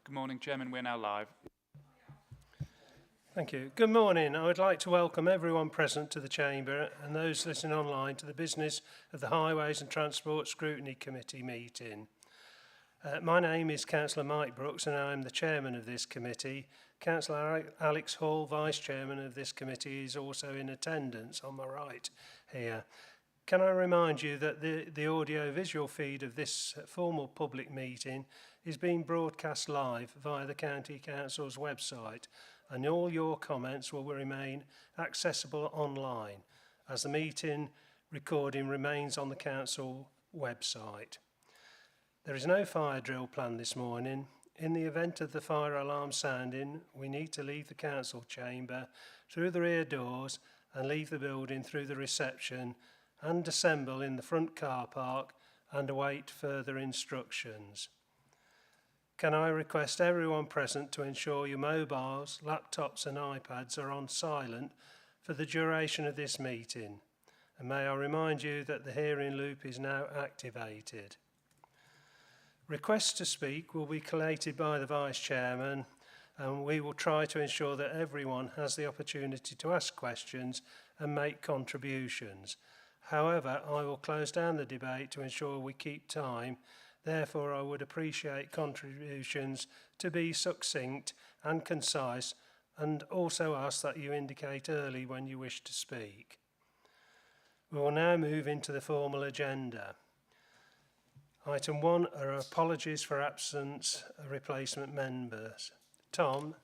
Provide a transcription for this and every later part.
Good morning, Chairman. We're now live. Thank you. Good morning. I would like to welcome everyone present to the Chamber and those listening online to the business of the Highways and Transport Scrutiny Committee meeting. My name is Councillor Mike Brooks and I am the Chairman of this committee. Councillor Alex Hall, Vice Chairman of this committee, is also in attendance on my right here. Can I remind you that the audio-visual feed of this formal public meeting is being broadcast live via the County Council's website, and all your comments will remain accessible online as the meeting recording remains on the Council website. There is no fire drill planned this morning. In the event of the fire alarm sounding, we need to leave the Council chamber through the rear doors and leave the building through the reception and assemble in the front car park and await further instructions. Can I request everyone present to ensure your mobiles, laptops and iPads are on silent for the duration of this meeting? And may I remind you that the hearing loop is now activated. Requests to speak will be collated by the Vice Chairman, and we will try to ensure that everyone has the opportunity to ask questions and make contributions. However, I will close down the debate to ensure we keep time. Therefore, I would appreciate contributions to be succinct and concise, and also ask that you indicate early when you wish to speak. We will now move into the formal agenda. Item 1 are apologies for absence of replacement members. Tom,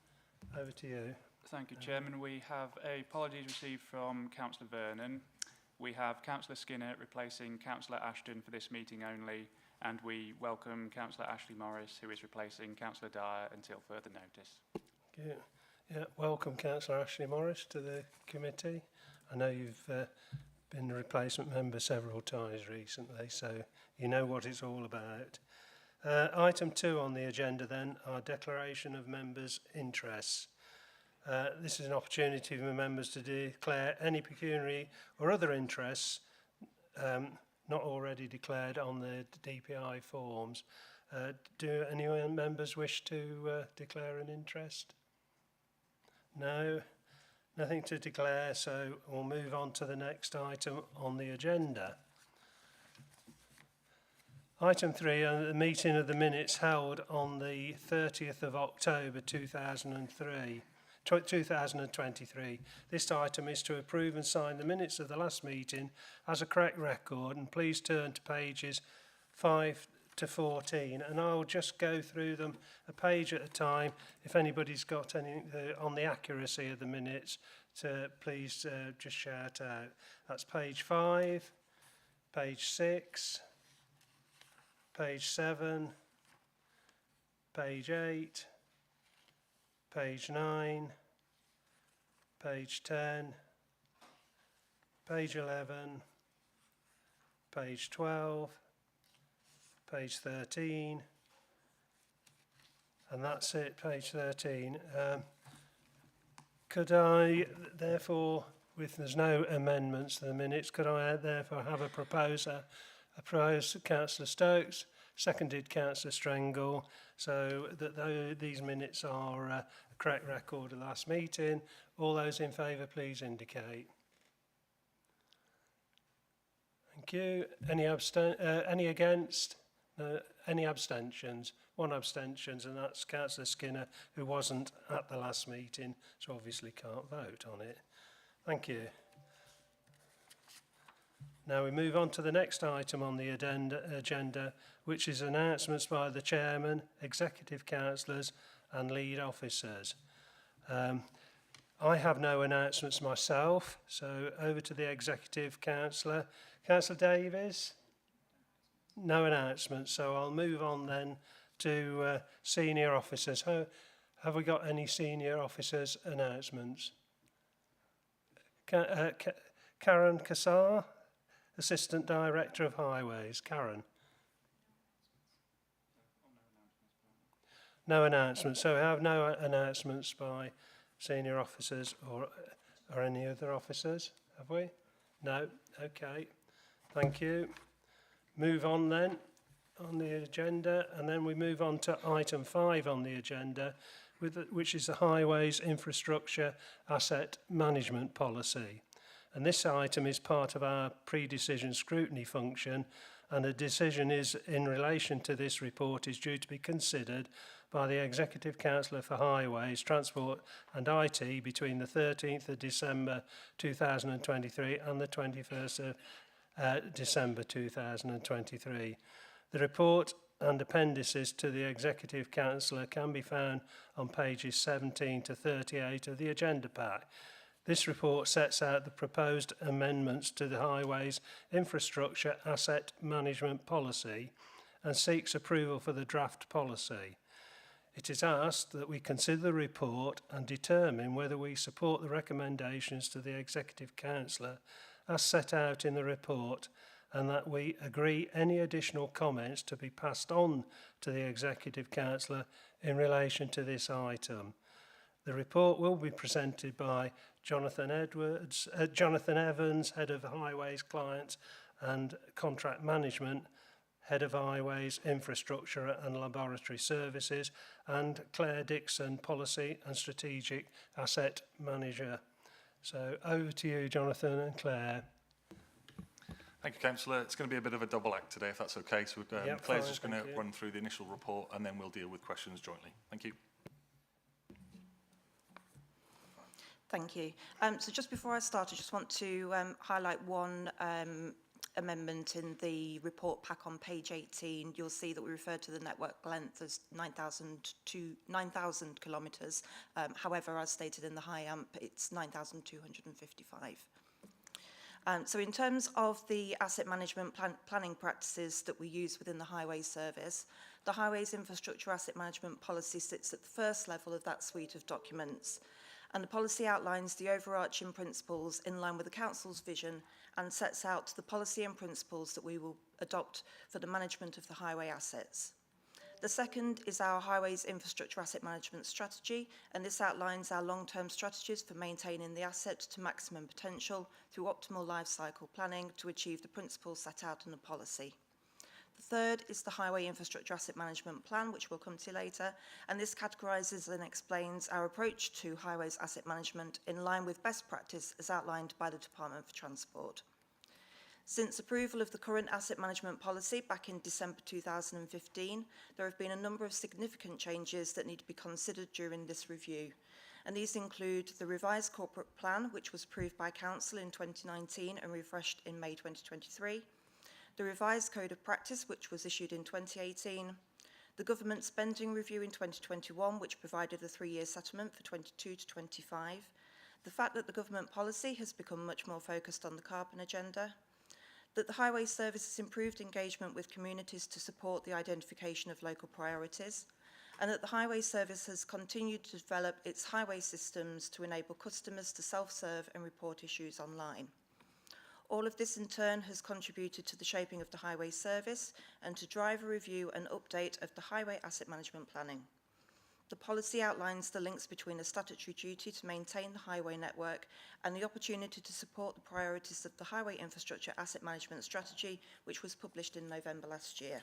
over to you. Thank you, Chairman. We have apologies received from Councillor Vernon. We have Councillor Skinner replacing Councillor Ashton for this meeting only, and we welcome Councillor Ashley Morris, who is replacing Councillor Dyer until further notice. Yeah, welcome Councillor Ashley Morris to the committee. I know you've been a replacement member several times recently, so you know what it's all about. Item 2 on the agenda then are declaration of members' interests. This is an opportunity for members to declare any pecuniary or other interests not already declared on the DPI forms. Do any members wish to declare an interest? No, nothing to declare, so we'll move on to the next item on the agenda. Item 3, the meeting of the minutes held on the 30th of October 2023. This item is to approve and sign the minutes of the last meeting as a correct record, and please turn to pages 5 to 14, and I'll just go through them a page at a time. If anybody's got any on the accuracy of the minutes, to please just shout out. That's page 5, page 6, page 7, page 8, page 9, page 10, page 11, page 12, page 13, and that's it, page 13. Could I, therefore, with there's no amendments to the minutes, could I therefore have a proposer? Proposed Councillor Stokes, seconded Councillor Strangle, so that these minutes are a correct record of the last meeting. All those in favour, please indicate. Thank you. Any against? No. Any abstentions? One abstention, and that's Councillor Skinner, who wasn't at the last meeting, so obviously can't vote on it. Thank you. Now we move on to the next item on the agenda, which is announcements by the Chairman, Executive Councillors and Lead Officers. I have no announcements myself, so over to the Executive Councillor. Councillor Davies? No announcements, so I'll move on then to Senior Officers. Have we got any Senior Officers announcements? Karen Kassar? Assistant Director of Highways. Karen? No announcements. So we have no announcements by senior officers or any other officers, have we? No? Okay. Thank you. Move on then. on the agenda, and then we move on to item 5 on the agenda, which is the Highways Infrastructure Asset Management Policy. And this item is part of our pre-decision scrutiny function, and a decision is in relation to this report is due to be considered by the Executive Councillor for Highways, Transport and IT between the 13th of December 2023 and the 21st of December 2023. The report and appendices to the Executive Councillor can be found on pages 17 to 38 of the agenda pack. This report sets out the proposed amendments to the Highways Infrastructure Asset Management Policy and seeks approval for the draft policy. It is asked that we consider the report and determine whether we support the recommendations to the Executive Councillor as set out in the report, and that we agree any additional comments to be passed on to the Executive Councillor in relation to this item. The report will be presented by Jonathan Evans, Head of Highways Clients and Contract Management, Head of Highways Infrastructure and Laboratory Services, and Claire Dixon, Policy and Strategic Asset Manager. So over to you, Jonathan and Claire. Thank you, Councillor. It's going to be a bit of a double act today, if that's okay. So Claire's just going to run through the initial report, and then we'll deal with questions jointly. Thank you. Thank you. So just before I start, I just want to highlight one amendment in the report pack on page 18. You'll see that we refer to the network length as 9,000 kilometres. However, as stated in the high AMP, it's 9,255. So in terms of the asset management planning practices that we use within the Highways Service, the Highways Infrastructure Asset Management Policy sits at the first level of that suite of documents. And the policy outlines the overarching principles in line with the Council's vision and sets out the policy and principles that we will adopt for the management of the highway assets. The second is our Highways Infrastructure Asset Management Strategy, and this outlines our long-term strategies for maintaining the asset to maximum potential through optimal life cycle planning to achieve the principles set out in the policy. The third is the Highway Infrastructure Asset Management Plan, which we'll come to later, and this categorises and explains our approach to highways asset management in line with best practice as outlined by the Department for Transport. Since approval of the current asset management policy back in December 2015, there have been a number of significant changes that need to be considered during this review. And these include the revised corporate plan, which was approved by Council in 2019 and refreshed in May 2023, the revised Code of Practice, which was issued in 2018, the Government Spending Review in 2021, which provided a 3-year settlement for 22 to 25, the fact that the government policy has become much more focused on the carbon agenda, that the Highway Service has improved engagement with communities to support the identification of local priorities, and that the Highway Service has continued to develop its highway systems to enable customers to self-serve and report issues online. All of this in turn has contributed to the shaping of the Highway Service and to drive a review and update of the highway asset management planning. The policy outlines the links between the statutory duty to maintain the highway network and the opportunity to support the priorities of the Highway Infrastructure Asset Management Strategy, which was published in November last year.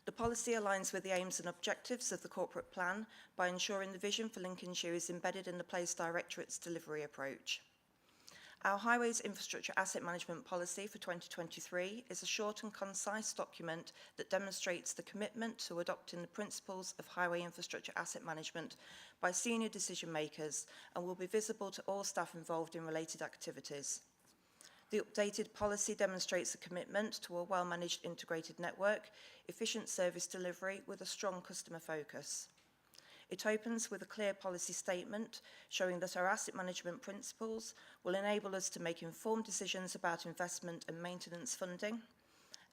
The policy aligns with the aims and objectives of the corporate plan by ensuring the vision for Lincolnshire is embedded in the Place Directorate's delivery approach. Our Highways Infrastructure Asset Management Policy for 2023 is a short and concise document that demonstrates the commitment to adopting the principles of highway infrastructure asset management by senior decision makers and will be visible to all staff involved in related activities. The updated policy demonstrates a commitment to a well-managed integrated network, efficient service delivery with a strong customer focus. It opens with a clear policy statement showing that our asset management principles will enable us to make informed decisions about investment and maintenance funding,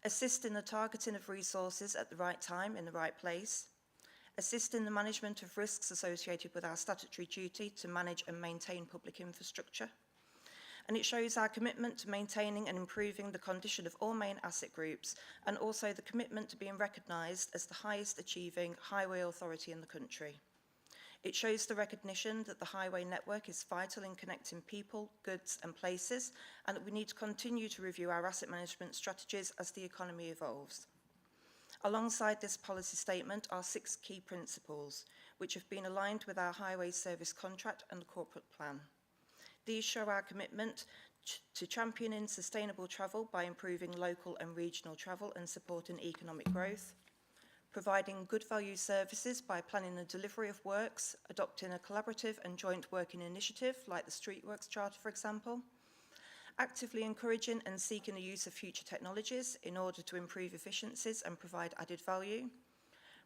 assist in the targeting of resources at the right time in the right place, assist in the management of risks associated with our statutory duty to manage and maintain public infrastructure, and it shows our commitment to maintaining and improving the condition of all main asset groups and also the commitment to being recognised as the highest achieving highway authority in the country. It shows the recognition that the highway network is vital in connecting people, goods and places, and that we need to continue to review our asset management strategies as the economy evolves. Alongside this policy statement are 6 key principles, which have been aligned with our highway service contract and corporate plan. These show our commitment to championing sustainable travel by improving local and regional travel and supporting economic growth, providing good value services by planning the delivery of works, adopting a collaborative and joint working initiative like the Streetworks Charter, for example, actively encouraging and seeking the use of future technologies in order to improve efficiencies and provide added value,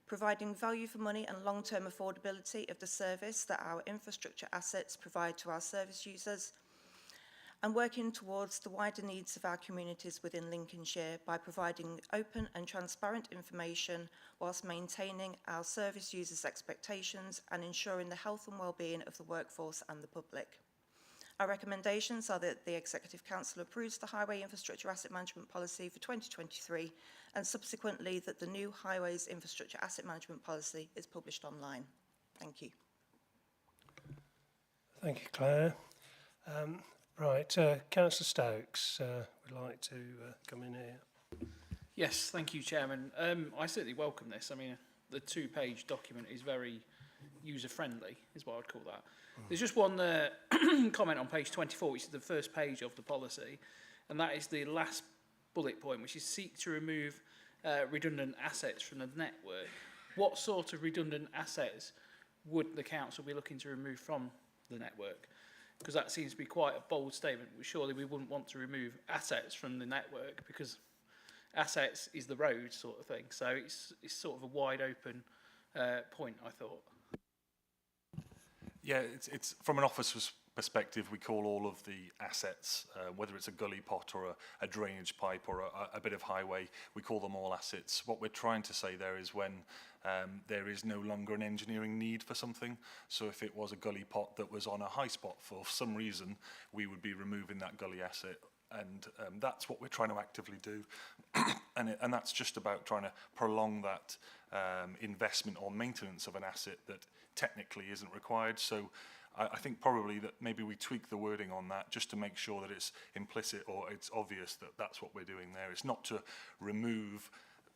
providing value for money and long-term affordability of the service that our infrastructure assets provide to our service users, and working towards the wider needs of our communities within Lincolnshire by providing open and transparent information whilst maintaining our service users' expectations and ensuring the health and well-being of the workforce and the public. Our recommendations are that the Executive Council approves the Highway Infrastructure Asset Management Policy for 2023 and subsequently that the new Highways Infrastructure Asset Management Policy is published online. Thank you. Thank you, Claire. Right, Councillor Stokes would like to come in here. Yes, thank you, Chairman. I certainly welcome this. I mean, the 2-page document is very user-friendly, is what I'd call that. There's just one comment on page 24, which is the first page of the policy, and that is the last bullet point, which is seek to remove redundant assets from the network. What sort of redundant assets would the council be looking to remove from the network? Because that seems to be quite a bold statement. Surely we wouldn't want to remove assets from the network because assets is the road sort of thing. So it's sort of a wide open point, I thought. Yeah, it's from an officer's perspective, we call all of the assets, whether it's a gully pot or a drainage pipe or a bit of highway, we call them all assets. What we're trying to say there is when there is no longer an engineering need for something. So if it was a gully pot that was on a high spot for some reason, we would be removing that gully asset. And that's what we're trying to actively do. and that's just about trying to prolong that investment or maintenance of an asset that technically isn't required. So I think probably that maybe we tweak the wording on that just to make sure that it's implicit or it's obvious that that's what we're doing there. It's not to remove,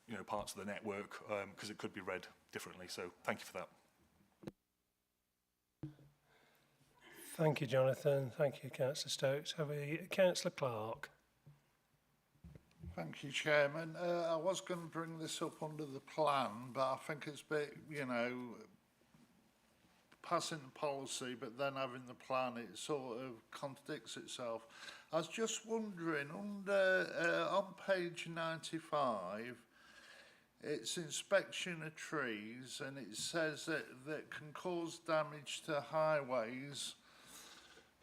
you know, parts of the network because it could be read differently. So thank you for that. Thank you, Jonathan. Thank you, Councillor Stokes. Have we Councillor Clark? Thank you, Chairman. I was going to bring this up under the plan, but I think it's a bit, you know, passing the policy, but then having the plan, it sort of contradicts itself. I was just wondering, under on page 95, it's inspection of trees, and it says that can cause damage to highways,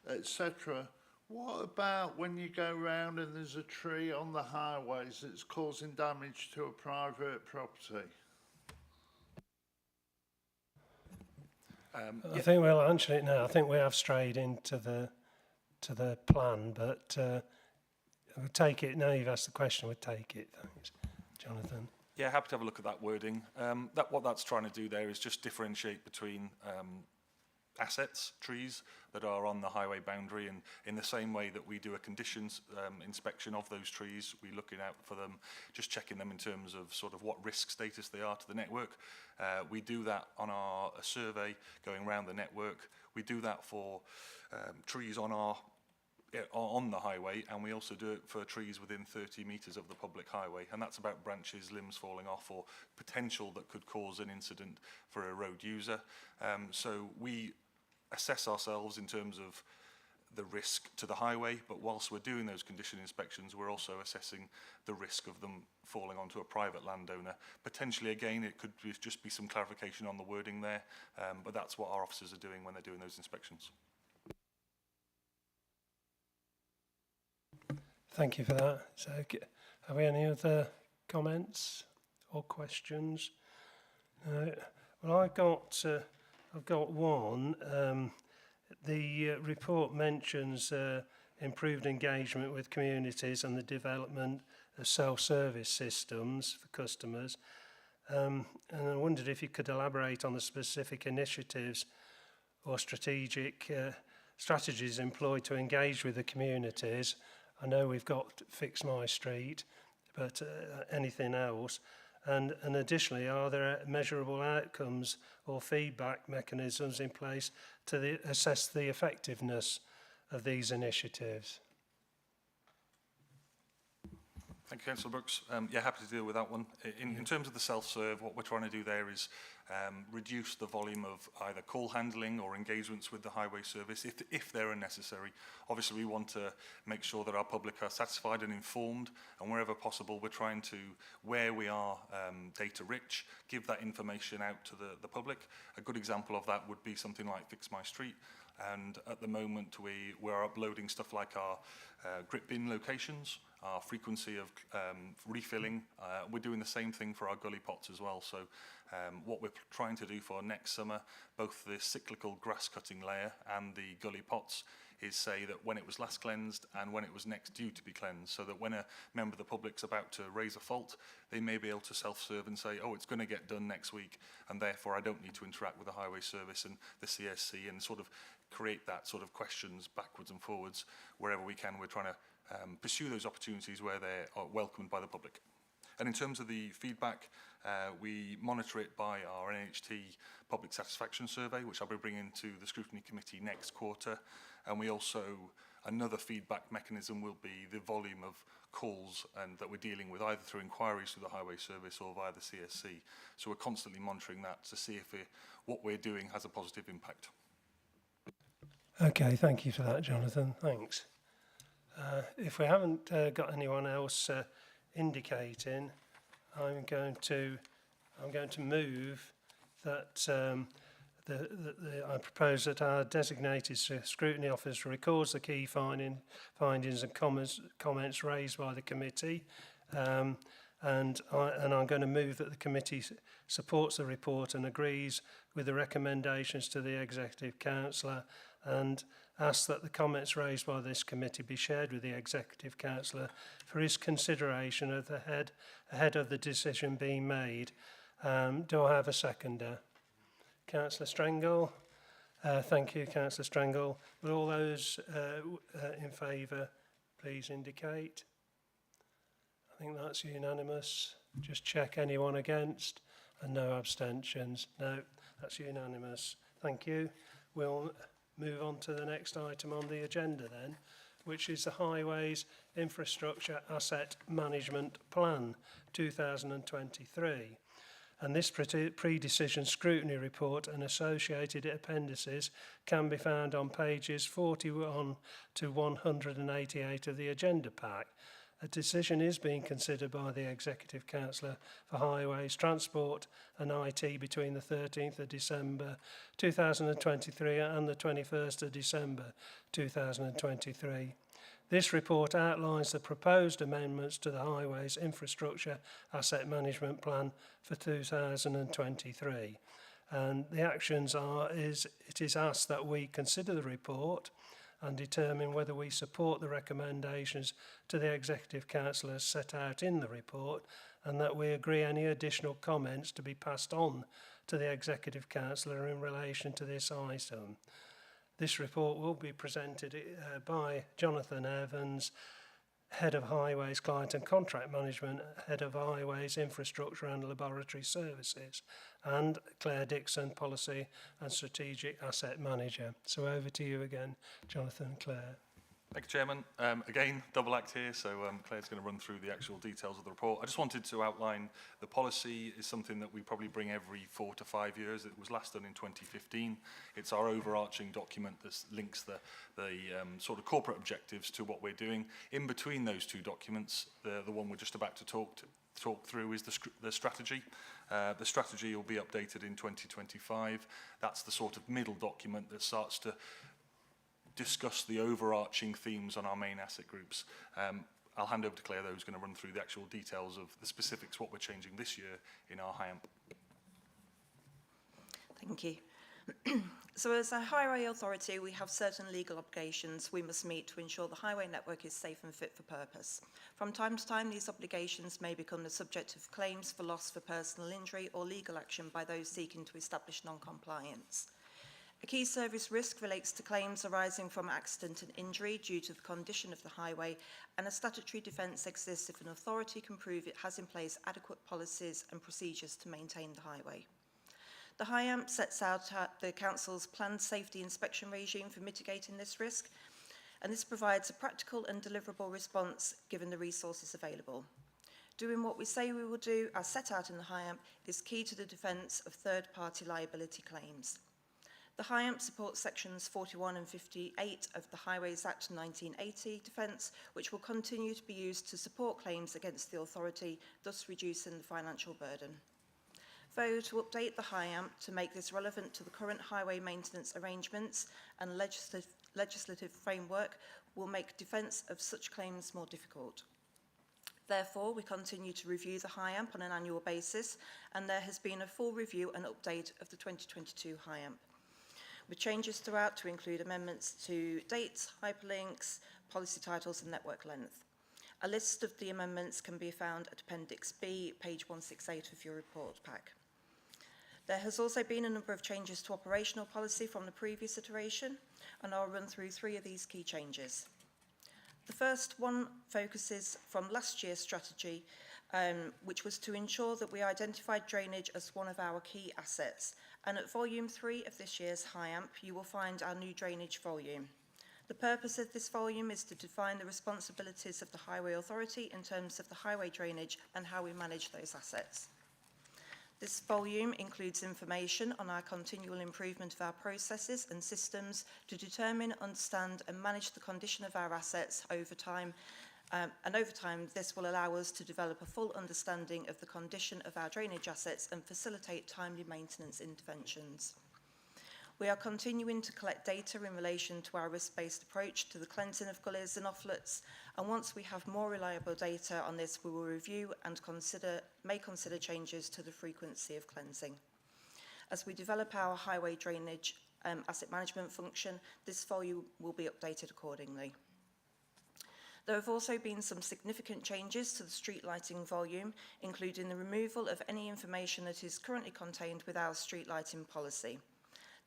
etc. What about when you go round and there's a tree on the highways that's causing damage to a private property? I think we'll answer it now. I think we have strayed into the plan, but we'll take it. Now you've asked the question, we'll take it. Thanks, Jonathan. Yeah, happy to have a look at that wording. What that's trying to do there is just differentiate between assets, trees that are on the highway boundary, and in the same way that we do a conditions inspection of those trees, we're looking out for them, just checking them in terms of sort of what risk status they are to the network. We do that on a survey going around the network. We do that for trees on the highway, and we also do it for trees within 30 metres of the public highway, and that's about branches, limbs falling off, or potential that could cause an incident for a road user. So we assess ourselves in terms of the risk to the highway, but whilst we're doing those condition inspections, we're also assessing the risk of them falling onto a private landowner. Potentially, again, it could just be some clarification on the wording there, but that's what our officers are doing when they're doing those inspections. Thank you for that. So, have we any other comments or questions? Well, I've got one. The report mentions improved engagement with communities and the development of self-service systems for customers. And I wondered if you could elaborate on the specific initiatives or strategic strategies employed to engage with the communities? I know we've got Fix My Street, but anything else? And additionally, are there measurable outcomes or feedback mechanisms in place to assess the effectiveness of these initiatives? Thank you, Councillor Brooks. Yeah, happy to deal with that one. In terms of the self-serve, what we're trying to do there is reduce the volume of either call handling or engagements with the highway service if they're unnecessary. Obviously, we want to make sure that our public are satisfied and informed, and wherever possible, we're trying to, where we are data rich, give that information out to the public. A good example of that would be something like Fix My Street. And at the moment, we're uploading stuff like our grip bin locations, our frequency of refilling. We're doing the same thing for our gully pots as well. So what we're trying to do for next summer, both the cyclical grass cutting layer and the gully pots, is say that when it was last cleansed and when it was next due to be cleansed, so that when a member of the public's about to raise a fault, they may be able to self-serve and say, oh, it's going to get done next week, and therefore I don't need to interact with the highway service and the CSC, and sort of create that sort of questions backwards and forwards. Wherever we can, we're trying to pursue those opportunities where they are welcomed by the public. And in terms of the feedback, we monitor it by our NHT Public Satisfaction Survey, which I'll be bringing to the Scrutiny Committee next quarter. And we also, another feedback mechanism will be the volume of calls and that we're dealing with, either through inquiries through the Highway Service or via the CSC. So we're constantly monitoring that to see if what we're doing has a positive impact. Okay, thank you for that, Jonathan. Thanks. If we haven't got anyone else indicating, I'm going to move that I propose that our designated scrutiny officer records the key findings and comments raised by the committee, and I'm going to move that the committee supports the report and agrees with the recommendations to the Executive Councillor, and ask that the comments raised by this committee be shared with the Executive Councillor for his consideration of ahead of the decision being made. Do I have a seconder? Councillor Strengle. Thank you, Councillor Strengle. Will all those in favour please indicate? I think that's unanimous. Just check anyone against, and no abstentions. No, that's unanimous. Thank you. We'll move on to the next item on the agenda then, which is the Highways Infrastructure Asset Management Plan 2023. And this pre-decision scrutiny report and associated appendices can be found on pages 41 to 188 of the agenda pack. A decision is being considered by the Executive Councillor for Highways, Transport and IT between the 13th of December 2023 and the 21st of December 2023. This report outlines the proposed amendments to the Highways Infrastructure Asset Management Plan for 2023. And the actions are, it is asked that we consider the report and determine whether we support the recommendations to the Executive Council as set out in the report, and that we agree any additional comments to be passed on to the Executive Councillor in relation to this item. This report will be presented by Jonathan Evans, Head of Highways, Client and Contract Management, Head of Highways, Infrastructure and Laboratory Services, and Claire Dixon, Policy and Strategic Asset Manager. So over to you again, Jonathan and Claire. Thank you, Chairman. Again, double act here, so Claire's going to run through the actual details of the report. I just wanted to outline the policy is something that we probably bring every 4 to 5 years. It was last done in 2015. It's our overarching document that links the sort of corporate objectives to what we're doing. In between those two documents, the one we're just about to talk through is the strategy. The strategy will be updated in 2025. That's the sort of middle document that starts to discuss the overarching themes on our main asset groups. I'll hand over to Claire, though, who's going to run through the actual details of the specifics, what we're changing this year in our HIAMP. Thank you. So as a highway authority, we have certain legal obligations we must meet to ensure the highway network is safe and fit for purpose. From time to time, these obligations may become the subject of claims for loss for personal injury or legal action by those seeking to establish non-compliance. A key service risk relates to claims arising from accident and injury due to the condition of the highway, and a statutory defence exists if an authority can prove it has in place adequate policies and procedures to maintain the highway. The HIAMP sets out the Council's planned safety inspection regime for mitigating this risk, and this provides a practical and deliverable response given the resources available. Doing what we say we will do, as set out in the HIAMP, is key to the defence of third-party liability claims. The HIAMP supports sections 41 and 58 of the Highways Act 1980 defence, which will continue to be used to support claims against the authority, thus reducing the financial burden. Vote to update the HIAMP to make this relevant to the current highway maintenance arrangements and legislative framework will make defence of such claims more difficult. Therefore, we continue to review the HIAMP on an annual basis, and there has been a full review and update of the 2022 HIAMP, with changes throughout to include amendments to dates, hyperlinks, policy titles and network length. A list of the amendments can be found at Appendix B, page 168 of your report pack. There has also been a number of changes to operational policy from the previous iteration, and I'll run through 3 of these key changes. The first one focuses from last year's strategy, which was to ensure that we identified drainage as one of our key assets. And at volume 3 of this year's HIAMP, you will find our new drainage volume. The purpose of this volume is to define the responsibilities of the Highway Authority in terms of the highway drainage and how we manage those assets. This volume includes information on our continual improvement of our processes and systems to determine, understand and manage the condition of our assets over time. And over time, this will allow us to develop a full understanding of the condition of our drainage assets and facilitate timely maintenance interventions. We are continuing to collect data in relation to our risk-based approach to the cleansing of gullies and offlets, and once we have more reliable data on this, we will review and may consider changes to the frequency of cleansing. As we develop our highway drainage asset management function, this volume will be updated accordingly. There have also been some significant changes to the street lighting volume, including the removal of any information that is currently contained with our street lighting policy.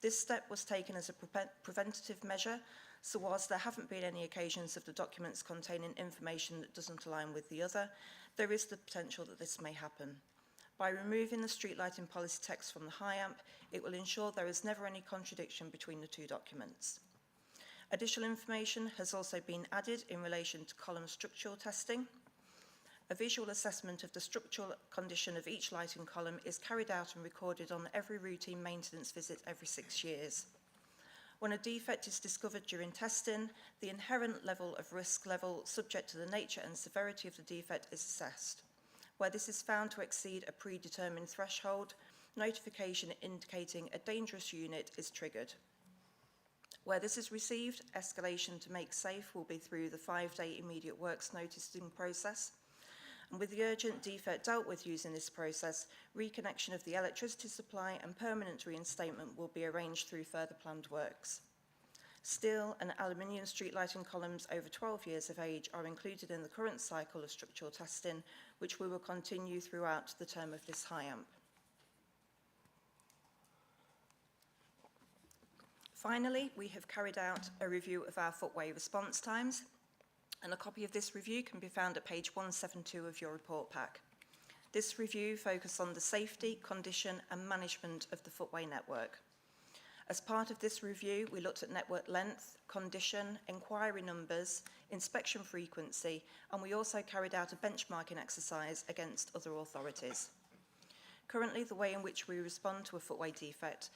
This step was taken as a preventative measure, so whilst there haven't been any occasions of the documents containing information that doesn't align with the other, there is the potential that this may happen. By removing the street lighting policy text from the HIAMP, it will ensure there is never any contradiction between the 2 documents. Additional information has also been added in relation to column structural testing. A visual assessment of the structural condition of each lighting column is carried out and recorded on every routine maintenance visit every 6 years. When a defect is discovered during testing, the inherent level of risk level subject to the nature and severity of the defect is assessed. Where this is found to exceed a predetermined threshold, notification indicating a dangerous unit is triggered. Where this is received, escalation to make safe will be through the 5-day immediate works noticing process. And with the urgent defect dealt with using this process, reconnection of the electricity supply and permanent reinstatement will be arranged through further planned works. Steel and aluminium street lighting columns over 12 years of age are included in the current cycle of structural testing, which we will continue throughout the term of this HIAMP. Finally, we have carried out a review of our footway response times, and a copy of this review can be found at page 172 of your report pack. This review focused on the safety, condition and management of the footway network. As part of this review, we looked at network length, condition, inquiry numbers, inspection frequency, and we also carried out a benchmarking exercise against other authorities. Currently, the way in which we respond to a footway defect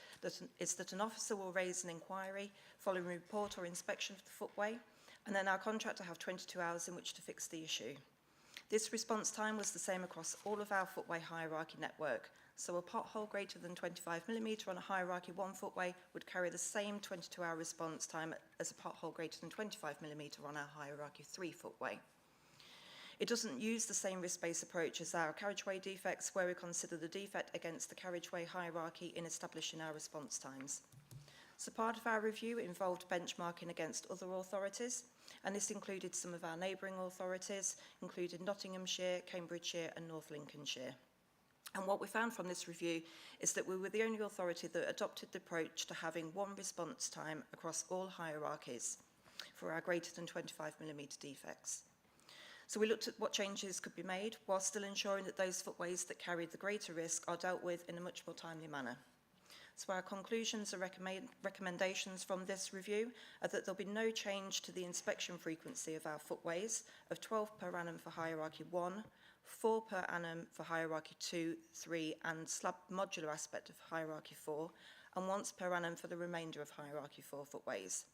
is that an officer will raise an inquiry following a report or inspection of the footway, and then our contractor have 22 hours in which to fix the issue. This response time was the same across all of our footway hierarchy network, so a pothole greater than 25mm on a hierarchy 1 footway would carry the same 22-hour response time as a pothole greater than 25mm on our hierarchy 3 footway. It doesn't use the same risk-based approach as our carriageway defects, where we consider the defect against the carriageway hierarchy in establishing our response times. So part of our review involved benchmarking against other authorities, and this included some of our neighbouring authorities, including Nottinghamshire, Cambridgeshire and North Lincolnshire. And what we found from this review is that we were the only authority that adopted the approach to having one response time across all hierarchies for our greater than 25mm defects. So we looked at what changes could be made while still ensuring that those footways that carried the greater risk are dealt with in a much more timely manner. So our conclusions and recommendations from this review are that there'll be no change to the inspection frequency of our footways of 12 per annum for hierarchy 1, 4 per annum for hierarchy 2, 3 and slab modular aspect of hierarchy 4, and once per annum for the remainder of hierarchy 4 footways.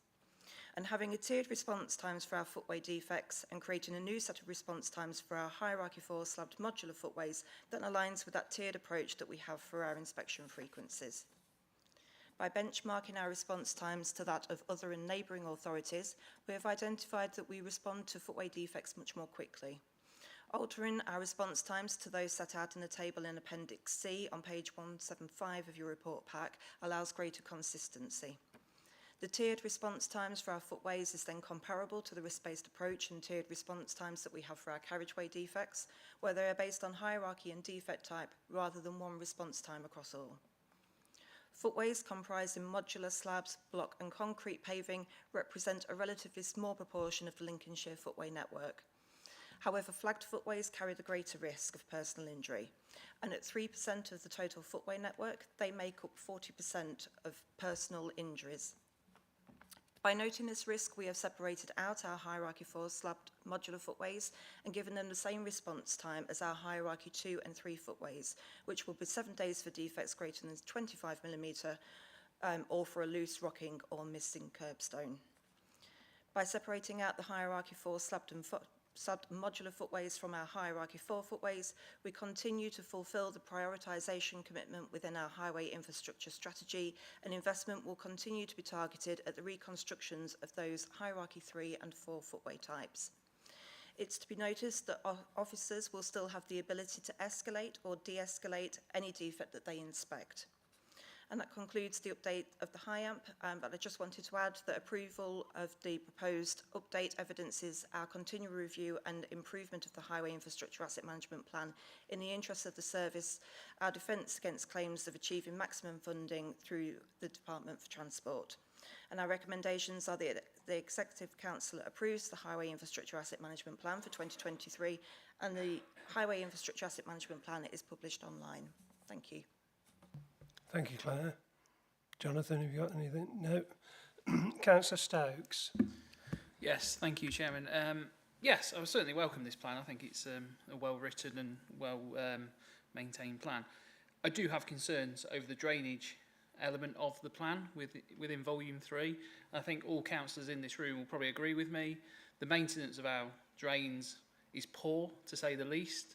And having a tiered response times for our footway defects and creating a new set of response times for our hierarchy 4 slabbed modular footways that aligns with that tiered approach that we have for our inspection frequencies. By benchmarking our response times to that of other and neighbouring authorities, we have identified that we respond to footway defects much more quickly. Altering our response times to those set out in the table in Appendix C on page 175 of your report pack allows greater consistency. The tiered response times for our footways is then comparable to the risk-based approach and tiered response times that we have for our carriageway defects, where they are based on hierarchy and defect type rather than one response time across all. Footways comprising modular slabs, block and concrete paving represent a relatively small proportion of the Lincolnshire footway network. However, flagged footways carry the greater risk of personal injury, and at 3% of the total footway network, they make up 40% of personal injuries. By noting this risk, we have separated out our hierarchy 4 slabbed modular footways and given them the same response time as our hierarchy 2 and 3 footways, which will be 7 days for defects greater than 25mm or for a loose rocking or missing curbstone. By separating out the hierarchy 4 slabbed modular footways from our hierarchy 4 footways, we continue to fulfil the prioritisation commitment within our highway infrastructure strategy, and investment will continue to be targeted at the reconstructions of those hierarchy 3 and 4 footway types. It's to be noticed that officers will still have the ability to escalate or de-escalate any defect that they inspect. And that concludes the update of the HIAMP, but I just wanted to add that approval of the proposed update evidences our continual review and improvement of the Highway Infrastructure Asset Management Plan in the interest of the service, our defence against claims of achieving maximum funding through the Department for Transport. And our recommendations are that the Executive Council approves the Highway Infrastructure Asset Management Plan for 2023, and the Highway Infrastructure Asset Management Plan is published online. Thank you. Thank you, Claire. Jonathan, have you got anything? No. Councillor Stokes. Yes, thank you, Chairman. Yes, I would certainly welcome this plan. I think it's a well-written and well-maintained plan. I do have concerns over the drainage element of the plan within Volume 3. I think all councillors in this room will probably agree with me. The maintenance of our drains is poor, to say the least.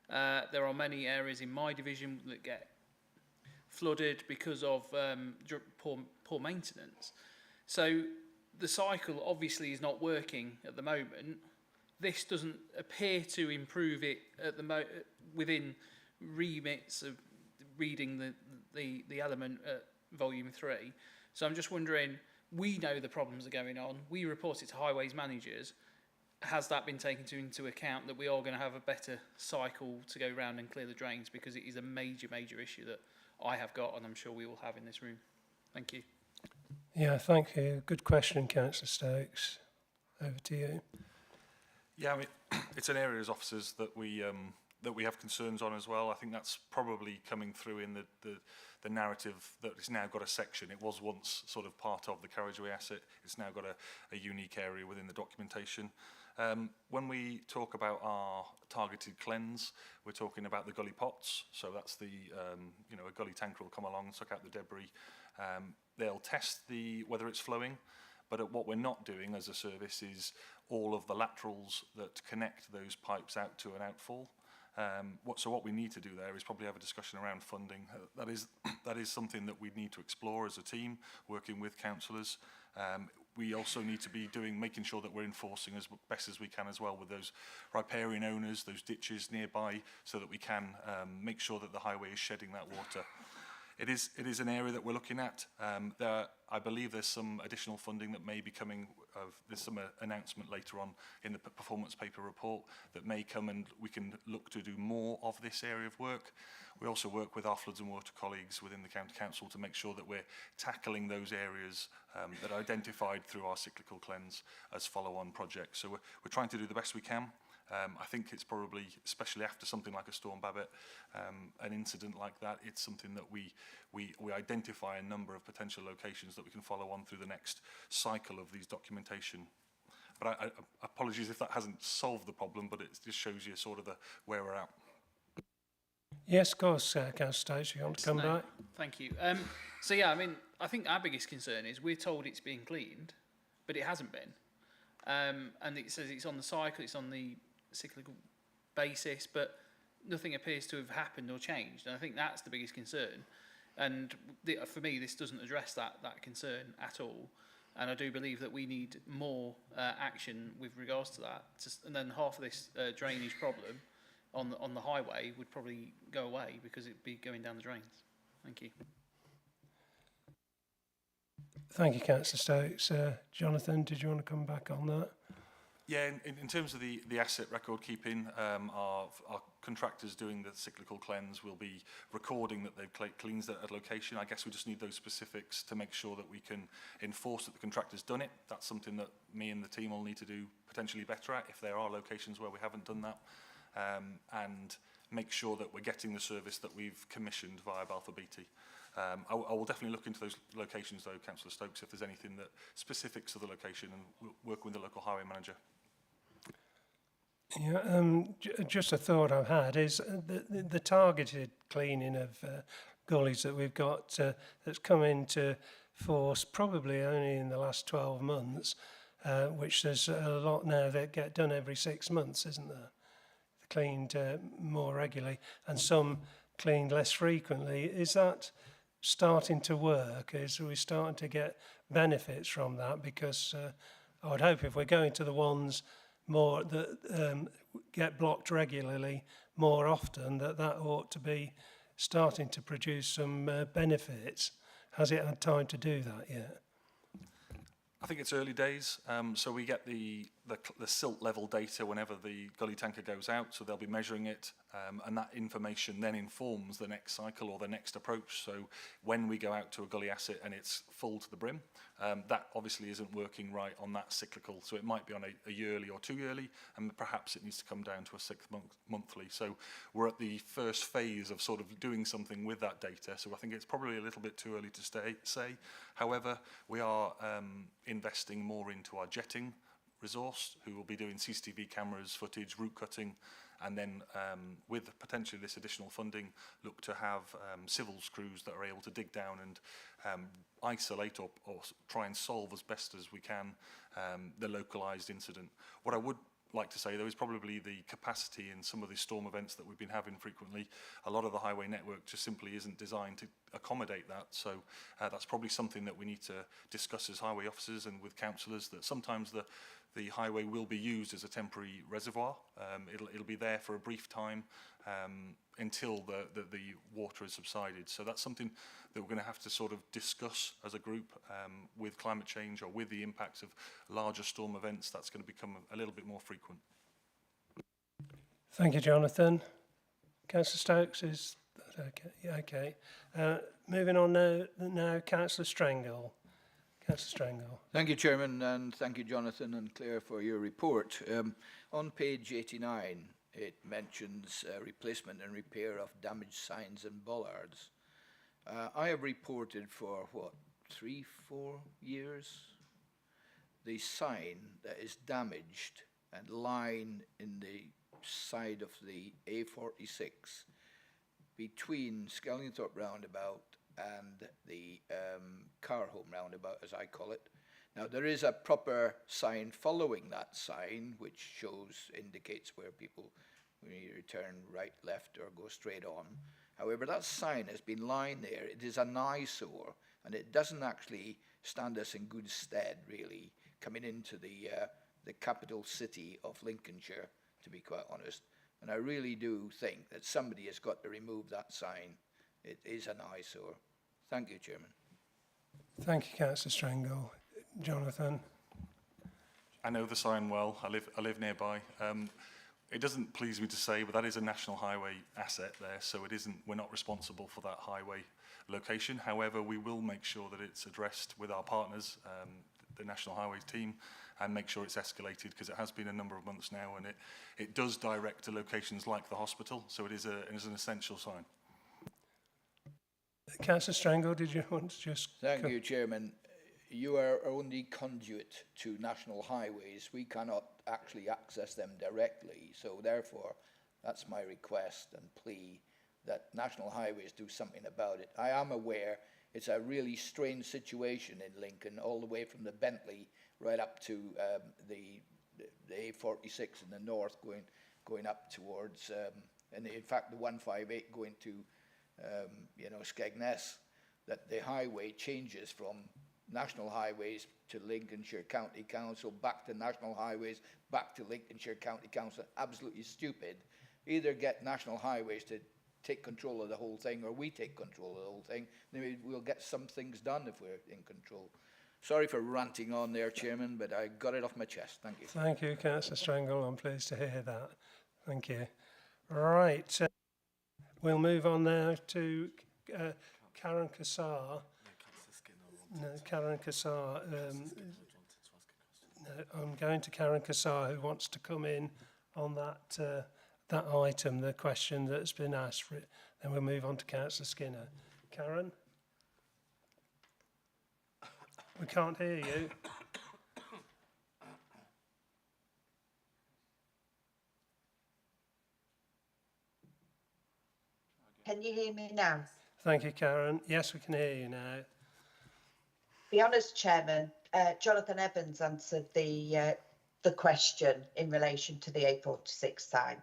There are many areas in my division that get flooded because of poor maintenance. So the cycle obviously is not working at the moment. This doesn't appear to improve it at the within remits of reading the element at Volume 3. So I'm just wondering, we know the problems are going on. We report it to highways managers. Has that been taken into account that we are going to have a better cycle to go round and clear the drains, because it is a major issue that I have got, and I'm sure we all have in this room. Thank you. Yeah, thank you. Good question, Councillor Stokes. Over to you. Yeah, I mean, it's an area as officers that we have concerns on as well. I think that's probably coming through in the narrative that it's now got a section. It was once sort of part of the carriageway asset. It's now got a unique area within the documentation. When we talk about our targeted cleanse, we're talking about the gully pots. So that's the, a gully tanker will come along, suck out the debris. They'll test whether it's flowing, but what we're not doing as a service is all of the laterals that connect those pipes out to an outfall. So what we need to do there is probably have a discussion around funding. That is something that we need to explore as a team, working with councillors. We also need to be making sure that we're enforcing as best as we can as well with those riparian owners, those ditches nearby, so that we can make sure that the highway is shedding that water. It is an area that we're looking at. I believe there's some additional funding that may be coming. There's some announcement later on in the performance paper report that may come, and we can look to do more of this area of work. We also work with our floods and water colleagues within the County Council to make sure that we're tackling those areas that are identified through our cyclical cleanse as follow-on projects. So we're trying to do the best we can. I think it's probably, especially after something like a Storm Babbitt, an incident like that, it's something that we identify a number of potential locations that we can follow on through the next cycle of these documentation. But I apologies if that hasn't solved the problem, but it just shows you sort of where we're at. Yes, of course, Councillor Stokes, you want to come back? Thank you. So yeah, I mean, I think our biggest concern is we're told it's being cleaned, but it hasn't been. And it says it's on the cycle, it's on the cyclical basis, but nothing appears to have happened or changed. And I think that's the biggest concern. And for me, this doesn't address that concern at all. And I do believe that we need more action with regards to that. And then half of this drainage problem on the highway would probably go away because it'd be going down the drains. Thank you. Thank you, Councillor Stokes. Jonathan, did you want to come back on that? Yeah, in terms of the asset record keeping, our contractors doing the cyclical cleanse will be recording that they've cleansed at a location. I guess we just need those specifics to make sure that we can enforce that the contractor's done it. That's something that me and the team will need to do potentially better at if there are locations where we haven't done that. And make sure that we're getting the service that we've commissioned via Balfour Beatty. I will definitely look into those locations though, Councillor Stokes, if there's anything that specifics of the location, and work with the local highway manager. Yeah, just a thought I've had is the targeted cleaning of gullies that we've got that's come into force probably only in the last 12 months, which there's a lot now that get done every 6 months, isn't there? Cleaned more regularly, and some cleaned less frequently. Is that starting to work? Is we starting to get benefits from that? Because I would hope if we're going to the ones more that get blocked regularly more often, that ought to be starting to produce some benefits. Has it had time to do that yet? I think it's early days, so we get the silt level data whenever the gully tanker goes out, so they'll be measuring it, and that information then informs the next cycle or the next approach. So when we go out to a gully asset and it's full to the brim, that obviously isn't working right on that cyclical, so it might be on a yearly or 2 yearly, and perhaps it needs to come down to a 6 monthly. So we're at the first phase of sort of doing something with that data, so I think it's probably a little bit too early to say. However, we are investing more into our jetting resource, who will be doing CCTV cameras, footage, route cutting, and then with potentially this additional funding, look to have civils crews that are able to dig down and isolate or try and solve as best as we can the localised incident. What I would like to say, though, is probably the capacity in some of these storm events that we've been having frequently. A lot of the highway network just simply isn't designed to accommodate that. So that's probably something that we need to discuss as highway officers and with councillors, that sometimes the highway will be used as a temporary reservoir. It'll be there for a brief time until the water has subsided. So that's something that we're going to have to sort of discuss as a group with climate change or with the impacts of larger storm events. That's going to become a little bit more frequent. Thank you, Jonathan. Councillor Stokes, is that okay? Yeah, okay. Moving on now Councillor Strangle. Councillor Strangle. Thank you, Chairman, and thank you, Jonathan and Claire, for your report. On page 89, it mentions replacement and repair of damaged signs and bollards. I have reported for, 3-4 years, the sign that is damaged and lying in the side of the A46 between Skellingthorpe roundabout and the car home roundabout, as I call it. Now, there is a proper sign following that sign, which indicates where people return right, left, or go straight on. However, that sign has been lying there. It is an eyesore, and it doesn't actually stand us in good stead, really, coming into the capital city of Lincolnshire, to be quite honest. And I really do think that somebody has got to remove that sign. It is an eyesore. Thank you, Chairman. Thank you, Councillor Strangle. Jonathan? I know the sign well. I live nearby. It doesn't please me to say, but that is a national highway asset there, so it isn't. We're not responsible for that highway location. However, we will make sure that it's addressed with our partners, the National Highways team, and make sure it's escalated, because it has been a number of months now, and it does direct to locations like the hospital, so it is an essential sign. Councillor Strangle, did you want to just... Thank you, Chairman. You are only conduit to national highways. We cannot actually access them directly. So therefore, that's my request and plea that national highways do something about it. I am aware it's a really strange situation in Lincoln, all the way from the Bentley right up to the A46 in the north, going up towards, and in fact the 158 going to, Skegness, that the highway changes from national highways to Lincolnshire County Council, back to national highways, back to Lincolnshire County Council. Absolutely stupid. Either get national highways to take control of the whole thing, or we take control of the whole thing. Then we'll get some things done if we're in control. Sorry for ranting on there, Chairman, but I got it off my chest. Thank you. Thank you, Councillor Strangle. I'm pleased to hear that. Thank you. Right. We'll move on now to Karen Kassar. No, Karen Kassar. No, I'm going to Karen Kassar, who wants to come in on that that item, the question that's been asked for it. Then we'll move on to Councillor Skinner. Karen? We can't hear you. Can you hear me now? Thank you, Karen. Yes, we can hear you now. Be honest, Chairman, Jonathan Evans answered the question in relation to the A46 sign.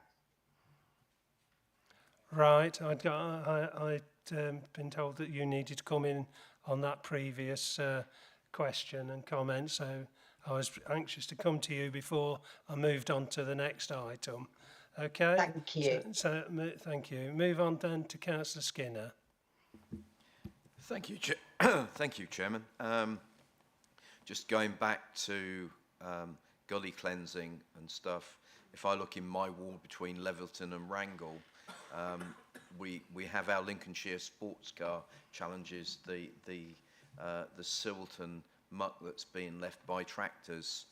Right, I'd been told that you needed to come in on that previous question and comment, so I was anxious to come to you before I moved on to the next item. Okay. Thank you. Thank you. Move on then to Councillor Skinner. Thank you, thank you, Chairman. Just going back to gully cleansing and stuff. If I look in my ward between Levelton and Wrangle, we have our Lincolnshire sports car challenges, the silt and muck that's being left by tractors.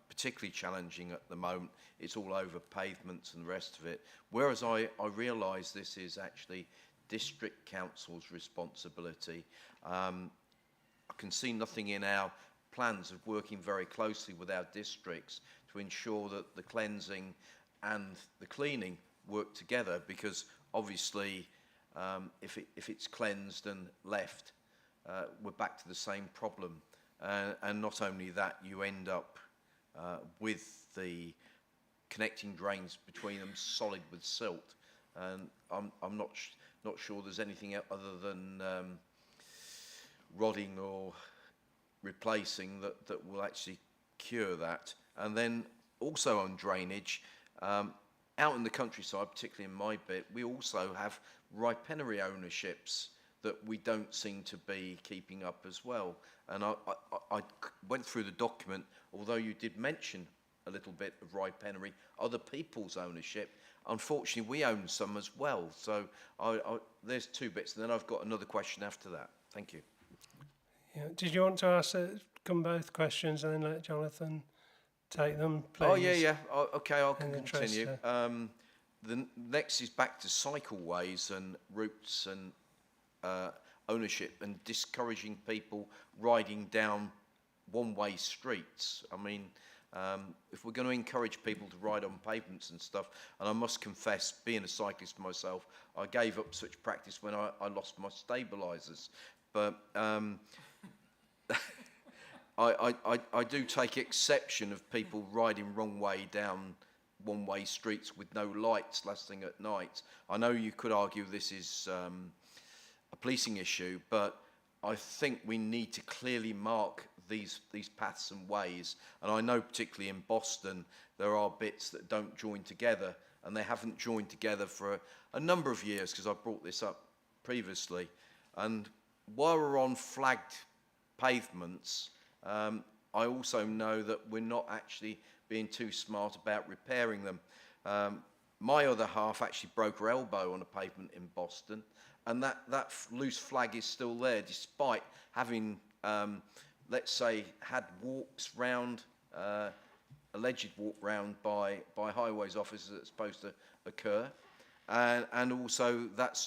Particularly challenging at the moment. It's all over pavements and the rest of it. Whereas I realise this is actually district council's responsibility. I can see nothing in our plans of working very closely with our districts to ensure that the cleansing and the cleaning work together, because obviously if it's cleansed and left, we're back to the same problem. And not only that, you end up with the connecting drains between them solid with silt, and I'm not sure there's anything other than rodding or replacing that will actually cure that. And then also on drainage, out in the countryside, particularly in my bit, we also have ripenery ownerships that we don't seem to be keeping up as well. And I went through the document, although you did mention a little bit of ripenery, other people's ownership. Unfortunately, we own some as well. So there's two bits, and then I've got another question after that. Thank you. Yeah. Did you want to ask come both questions and then let Jonathan take them, please? Oh, yeah. Okay, I'll continue. The next is back to cycleways and routes and ownership and discouraging people riding down one-way streets. I mean, if we're going to encourage people to ride on pavements and stuff, and I must confess, being a cyclist myself, I gave up such practice when I lost my stabilisers. But I do take exception of people riding wrong way down one-way streets with no lights lasting at night. I know you could argue this is a policing issue, but I think we need to clearly mark these paths and ways. And I know particularly in Boston there are bits that don't join together, and they haven't joined together for a number of years, because I brought this up previously. And while we're on flagged pavements, I also know that we're not actually being too smart about repairing them. My other half actually broke her elbow on a pavement in Boston, and that loose flag is still there, despite having, let's say, had walks round, alleged walk round by highways officers that's supposed to occur, and also that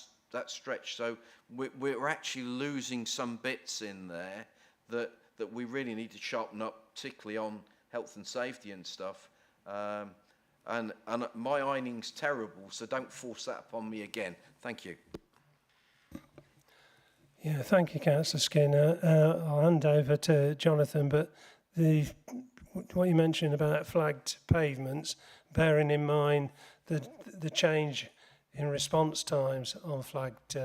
stretch. So we're actually losing some bits in there that we really need to sharpen up, particularly on health and safety and stuff. And my ironing's terrible, so don't force that upon me again. Thank you. Yeah, thank you, Councillor Skinner. I'll hand over to Jonathan, but what you mentioned about flagged pavements, bearing in mind the change in response times on flagged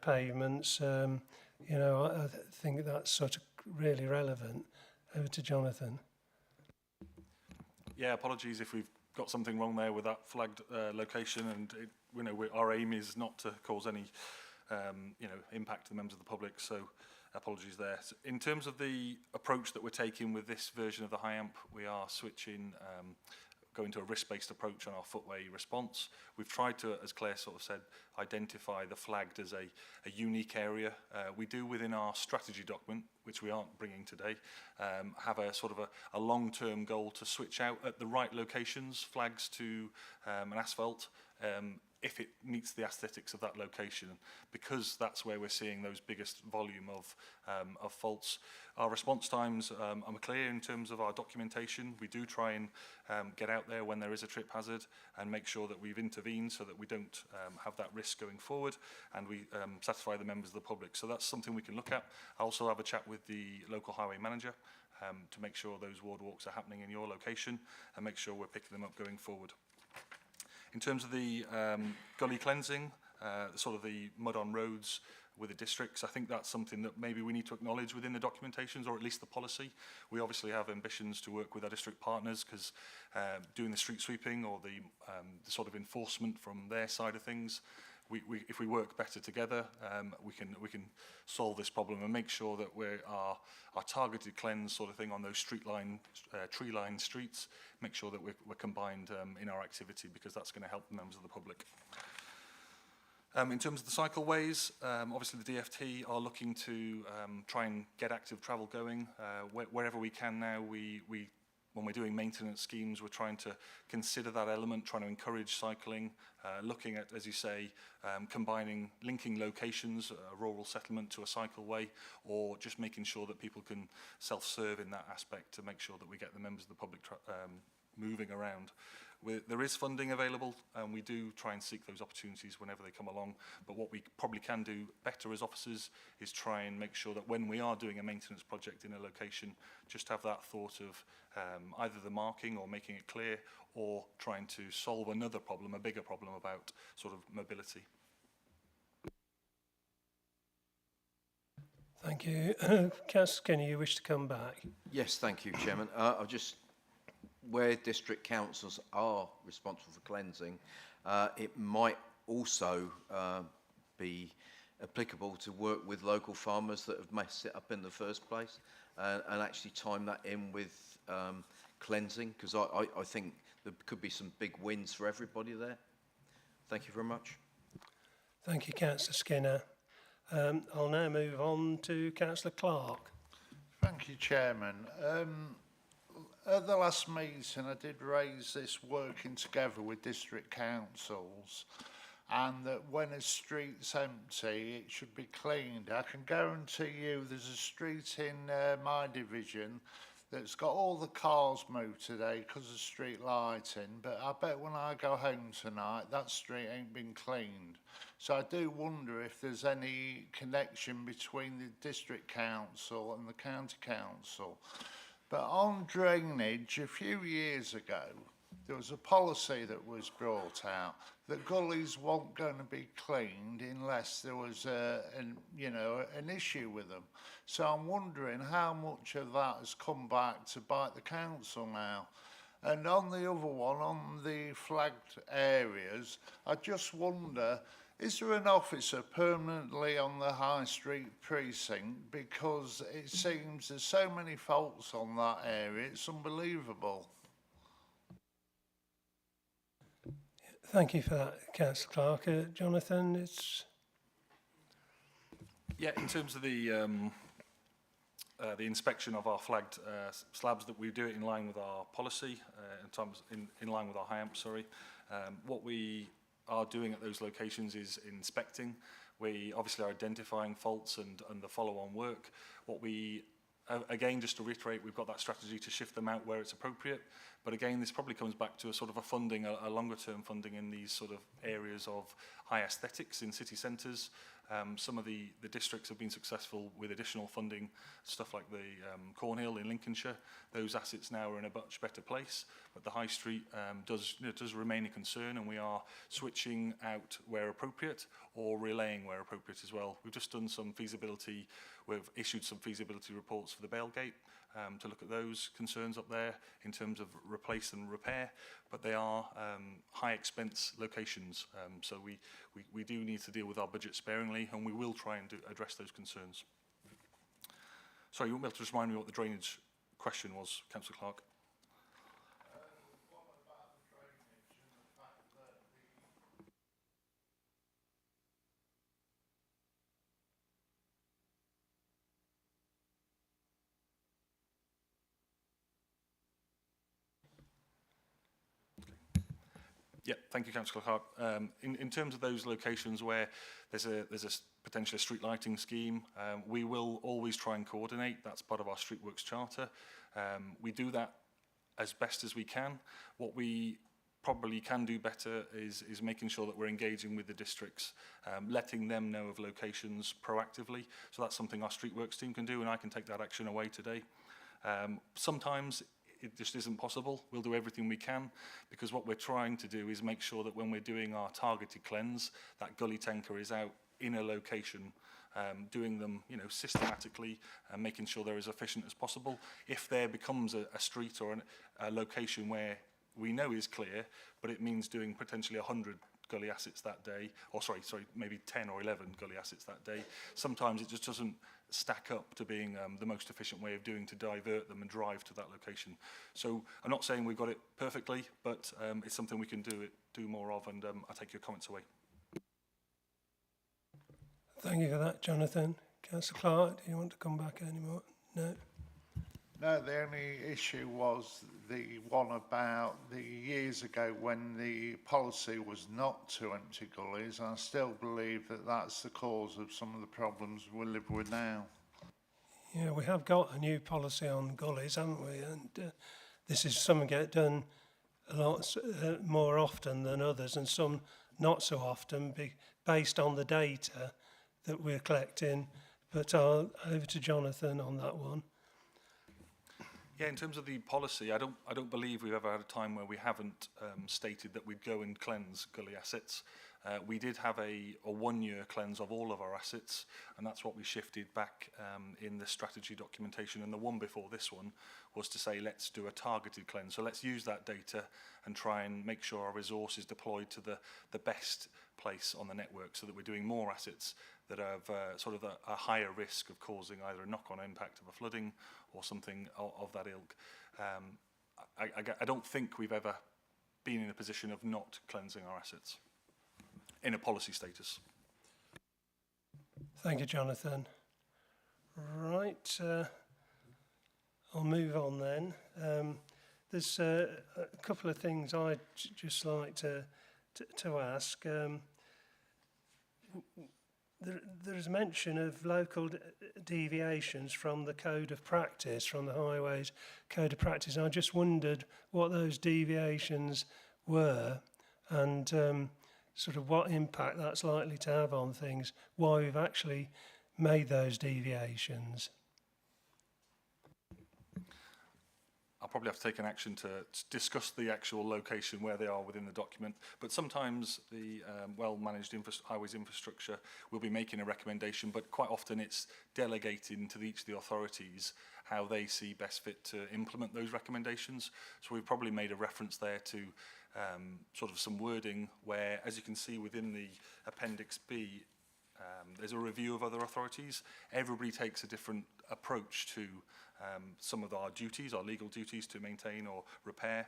pavements, I think that's sort of really relevant. Over to Jonathan. Yeah, apologies if we've got something wrong there with that flagged location, and our aim is not to cause any impact to the members of the public, so apologies there. So in terms of the approach that we're taking with this version of the high amp, we are switching, going to a risk-based approach on our footway response. We've tried to, as Claire sort of said, identify the flagged as a unique area. We do within our strategy document, which we aren't bringing today, have a sort of a long-term goal to switch out at the right locations, flags to an asphalt, if it meets the aesthetics of that location, because that's where we're seeing those biggest volume of faults. Our response times are clear in terms of our documentation. We do try and get out there when there is a trip hazard and make sure that we've intervened so that we don't have that risk going forward, and we satisfy the members of the public. So that's something we can look at. I also have a chat with the local highway manager to make sure those ward walks are happening in your location and make sure we're picking them up going forward. In terms of the gully cleansing, sort of the mud on roads with the districts, I think that's something that maybe we need to acknowledge within the documentations, or at least the policy. We obviously have ambitions to work with our district partners, because doing the street sweeping or the sort of enforcement from their side of things, if we work better together, we can solve this problem and make sure that our targeted cleanse sort of thing on those tree-lined streets, make sure that we're combined in our activity, because that's going to help the members of the public. In terms of the cycleways, obviously the DFT are looking to try and get active travel going. Wherever we can now, when we're doing maintenance schemes, we're trying to consider that element, trying to encourage cycling, looking at, as you say, linking locations, a rural settlement to a cycleway, or just making sure that people can self-serve in that aspect to make sure that we get the members of the public moving around. There is funding available, and we do try and seek those opportunities whenever they come along. But what we probably can do better as officers is try and make sure that when we are doing a maintenance project in a location, just have that thought of either the marking or making it clear, or trying to solve another problem, a bigger problem about sort of mobility. Thank you. Councillor Skinner, you wish to come back? Yes, thank you, Chairman. I'll just, where district councils are responsible for cleansing, it might also be applicable to work with local farmers that have messed it up in the first place, and actually time that in with cleansing, because I think there could be some big wins for everybody there. Thank you very much. Thank you, Councillor Skinner. I'll now move on to Councillor Clark. Thank you, Chairman. At the last meeting, I did raise this working together with district councils, and that when a street's empty, it should be cleaned. I can guarantee you there's a street in my division that's got all the cars moved today because of street lighting, but I bet when I go home tonight, that street ain't been cleaned. So I do wonder if there's any connection between the district council and the county council. But on drainage, a few years ago, there was a policy that was brought out that gullies weren't going to be cleaned unless there was an issue with them. So I'm wondering how much of that has come back to bite the council now. And on the other one, on the flagged areas, I just wonder Is there an officer permanently on the High Street precinct? Because it seems there's so many faults on that area, it's unbelievable. Thank you for that, Councillor Clark. Jonathan, it's... Yeah, in terms of the inspection of our flagged slabs, that we do it in line with our policy, in line with our HIAMP, sorry. What we are doing at those locations is inspecting. We obviously are identifying faults and the follow-on work. What we, again, just to reiterate, we've got that strategy to shift them out where it's appropriate. But again, this probably comes back to a sort of a funding, a longer-term funding in these sort of areas of high aesthetics in city centres. Some of the districts have been successful with additional funding, stuff like the Cornhill in Lincolnshire. Those assets now are in a much better place, but the High Street does remain a concern, and we are switching out where appropriate or relaying where appropriate as well. We've just done some feasibility, we've issued some feasibility reports for the Bailgate to look at those concerns up there in terms of replace and repair, but they are high expense locations, so we do need to deal with our budget sparingly, and we will try and address those concerns. Sorry, you won't be able to just remind me what the drainage question was, Councillor Clark? Yeah, thank you, Councillor Clark. In terms of those locations where there's potentially a street lighting scheme, we will always try and coordinate. That's part of our Streetworks Charter. We do that as best as we can. What we probably can do better is making sure that we're engaging with the districts, letting them know of locations proactively. So that's something our Streetworks team can do, and I can take that action away today. Sometimes it just isn't possible. We'll do everything we can, because what we're trying to do is make sure that when we're doing our targeted cleanse, that gully tanker is out in a location, doing them, systematically, and making sure they're as efficient as possible. If there becomes a street or a location where we know is clear, but it means doing potentially 100 gully assets that day, or sorry, maybe 10 or 11 gully assets that day, sometimes it just doesn't stack up to being the most efficient way of doing to divert them and drive to that location. So I'm not saying we've got it perfectly, but it's something we can do more of, and I take your comments away. Thank you for that, Jonathan. Councillor Clark, do you want to come back anymore? No? No, the only issue was the one about the years ago when the policy was not to empty gullies. I still believe that that's the cause of some of the problems we live with now. Yeah, we have got a new policy on gullies, haven't we? And this is something get done a lot more often than others, and some not so often, based on the data that we're collecting. But I'll over to Jonathan on that one. Yeah, in terms of the policy, I don't believe we've ever had a time where we haven't stated that we'd go and cleanse gully assets. We did have a 1-year cleanse of all of our assets, and that's what we shifted back in the strategy documentation. And the one before this one was to say, let's do a targeted cleanse. So let's use that data and try and make sure our resource is deployed to the best place on the network, so that we're doing more assets that have sort of a higher risk of causing either a knock-on impact of a flooding or something of that ilk. I don't think we've ever been in a position of not cleansing our assets in a policy status. Thank you, Jonathan. Right, I'll move on then. There's a couple of things I'd just like to ask. There's mention of local deviations from the Code of Practice, from the Highways Code of Practice. I just wondered what those deviations were, and sort of what impact that's likely to have on things, why we've actually made those deviations. I'll probably have to take an action to discuss the actual location where they are within the document, but sometimes the well-managed highways infrastructure will be making a recommendation, but quite often it's delegating to each of the authorities how they see best fit to implement those recommendations. So we've probably made a reference there to sort of some wording where, as you can see within the Appendix B, there's a review of other authorities. Everybody takes a different approach to some of our duties, our legal duties to maintain or repair,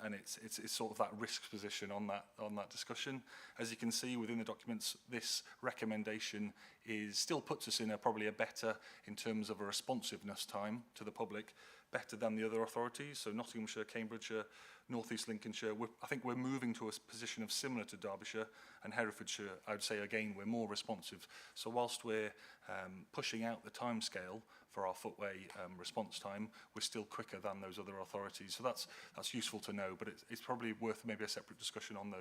and it's sort of that risk position on that discussion. As you can see within the documents, this recommendation still puts us in probably a better, in terms of a responsiveness time to the public, better than the other authorities. So Nottinghamshire, Cambridgeshire, North East Lincolnshire, I think we're moving to a position of similar to Derbyshire and Herefordshire. I would say again we're more responsive. So whilst we're pushing out the timescale for our footway response time, we're still quicker than those other authorities. So that's useful to know, but it's probably worth maybe a separate discussion on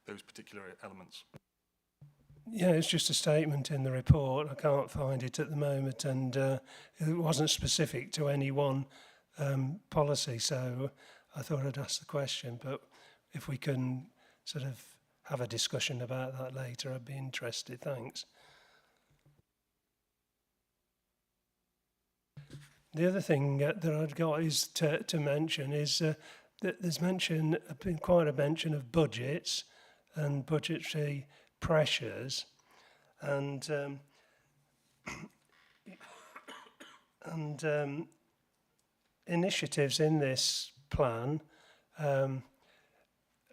those particular elements. Yeah, it's just a statement in the report. I can't find it at the moment, and it wasn't specific to any one policy, so I thought I'd ask the question. But if we can sort of have a discussion about that later, I'd be interested. Thanks. The other thing that I've got is to mention is that there's been quite a mention of budgets and budgetary pressures, and initiatives in this plan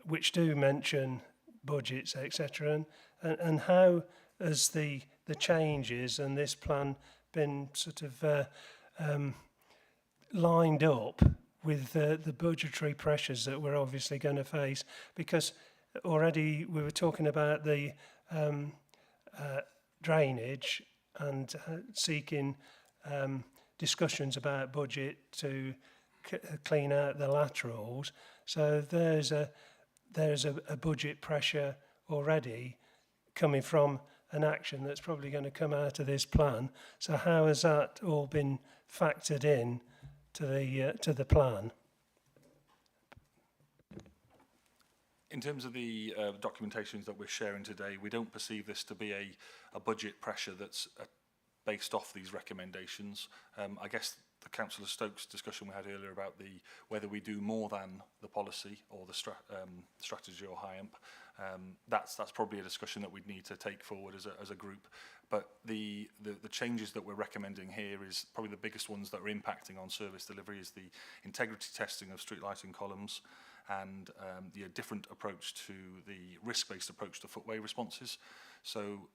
which do mention budgets, etc. And how has the changes and this plan been sort of lined up with the budgetary pressures that we're obviously going to face? Because already we were talking about the drainage and seeking discussions about budget to clean out the laterals. So there's a budget pressure already coming from an action that's probably going to come out of this plan. So how has that all been factored in to the plan? In terms of the documentations that we're sharing today, we don't perceive this to be a budget pressure that's based off these recommendations. I guess the Councillor Stokes discussion we had earlier about whether we do more than the policy or the strategy or HIAMP, that's probably a discussion that we'd need to take forward as a group. But the changes that we're recommending here is probably the biggest ones that are impacting on service delivery is the integrity testing of street lighting columns, and the different approach to the risk-based approach to footway responses. So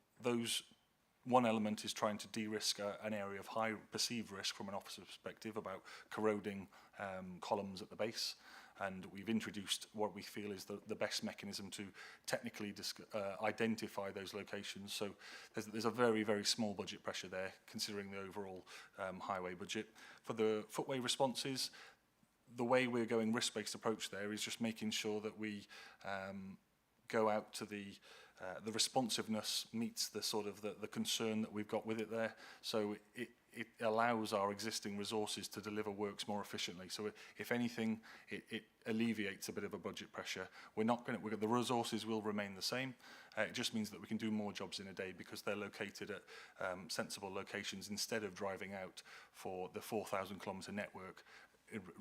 one element is trying to de-risk an area of high perceived risk from an officer's perspective about corroding columns at the base. And we've introduced what we feel is the best mechanism to technically identify those locations. So there's a very, very small budget pressure there, considering the overall highway budget. For the footway responses, the way we're going risk-based approach there is just making sure that we go out to the responsiveness meets the sort of the concern that we've got with it there. So it allows our existing resources to deliver works more efficiently. So if anything, it alleviates a bit of a budget pressure. The resources will remain the same. It just means that we can do more jobs in a day because they're located at sensible locations instead of driving out for the 4,000 kilometre network,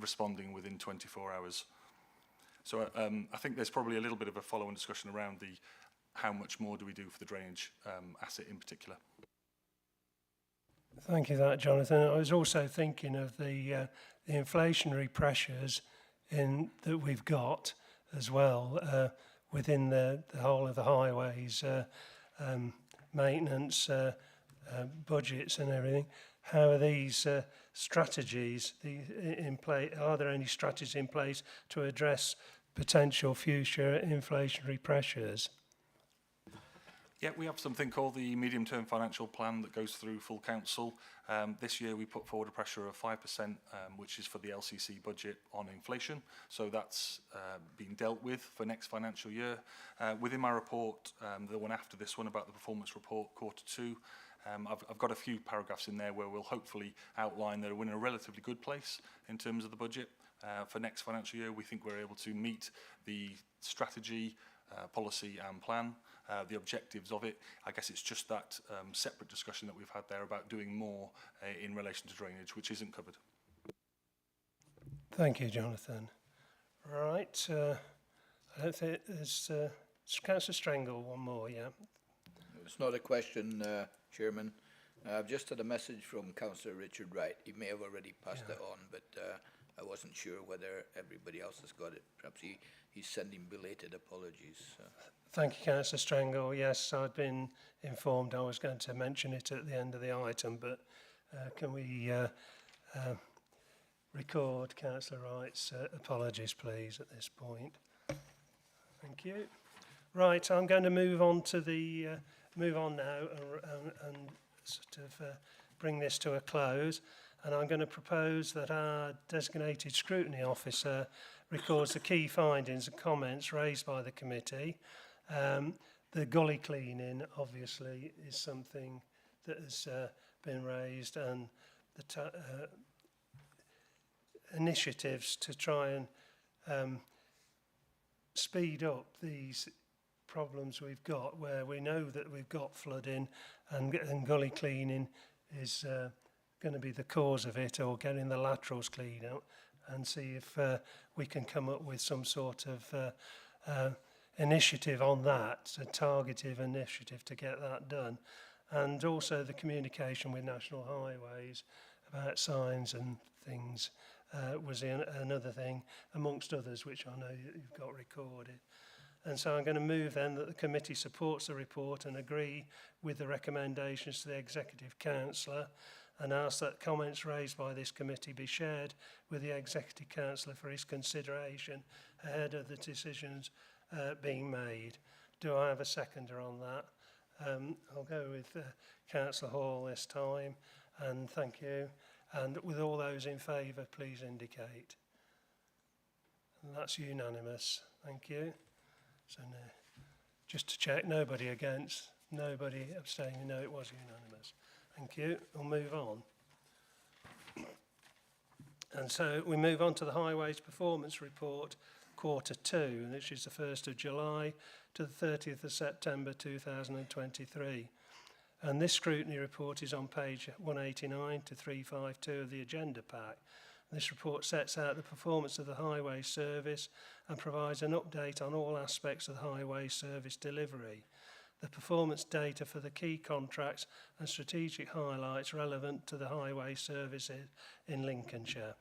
responding within 24 hours. So I think there's probably a little bit of a follow-on discussion around how much more do we do for the drainage asset in particular. Thank you for that, Jonathan. I was also thinking of the inflationary pressures that we've got as well within the whole of the highways, maintenance, budgets and everything. How are these strategies in place? Are there any strategies in place to address potential future inflationary pressures? Yeah, we have something called the medium-term financial plan that goes through full council. This year we put forward a pressure of 5%, which is for the LCC budget on inflation. So that's being dealt with for next financial year. Within my report, the one after this one about the performance report, Q2, I've got a few paragraphs in there where we'll hopefully outline that we're in a relatively good place in terms of the budget. For next financial year, we think we're able to meet the strategy, policy and plan, the objectives of it. I guess it's just that separate discussion that we've had there about doing more in relation to drainage, which isn't covered. Thank you, Jonathan. Right, I don't think there's Councillor Strangle, one more, yeah. It's not a question, Chairman. I've just had a message from Councillor Richard Wright. He may have already passed it on, but I wasn't sure whether everybody else has got it. Perhaps he's sending belated apologies. Thank you, Councillor Strangle. Yes, I'd been informed I was going to mention it at the end of the item, but can we record Councillor Wright's apologies, please, at this point? Thank you. Right, I'm going to move on to the move on now and sort of bring this to a close. And I'm going to propose that our designated scrutiny officer records the key findings and comments raised by the committee. The gully cleaning, obviously, is something that has been raised, and the initiatives to try and speed up these problems we've got, where we know that we've got flooding and gully cleaning is going to be the cause of it, or getting the laterals cleaned out, and see if we can come up with some sort of initiative on that, a targeted initiative to get that done. And also the communication with National Highways about signs and things was another thing, amongst others, which I know you've got recorded. And so I'm going to move then that the committee supports the report and agree with the recommendations to the Executive Councillor, and ask that comments raised by this committee be shared with the Executive Councillor for his consideration ahead of the decisions being made. Do I have a seconder on that? I'll go with Councillor Hall this time, and thank you. And with all those in favour, please indicate. And that's unanimous. Thank you. So no, just to check, nobody against, nobody abstaining. No, it was unanimous. Thank you. We'll move on. And so we move on to the Highways Performance Report, Q2, which is the 1st of July to the 30th of September 2023. And this scrutiny report is on page 189 to 352 of the agenda pack. This report sets out the performance of the highway service and provides an update on all aspects of the highway service delivery. The performance data for the key contracts and strategic highlights relevant to the highway services in Lincolnshire.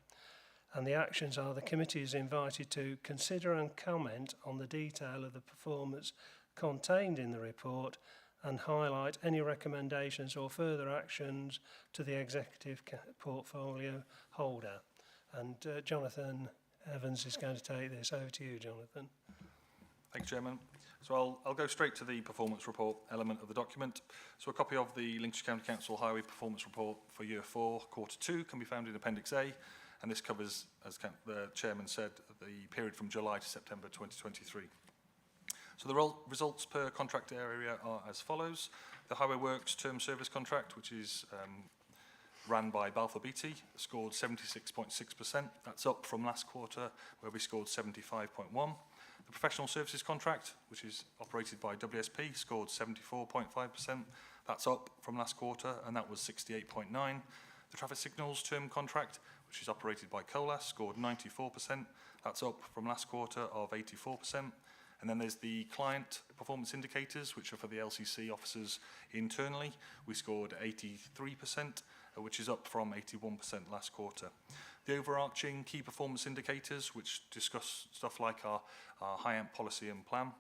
And the actions are: the committee is invited to consider and comment on the detail of the performance contained in the report and highlight any recommendations or further actions to the executive portfolio holder. And Jonathan Evans is going to take this. Over to you, Jonathan. Thank you, Chairman. So I'll go straight to the performance report element of the document. So a copy of the Lincolnshire County Council Highway Performance Report for Year 4, Q2 can be found in Appendix A, and this covers, as the Chairman said, the period from July to September 2023. So the results per contract area are as follows. The Highway Works Term Service Contract, which is ran by Balfour Beatty, scored 76.6%. That's up from last quarter, where we scored 75.1%. The Professional Services Contract, which is operated by WSP, scored 74.5%. That's up from last quarter, and that was 68.9%. The Traffic Signals Term Contract, which is operated by COLAS, scored 94%. That's up from last quarter of 84%. And then there's the client performance indicators, which are for the LCC officers internally. We scored 83%, which is up from 81% last quarter. The overarching key performance indicators, which discuss stuff like our high-amp policy and plan,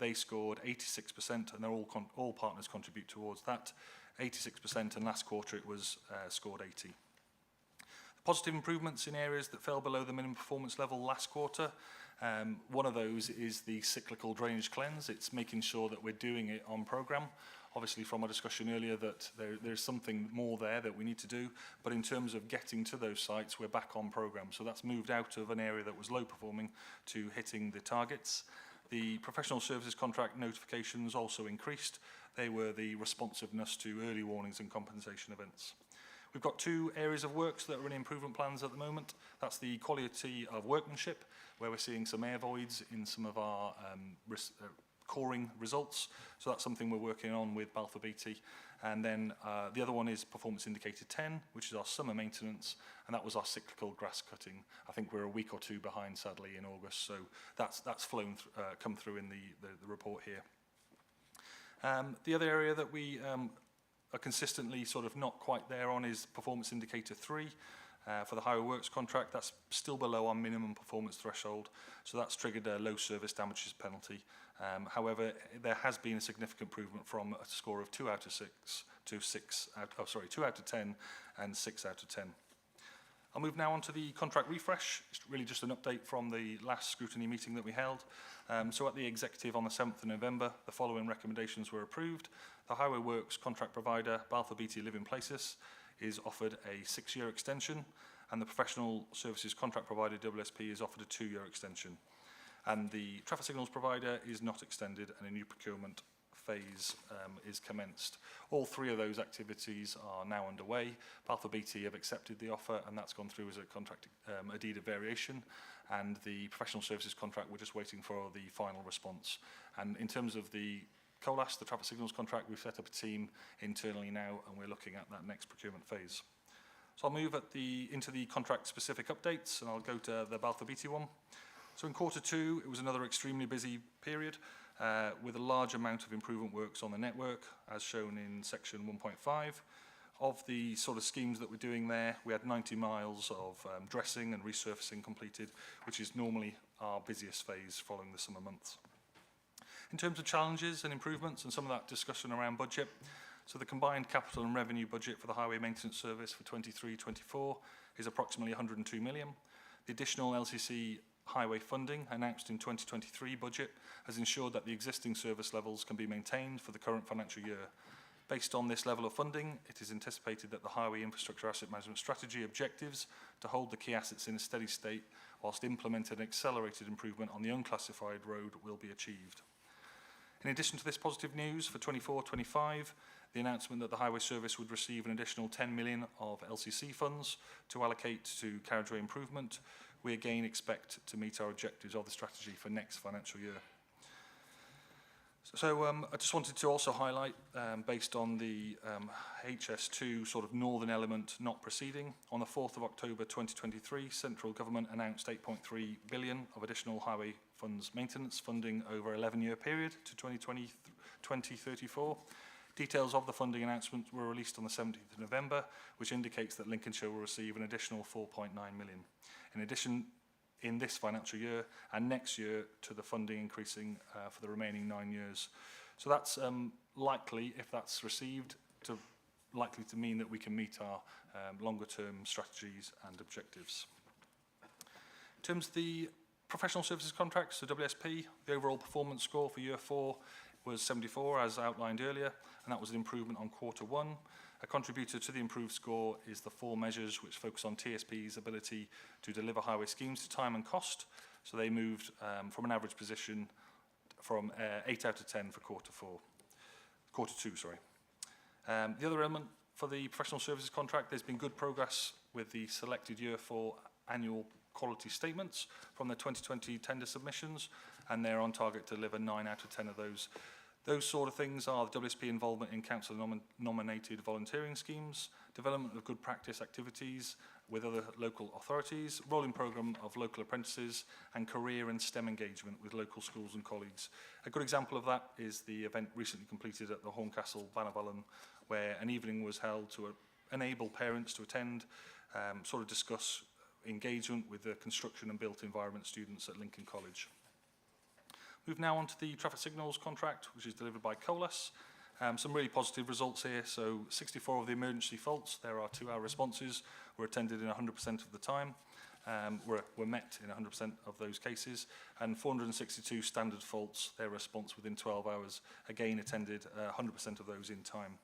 they scored 86%, and they're all partners contribute towards that. 86%, and last quarter it was scored 80%. Positive improvements in areas that fell below the minimum performance level last quarter. One of those is the cyclical drainage cleanse. It's making sure that we're doing it on programme. Obviously, from our discussion earlier, that there's something more there that we need to do. But in terms of getting to those sites, we're back on programme. So that's moved out of an area that was low performing to hitting the targets. The professional services contract notifications also increased. They were the responsiveness to early warnings and compensation events. We've got two areas of works that are in improvement plans at the moment. That's the quality of workmanship, where we're seeing some air voids in some of our coring results. So that's something we're working on with Balfour Beatty. And then the other one is Performance Indicator 10, which is our summer maintenance, and that was our cyclical grass cutting. I think we're a week or two behind, sadly, in August, so that's come through in the report here. The other area that we are consistently sort of not quite there on is Performance Indicator 3. For the Highway Works contract, that's still below our minimum performance threshold, so that's triggered a low service damages penalty. However, there has been a significant improvement from a score of 2 out of 6 to 2 out of 10 and 6 out of 10. I'll move now on to the contract refresh. It's really just an update from the last scrutiny meeting that we held. So at the executive on the 7th of November, the following recommendations were approved. The Highway Works contract provider, Balfour Beatty Living Places, is offered a 6-year extension, and the professional services contract provider, WSP, is offered a 2-year extension. And the traffic signals provider is not extended, and a new procurement phase is commenced. All 3 of those activities are now underway. Balfour Beatty have accepted the offer, and that's gone through as a contract, a deed of variation. And the professional services contract, we're just waiting for the final response. And in terms of the COLAS, the traffic signals contract, we've set up a team internally now, and we're looking at that next procurement phase. So I'll move into the contract-specific updates, and I'll go to the Balfour Beatty one. So in Q2, it was another extremely busy period, with a large amount of improvement works on the network, as shown in section 1.5. Of the sort of schemes that we're doing there, we had 90 miles of dressing and resurfacing completed, which is normally our busiest phase following the summer months. In terms of challenges and improvements and some of that discussion around budget, so the combined capital and revenue budget for the Highway Maintenance Service for 23-24 is approximately 102 million. The additional LCC highway funding announced in 2023 budget has ensured that the existing service levels can be maintained for the current financial year. Based on this level of funding, it is anticipated that the Highway Infrastructure Asset Management Strategy objectives to hold the key assets in a steady state whilst implementing an accelerated improvement on the unclassified road will be achieved. In addition to this positive news, for 24-25, the announcement that the Highway Service would receive an additional 10 million of LCC funds to allocate to carriageway improvement, we again expect to meet our objectives of the strategy for next financial year. So I just wanted to also highlight, based on the HS2 sort of northern element not proceeding, on the 4th of October 2023, Central Government announced 8.3 billion of additional highway funds maintenance funding over an 11-year period to 2034. Details of the funding announcement were released on the 17th of November, which indicates that Lincolnshire will receive an additional 4.9 million. In addition, in this financial year and next year to the funding increasing for the remaining 9 years. So that's likely, if that's received, likely to mean that we can meet our longer term strategies and objectives. In terms of the professional services contracts, so WSP, the overall performance score for year 4 was 74, as outlined earlier, and that was an improvement on Q1. A contributor to the improved score is the 4 measures which focus on TSP's ability to deliver highway schemes to time and cost. So they moved from an average position from 8 out of 10 for Q2, sorry. The other element for the professional services contract, there's been good progress with the selected year 4 annual quality statements from the 2020 tender submissions, and they're on target to deliver 9 out of 10 of those. Those sort of things are the WSP involvement in council nominated volunteering schemes, development of good practice activities with other local authorities, rolling programme of local apprentices, and career and STEM engagement with local schools and colleagues. A good example of that is the event recently completed at the Horncastle Bannerballen, where an evening was held to enable parents to attend, sort of discuss engagement with the construction and built environment students at Lincoln College. Move now on to the traffic signals contract, which is delivered by COLAS. Some really positive results here. So 64 of the emergency faults, there are 2-hour responses, were attended in 100% of the time, were met in 100% of those cases, and 462 standard faults, their response within 12 hours, again attended 100% of those in time.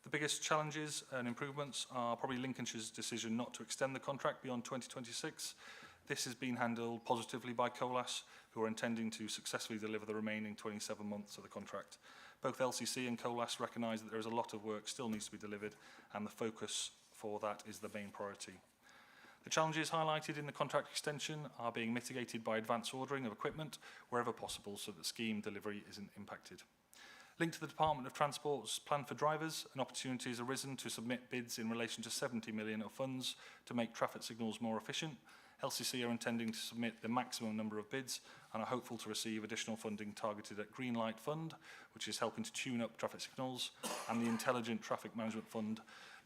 The biggest challenges and improvements are probably Lincolnshire's decision not to extend the contract beyond 2026. This has been handled positively by COLAS, who are intending to successfully deliver the remaining 27 months of the contract. Both LCC and COLAS recognise that there is a lot of work still needs to be delivered, and the focus for that is the main priority. The challenges highlighted in the contract extension are being mitigated by advance ordering of equipment wherever possible so that scheme delivery isn't impacted. Linked to the Department of Transport's plan for drivers, an opportunity has arisen to submit bids in relation to 70 million of funds to make traffic signals more efficient. LCC are intending to submit the maximum number of bids and are hopeful to receive additional funding targeted at Green Light Fund, which is helping to tune up traffic signals, and the Intelligent Traffic Management Fund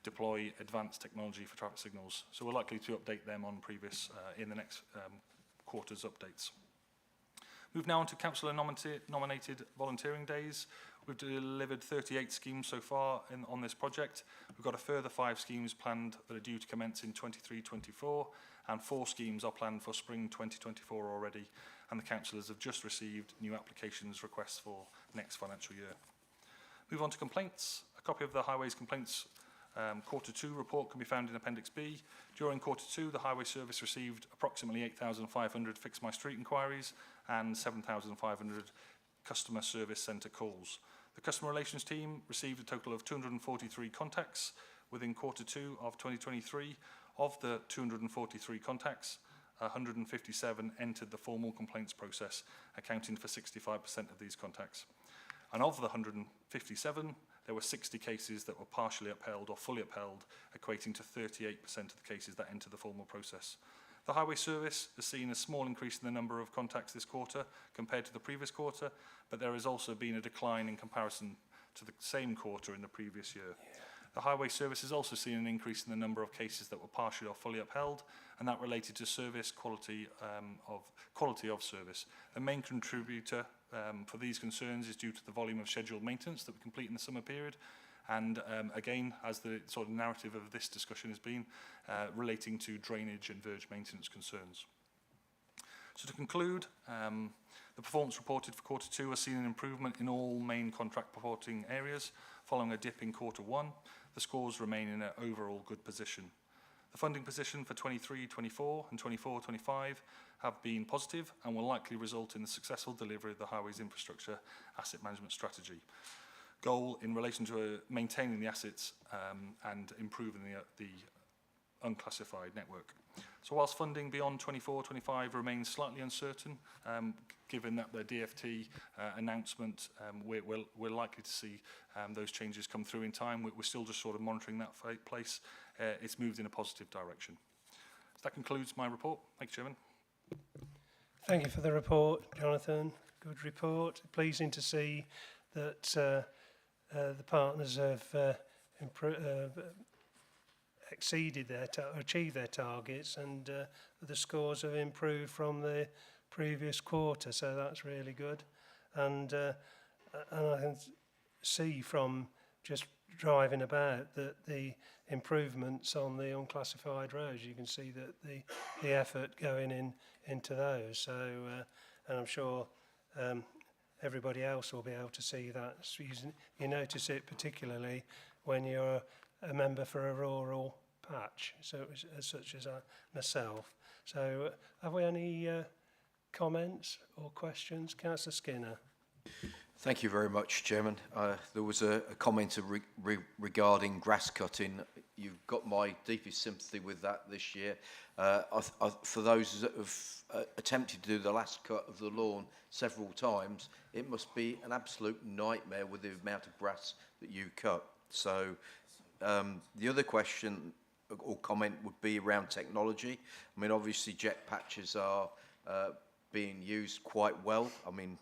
deploy advanced technology for traffic signals. So we're likely to update them on previous in the next quarter's updates. Move now on to councillor nominated volunteering days. We've delivered 38 schemes so far on this project. We've got a further 5 schemes planned that are due to commence in 23-24, and 4 schemes are planned for spring 2024 already, and the councillors have just received new applications requests for next financial year. Move on to complaints. A copy of the Highways Complaints Quarter 2 report can be found in Appendix B. During Quarter 2, the Highway Service received approximately 8,500 Fix My Street inquiries and 7,500 customer service centre calls. The Customer Relations team received a total of 243 contacts within Quarter 2 of 2023. Of the 243 contacts, 157 entered the formal complaints process, accounting for 65% of these contacts. And of the 157, there were 60 cases that were partially upheld or fully upheld, equating to 38% of the cases that entered the formal process. The Highway Service has seen a small increase in the number of contacts this quarter compared to the previous quarter, but there has also been a decline in comparison to the same quarter in the previous year. The Highway Service has also seen an increase in the number of cases that were partially or fully upheld, and that related to service quality of service. The main contributor for these concerns is due to the volume of scheduled maintenance that we complete in the summer period, and again, as the sort of narrative of this discussion has been, relating to drainage and verge maintenance concerns. So to conclude, the performance reported for Quarter 2 has seen an improvement in all main contract reporting areas, following a dip in Quarter 1. The scores remain in an overall good position. The funding position for 23-24 and 24-25 have been positive and will likely result in the successful delivery of the Highways Infrastructure Asset Management Strategy goal in relation to maintaining the assets and improving the unclassified network. So whilst funding beyond 24-25 remains slightly uncertain, given that the DFT announcement, we're likely to see those changes come through in time. We're still just sort of monitoring that place. It's moved in a positive direction. So that concludes my report. Thank you, Chairman. Thank you for the report, Jonathan. Good report. Pleasing to see that the partners have exceeded achieved their targets, and the scores have improved from the previous quarter, so that's really good. And I can see from just driving about that the improvements on the unclassified roads, you can see that the effort going into those. So and I'm sure everybody else will be able to see that. So you notice it particularly when you're a member for a rural patch, so such as myself. So have we any comments or questions? Councillor Skinner. Thank you very much, Chairman. There was a comment regarding grass cutting. You've got my deepest sympathy with that this year. For those that have attempted to do the last cut of the lawn several times, it must be an absolute nightmare with the amount of grass that you cut. So the other question or comment would be around technology. I mean, obviously jet patches are being used quite well. I mean,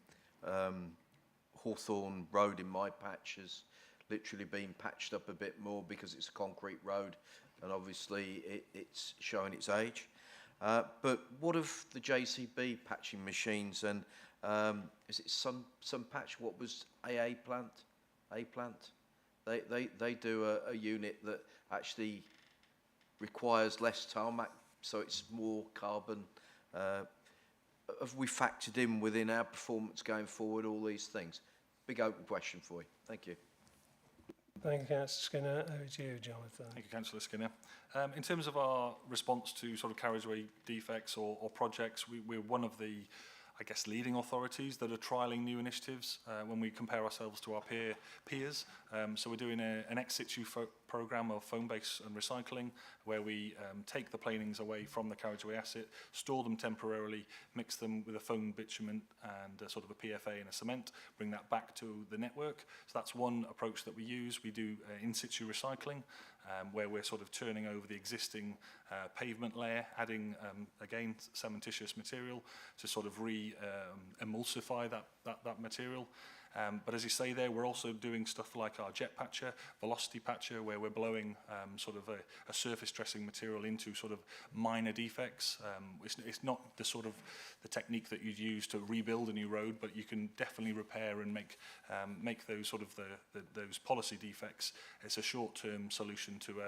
Hawthorne Road in my patch has literally been patched up a bit more because it's a concrete road, and obviously it's showing its age. But what of the JCB patching machines, and is it some patch? What was A plant? They do a unit that actually requires less tarmac, so it's more carbon. Have we factored in within our performance going forward all these things? Big open question for you. Thank you. Thank you, Councillor Skinner. Over to you, Jonathan. Thank you, Councillor Skinner. In terms of our response to sort of carriageway defects or projects, we're one of the I guess, leading authorities that are trialling new initiatives when we compare ourselves to our peers. So we're doing an ex situ program of foam base and recycling, where we take the planings away from the carriageway asset, store them temporarily, mix them with a foam bitumen and a sort of a PFA and a cement, bring that back to the network. So that's one approach that we use. We do in situ recycling, where we're sort of turning over the existing pavement layer, adding, again, cementitious material to sort of emulsify that material. But as you say there, we're also doing stuff like our jet patcher, velocity patcher, where we're blowing sort of a surface dressing material into sort of minor defects. It's not the sort of the technique that you'd use to rebuild a new road, but you can definitely repair and make those sort of those policy defects. It's a short-term solution to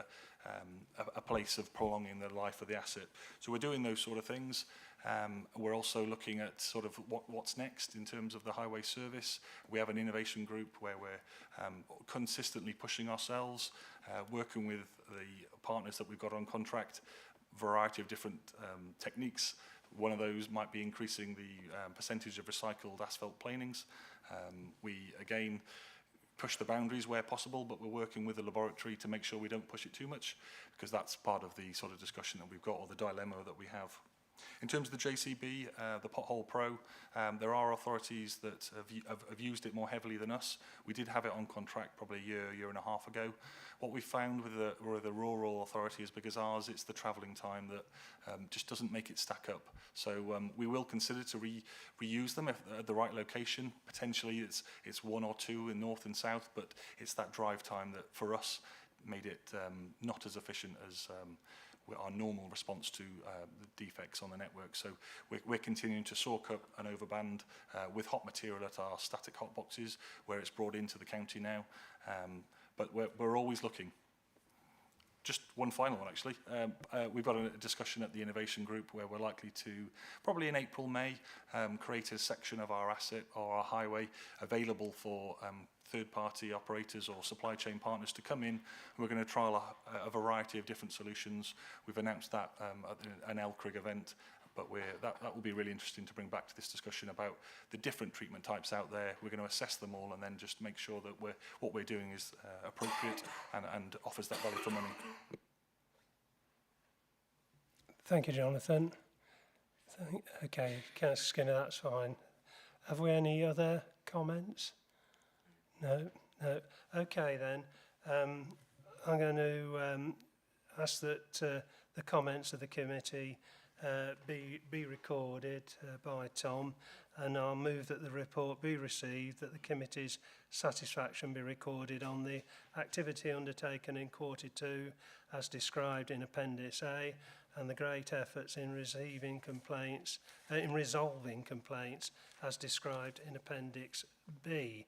a place of prolonging the life of the asset. So we're doing those sort of things. We're also looking at sort of what's next in terms of the highway service. We have an innovation group where we're consistently pushing ourselves, working with the partners that we've got on contract, variety of different techniques. One of those might be increasing the percentage of recycled asphalt planings. We, again, push the boundaries where possible, but we're working with the laboratory to make sure we don't push it too much, because that's part of the sort of discussion that we've got, or the dilemma that we have. In terms of the JCB, the Pothole Pro, there are authorities that have used it more heavily than us. We did have it on contract probably a year and a half ago. What we found with the rural authority is, because ours, it's the travelling time that just doesn't make it stack up. So we will consider to reuse them if at the right location. Potentially it's one or two in north and south, but it's that drive time that for us made it not as efficient as our normal response to the defects on the network. So we're continuing to soak up and overband with hot material at our static hot boxes, where it's brought into the county now. But we're always looking. Just one final one, actually. We've got a discussion at the innovation group where we're likely to, probably in April, May, create a section of our asset or our highway available for third-party operators or supply chain partners to come in. We're going to trial a variety of different solutions. We've announced that at an LCRIG event, but that will be really interesting to bring back to this discussion about the different treatment types out there. We're going to assess them all and then just make sure that what we're doing is appropriate and offers that value for money. Thank you, Jonathan. Okay, Councillor Skinner, that's fine. Have we any other comments? No. Okay then. I'm going to ask that the comments of the committee be recorded by Tom, and I'll move that the report be received, that the committee's satisfaction be recorded on the activity undertaken in Quarter 2 as described in Appendix A, and the great efforts in resolving complaints as described in Appendix B.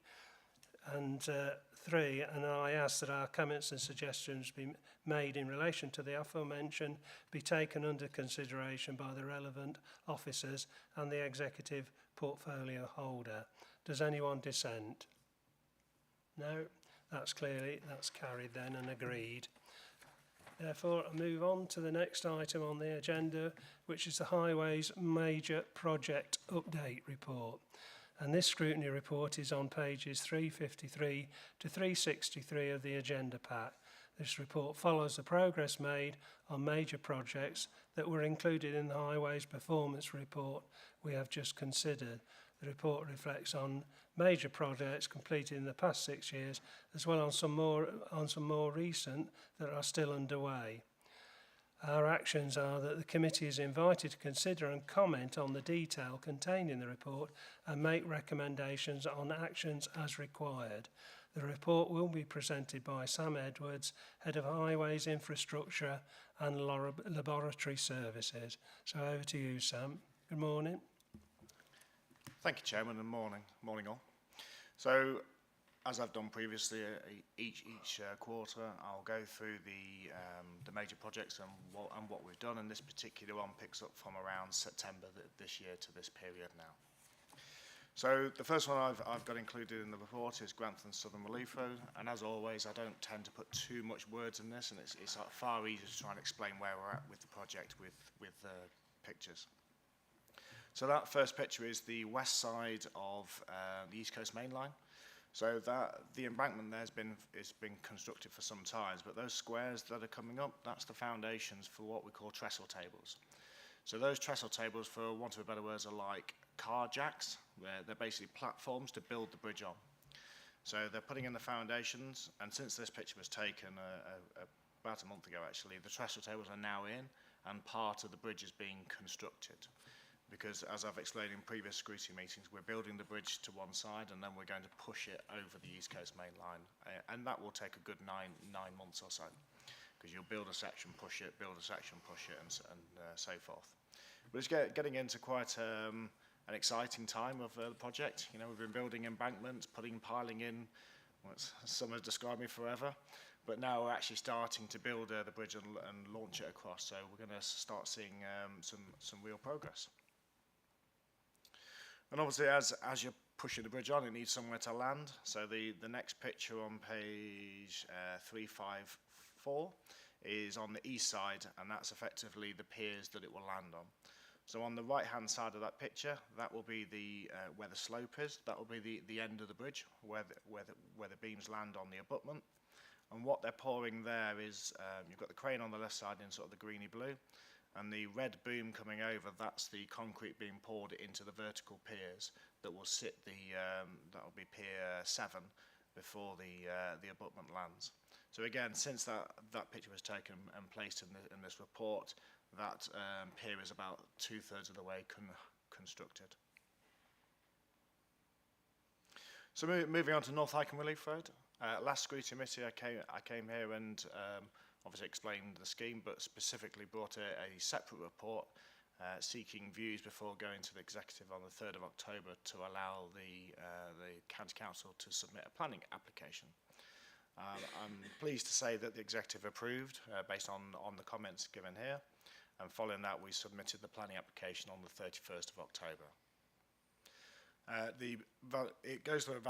And 3, and I ask that our comments and suggestions be made in relation to the aforementioned be taken under consideration by the relevant officers and the executive portfolio holder. Does anyone dissent? No? That's carried then and agreed. Therefore, I move on to the next item on the agenda, which is the Highways Major Project Update Report. And this scrutiny report is on pages 353 to 363 of the agenda pack. This report follows the progress made on major projects that were included in the Highways Performance Report we have just considered. The report reflects on major projects completed in the past 6 years, as well as some more recent that are still underway. Our actions are that the committee is invited to consider and comment on the detail contained in the report and make recommendations on actions as required. The report will be presented by Sam Edwards, Head of Highways, Infrastructure and Laboratory Services. So over to you, Sam. Good morning. Thank you, Chairman, and morning all. So, as I've done previously, each quarter, I'll go through the major projects and what we've done, and this particular one picks up from around September this year to this period now. So the first one I've got included in the report is Grantham Southern Relief Road, and as always, I don't tend to put too much words in this, and it's far easier to try and explain where we're at with the project with pictures. So that first picture is the west side of the East Coast Main Line. So that the embankment there has been constructed for some time, but those squares that are coming up, that's the foundations for what we call trestle tables. So those trestle tables, for want of a better words, are like car jacks, where they're basically platforms to build the bridge on. So they're putting in the foundations, and since this picture was taken about a month ago actually, the trestle tables are now in, and part of the bridge is being constructed. Because as I've explained in previous scrutiny meetings, we're building the bridge to one side and then we're going to push it over the East Coast Main Line. And that will take a good nine months or so. Because you'll build a section, push it, build a section, push it, and so forth. But it's getting into quite an exciting time of the project. You know, we've been building embankments, piling in, what some have described me forever. But now we're actually starting to build the bridge and launch it across. So we're going to start seeing some real progress. And obviously, as you're pushing the bridge on, it needs somewhere to land. So the next picture on page 354 is on the east side, and that's effectively the piers that it will land on. So on the right-hand side of that picture, that will be where the slope is. That will be the end of the bridge, where the beams land on the abutment. And what they're pouring there is, you've got the crane on the left side in sort of the greeny blue, and the red boom coming over, that's the concrete being poured into the vertical piers that will sit that will be pier 7 before the abutment lands. So again, since that picture was taken and placed in this report, that pier is about 2/3 of the way constructed. So moving on to North Highcombe Relief Road. Last scrutiny committee, I came here and obviously explained the scheme, but specifically brought a separate report seeking views before going to the executive on the 3rd of October to allow the county council to submit a planning application. I'm pleased to say that the executive approved based on the comments given here, and following that we submitted the planning application on the 31st of October. It goes through a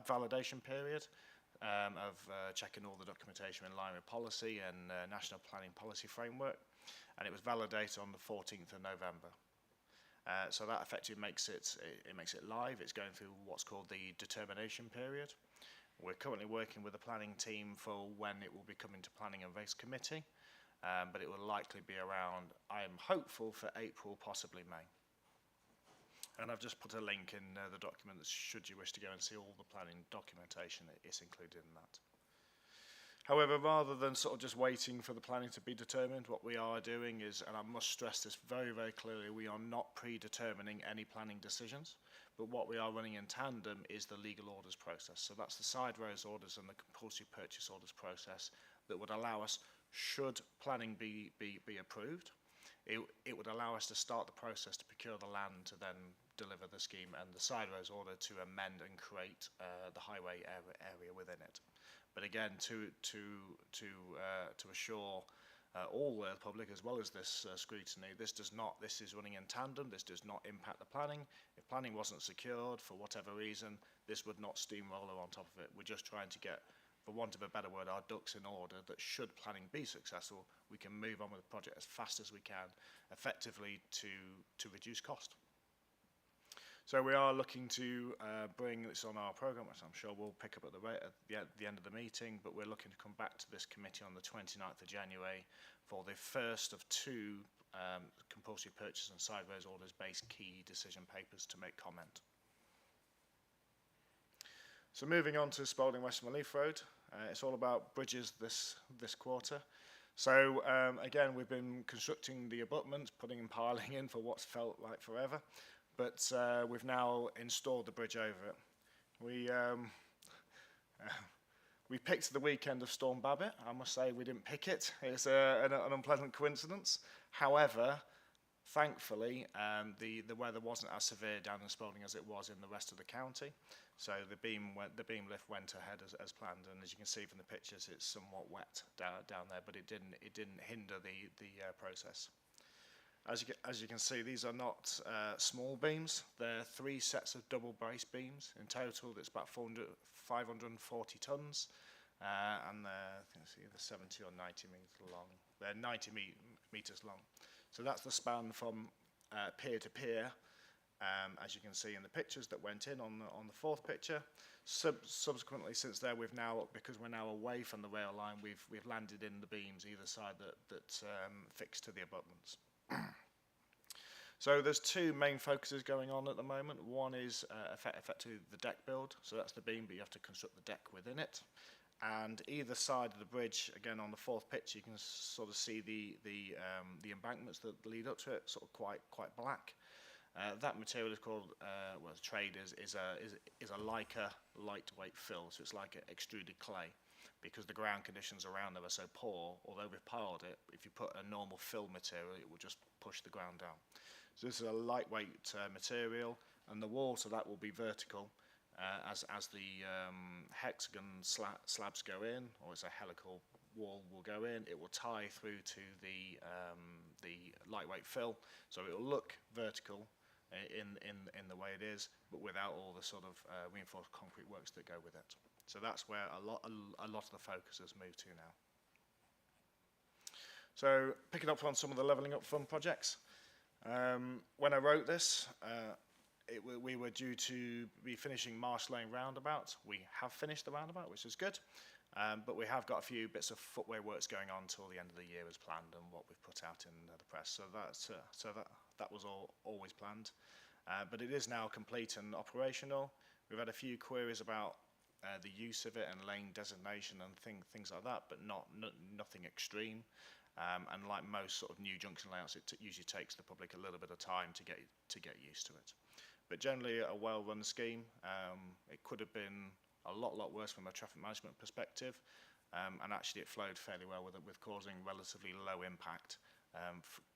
validation period of checking all the documentation in line with policy and National Planning Policy Framework, and it was validated on the 14th of November. So that effectively makes it live. It's going through what's called the determination period. We're currently working with the planning team for when it will be coming to Planning and Race Committee, but it will likely be around, I am hopeful, for April, possibly May. And I've just put a link in the document that should you wish to go and see all the planning documentation, it's included in that. However, rather than sort of just waiting for the planning to be determined, what we are doing is, and I must stress this very, very clearly, we are not predetermining any planning decisions, but what we are running in tandem is the legal orders process. So that's the side roads orders and the compulsory purchase orders process that would allow us, should planning be approved, it would allow us to start the process to procure the land to then deliver the scheme, and the side roads order to amend and create the highway area within it. But again, to assure all the public as well as this scrutiny, this is running in tandem. This does not impact the planning. If planning wasn't secured for whatever reason, this would not steamroller on top of it. We're just trying to get, for want of a better word, our ducks in order, that should planning be successful, we can move on with the project as fast as we can, effectively to reduce cost. So we are looking to bring this on our programme, which I'm sure we'll pick up at the end of the meeting, but we're looking to come back to this committee on the 29th of January for the first of 2 compulsory purchase and side roads orders based key decision papers to make comment. So moving on to Spalding Western Relief Road, it's all about bridges this quarter. So again, we've been constructing the abutments, putting and piling in for what's felt like forever. But we've now installed the bridge over it. We picked the weekend of Storm Babbitt. I must say we didn't pick it. It's an unpleasant coincidence. However, thankfully, the weather wasn't as severe down in Spalding as it was in the rest of the county. So the beam lift went ahead as planned, and as you can see from the pictures, it's somewhat wet down there, but it didn't hinder the process. As you can see, these are not small beams. They're 3 sets of double brace beams. In total, it's about 540 tonnes, and they're either 70 or 90 metres long. They're 90 metres long. So that's the span from pier to pier, as you can see in the pictures that went in on the fourth picture. Subsequently, since there, we've now, because we're now away from the rail line, we've landed in the beams either side that fixed to the abutments. So there's two main focuses going on at the moment. One is effectively the deck build, so that's the beam, but you have to construct the deck within it. And either side of the bridge, again on the fourth picture, you can sort of see the embankments that lead up to it, sort of quite black. That material is called, well, the trade is a Leica lightweight fill, so it's like extruded clay, because the ground conditions around there are so poor. Although we've piled it, if you put a normal fill material, it will just push the ground down. So this is a lightweight material, and the wall to that will be vertical as the hexagon slabs go in, or as a helical wall will go in. It will tie through to the lightweight fill, so it will look vertical in the way it is, but without all the sort of reinforced concrete works that go with it. So that's where a lot of the focus has moved to now. So picking up on some of the levelling up fund projects. When I wrote this, we were due to be finishing Marsh Lane roundabout. We have finished the roundabout, which is good, but we have got a few bits of footway works going on till the end of the year as planned, and what we've put out in the press. So that was always planned, but it is now complete and operational. We've had a few queries about the use of it and lane designation and things like that, but nothing extreme. And like most sort of new junction layouts, it usually takes the public a little bit of time to get used to it. But generally, a well-run scheme. It could have been a lot worse from a traffic management perspective, and actually it flowed fairly well with causing relatively low impact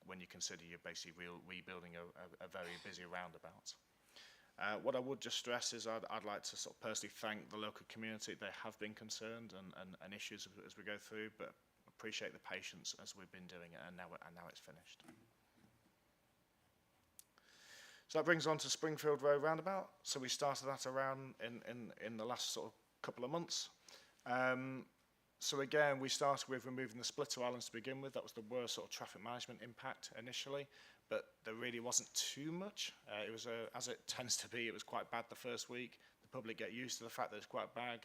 when you consider you're basically rebuilding a very busy roundabout. What I would just stress is I'd like to sort of personally thank the local community. They have been concerned and issues as we go through, but appreciate the patience as we've been doing it, and now it's finished. So that brings on to Springfield Road roundabout. So we started that around in the last sort of couple of months. So again, we started with removing the splitter islands to begin with. That was the worst sort of traffic management impact initially, but there really wasn't too much. It was, as it tends to be, it was quite bad the first week. The public get used to the fact that it's quite bad.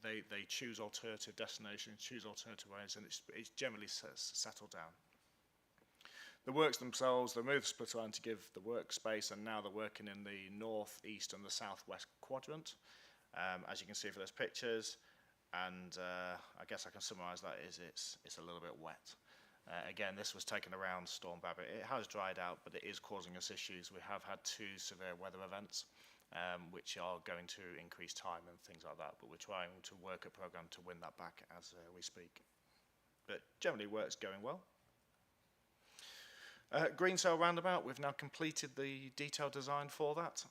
They choose alternative destinations, choose alternative ways, and it's generally settled down. The works themselves, they moved the split line to give the work space, and now they're working in the north, east, and the southwest quadrant, as you can see for those pictures. And I guess I can summarise that as it's a little bit wet. Again, this was taken around Storm Babbitt. It has dried out, but it is causing us issues. We have had 2 severe weather events, which are going to increase time and things like that, but we're trying to work a programme to win that back as we speak. But generally, work's going well. Greensail roundabout, we've now completed the detailed design for that.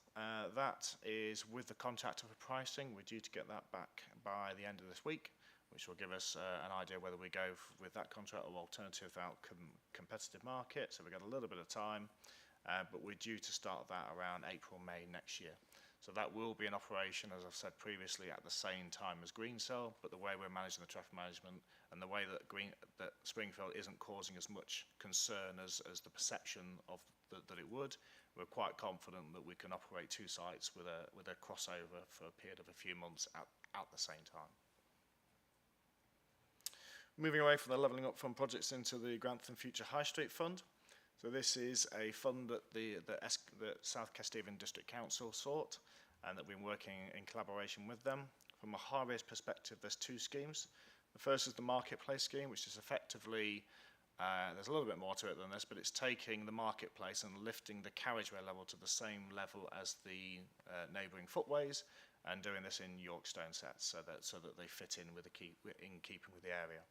That is with the contractor for pricing. We're due to get that back by the end of this week, which will give us an idea whether we go with that contract or alternative competitive market. So we've got a little bit of time, but we're due to start that around April, May next year. So that will be an operation, as I've said previously, at the same time as Greensail, but the way we're managing the traffic management and the way that Springfield isn't causing as much concern as the perception of that it would, we're quite confident that we can operate 2 sites with a crossover for a period of a few months at the same time. Moving away from the Levelling Up Fund projects into the Grantham Future High Street Fund. So this is a fund that the South Kesteven District Council sought, and that we've been working in collaboration with them. From a highways perspective, there's 2 schemes. The first is the marketplace scheme, which is effectively, there's a little bit more to it than this, but it's taking the marketplace and lifting the carriageway level to the same level as the neighbouring footways, and doing this in Yorkstone sets so that they fit in in keeping with the area.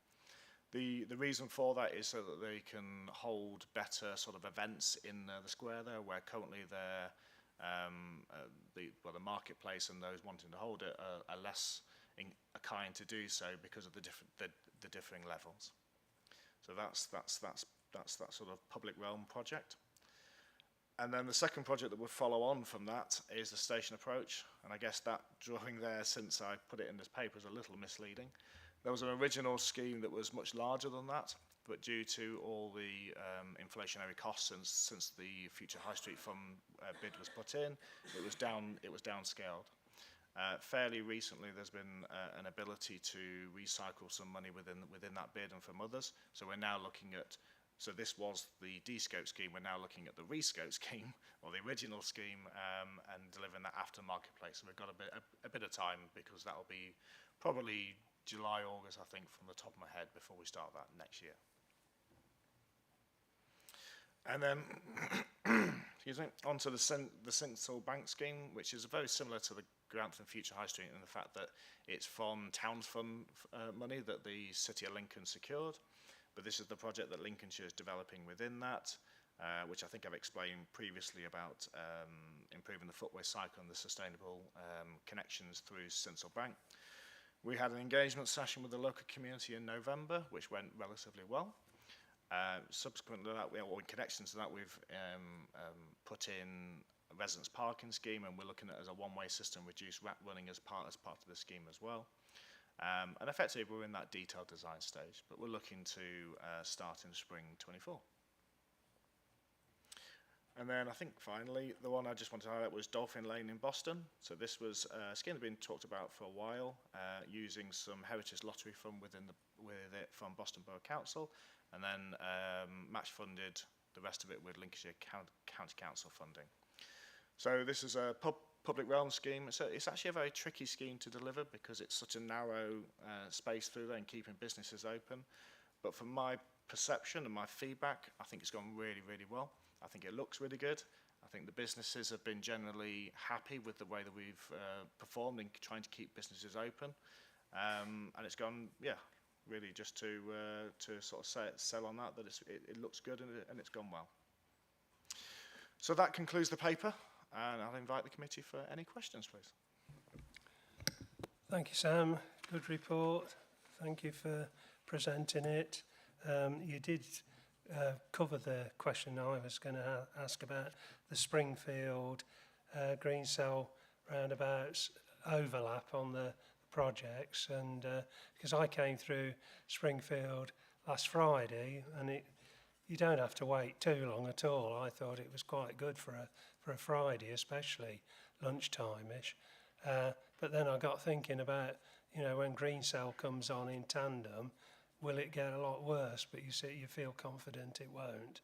The reason for that is so that they can hold better sort of events in the square there, where currently the marketplace and those wanting to hold it are less kind to do so because of the differing levels. So that's that sort of public realm project. And then the second project that would follow on from that is the station approach. And I guess that drawing there, since I put it in this paper, is a little misleading. There was an original scheme that was much larger than that. but due to all the inflationary costs since the Future High Street Fund bid was put in, it was downscaled. Fairly recently, there's been an ability to recycle some money within that bid and from others. So we're now looking at, so this was the de-scope scheme, we're now looking at the re-scope scheme, or the original scheme, and delivering that after marketplace. So we've got a bit of time, because that'll be probably July, August, I think, from the top of my head, before we start that next year. And then, excuse me, onto the Central Bank scheme, which is very similar to the Grantham Future High Street in the fact that it's from Towns Fund money that the City of Lincoln secured. But this is the project that Lincolnshire is developing within that, which I think I've explained previously about improving the footway cycle and the sustainable connections through Central Bank. We had an engagement session with the local community in November, which went relatively well. Subsequent to that, in connection to that, we've put in a residence parking scheme, and we're looking at it as a one-way system, reduced rat running as part of the scheme as well. And effectively, we're in that detailed design stage, but we're looking to start in spring 24. And then I think finally, the one I just wanted to highlight was Dolphin Lane in Boston. So this was a scheme that's been talked about for a while, using some Heritage Lottery Fund with it from Boston Borough Council, and then match funded the rest of it with Lincolnshire County Council funding. So this is a public realm scheme. It's actually a very tricky scheme to deliver, because it's such a narrow space through there and keeping businesses open. But from my perception and my feedback, I think it's gone really, really well. I think it looks really good. I think the businesses have been generally happy with the way that we've performed in trying to keep businesses open. And it's gone, yeah, really just to sort of sell on that it looks good and it's gone well. So that concludes the paper, and I'll invite the committee for any questions, please. Thank you, Sam. Good report. Thank you for presenting it. You did cover the question I was going to ask about the Springfield green cell roundabouts overlap on the projects, and because I came through Springfield last Friday, and you don't have to wait too long at all. I thought it was quite good for a Friday, especially lunchtime-ish. But then I got thinking about, when green cell comes on in tandem, will it get a lot worse? But you feel confident it won't.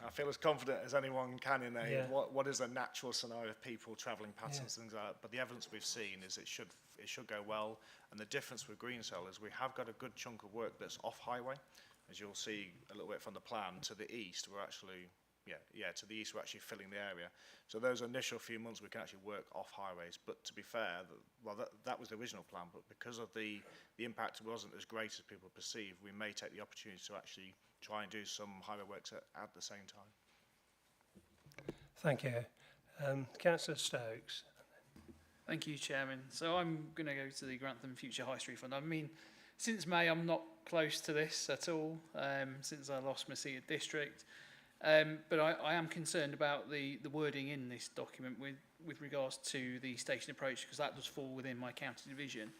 I feel as confident as anyone can in Yeah. what is a natural scenario of people travelling patterns, things like that. But the evidence we've seen is it should go well. And the difference with green cell is we have got a good chunk of work that's off highway, as you'll see a little bit from the plan. To the east, we're actually to the east we're actually filling the area. So those initial few months we can actually work off highways. But to be fair, that was the original plan. But because of the impact wasn't as great as people perceive, we may take the opportunity to actually try and do some highway works at the same time. Thank you. Councillor Stokes. Thank you, Chairman. So I'm going to go to the Grantham Future High Street Fund. I mean, since May, I'm not close to this at all, since I lost my seat at district. But I am concerned about the wording in this document with regards to the station approach, because that does fall within my county division,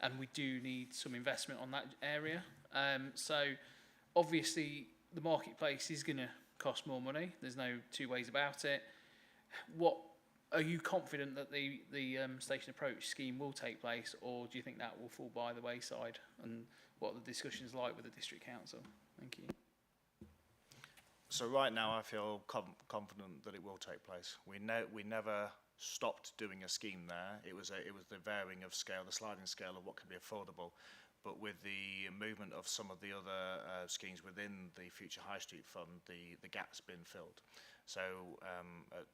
and we do need some investment on that area. So obviously the marketplace is going to cost more money. There's no two ways about it. What are you confident that the station approach scheme will take place, or do you think that will fall by the wayside? And what are the discussions like with the district council? Thank you. So right now I feel confident that it will take place. We never stopped doing a scheme there. It was the varying of scale, the sliding scale of what could be affordable. But with the movement of some of the other schemes within the Future High Street Fund, the gap's been filled. So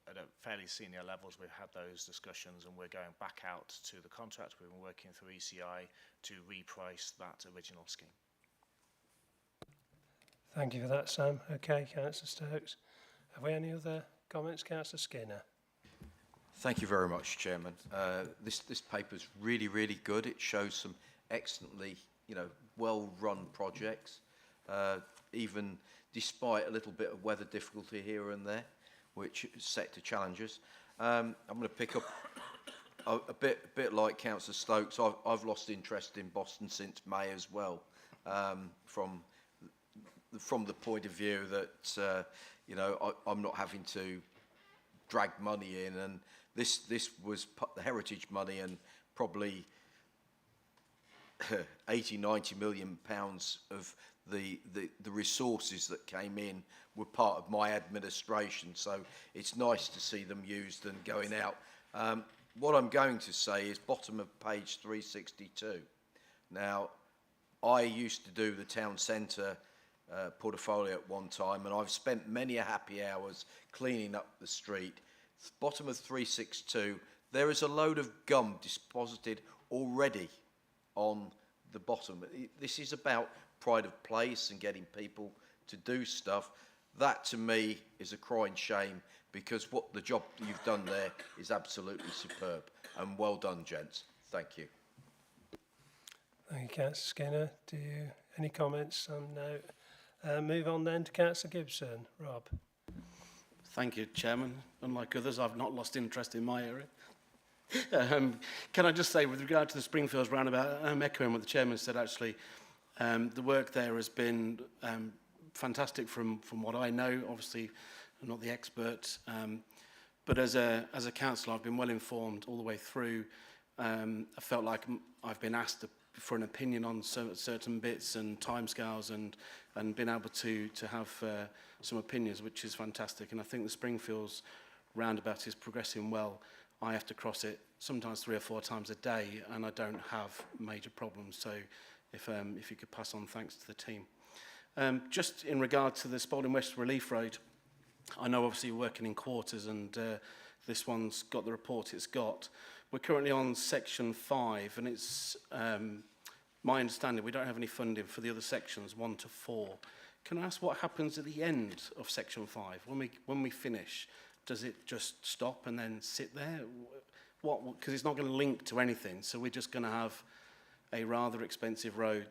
at a fairly senior levels, we've had those discussions, and we're going back out to the contract. We've been working through ECI to reprice that original scheme. Thank you for that, Sam. Okay, Councillor Stokes. Have we any other comments? Councillor Skinner. Thank you very much, Chairman. This paper's really, really good. It shows some excellently, well-run projects, even despite a little bit of weather difficulty here and there, which sector challenges. I'm going to pick up a bit like Councillor Stokes, I've lost interest in Boston since May as well, from the point of view that you know, I'm not having to drag money in, and this was the heritage money, and probably 80-90 million pounds of the resources that came in were part of my administration, so it's nice to see them used and going out. What I'm going to say is bottom of page 362. Now, I used to do the town centre portfolio at one time, and I've spent many a happy hours cleaning up the street. Bottom of 362, there is a load of gum deposited already on the bottom. This is about pride of place and getting people to do stuff. That to me is a crying shame, because what the job that you've done there is absolutely superb, and well done, gents. Thank you. Thank you, Councillor Skinner. Any comments? No. Move on then to Councillor Gibson. Rob. Thank you, Chairman. Unlike others, I've not lost interest in my area. Can I just say, with regard to the Springfields roundabout, I'm echoing what the Chairman said, actually. The work there has been fantastic from what I know. Obviously, I'm not the expert, but as a councillor, I've been well informed all the way through. I felt like I've been asked for an opinion on certain bits and timescales, and been able to have some opinions, which is fantastic. And I think the Springfields roundabout is progressing well. I have to cross it sometimes 3 or 4 times a day, and I don't have major problems. So if you could pass on thanks to the team. Just in regard to the Spalding West Relief Road, I know obviously you're working in quarters, and this one's got the report it's got. We're currently on section 5, and it's my understanding we don't have any funding for the other sections 1 to 4. Can I ask what happens at the end of section 5? When we finish, does it just stop and then sit there? What? Because it's not going to link to anything, so we're just going to have a rather expensive road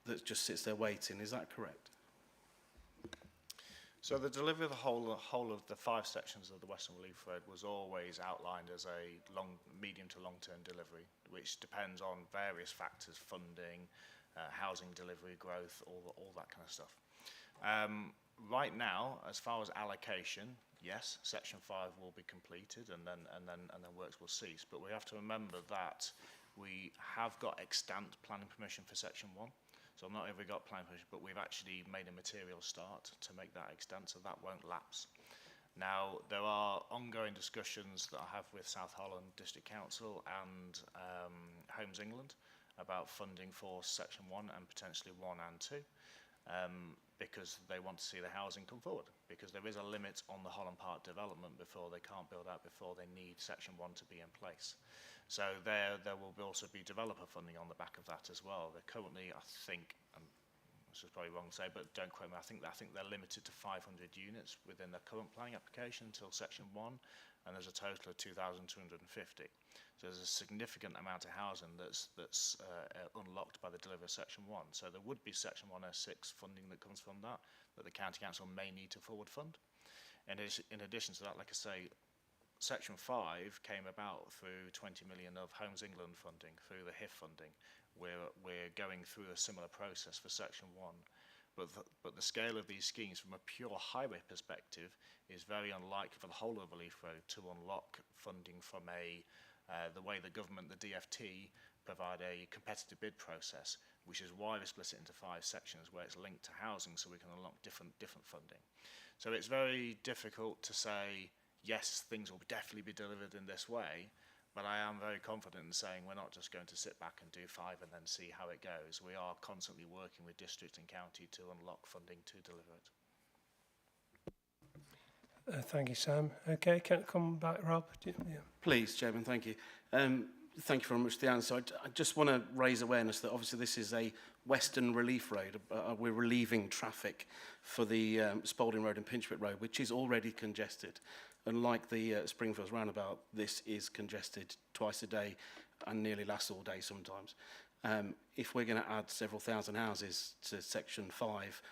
that just sits there waiting. Is that correct? So the delivery of the whole of the 5 sections of the Western Relief Road was always outlined as a medium to long-term delivery, which depends on various factors: funding, housing delivery, growth, all that kind of stuff. Right now, as far as allocation, yes, section 5 will be completed, and then works will cease. But we have to remember that we have got extant planning permission for section 1. So not only have we got planning permission, but we've actually made a material start to make that extant, so that won't lapse. Now, there are ongoing discussions that I have with South Holland District Council and Homes England about funding for section 1 and potentially 1 and 2. Because they want to see the housing come forward, because there is a limit on the Holland Park development before they can't build out, before they need section 1 to be in place. So there will also be developer funding on the back of that as well. They're currently, I think, this is probably wrong to say, but don't quote me, I think they're limited to 500 units within the current planning application until section 1, and there's a total of 2,250. So there's a significant amount of housing that's unlocked by the delivery of section 1. So there would be section 106 funding that comes from that the County Council may need to forward fund. And in addition to that, like I say, section 5 came about through 20 million of Homes England funding, through the HIF funding. We're going through a similar process for section 1. But the scale of these schemes from a pure highway perspective is very unlikely for the whole of Relief Road to unlock funding from the way the government, the DFT, provide a competitive bid process, which is why they split it into 5 sections where it's linked to housing, so we can unlock different funding. So it's very difficult to say, yes, things will definitely be delivered in this way, but I am very confident in saying we're not just going to sit back and do 5 and then see how it goes. We are constantly working with district and county to unlock funding to deliver it. Thank you, Sam. Okay, can I come back, Rob? Yeah. Please, Chairman, thank you. Thank you very much for the answer. I just want to raise awareness that obviously this is a Western Relief Road. We're relieving traffic for the Spalding Road and Pinchbit Road, which is already congested. And like the Springfields roundabout, this is congested twice a day and nearly lasts all day sometimes. If we're going to add several thousand houses to section 5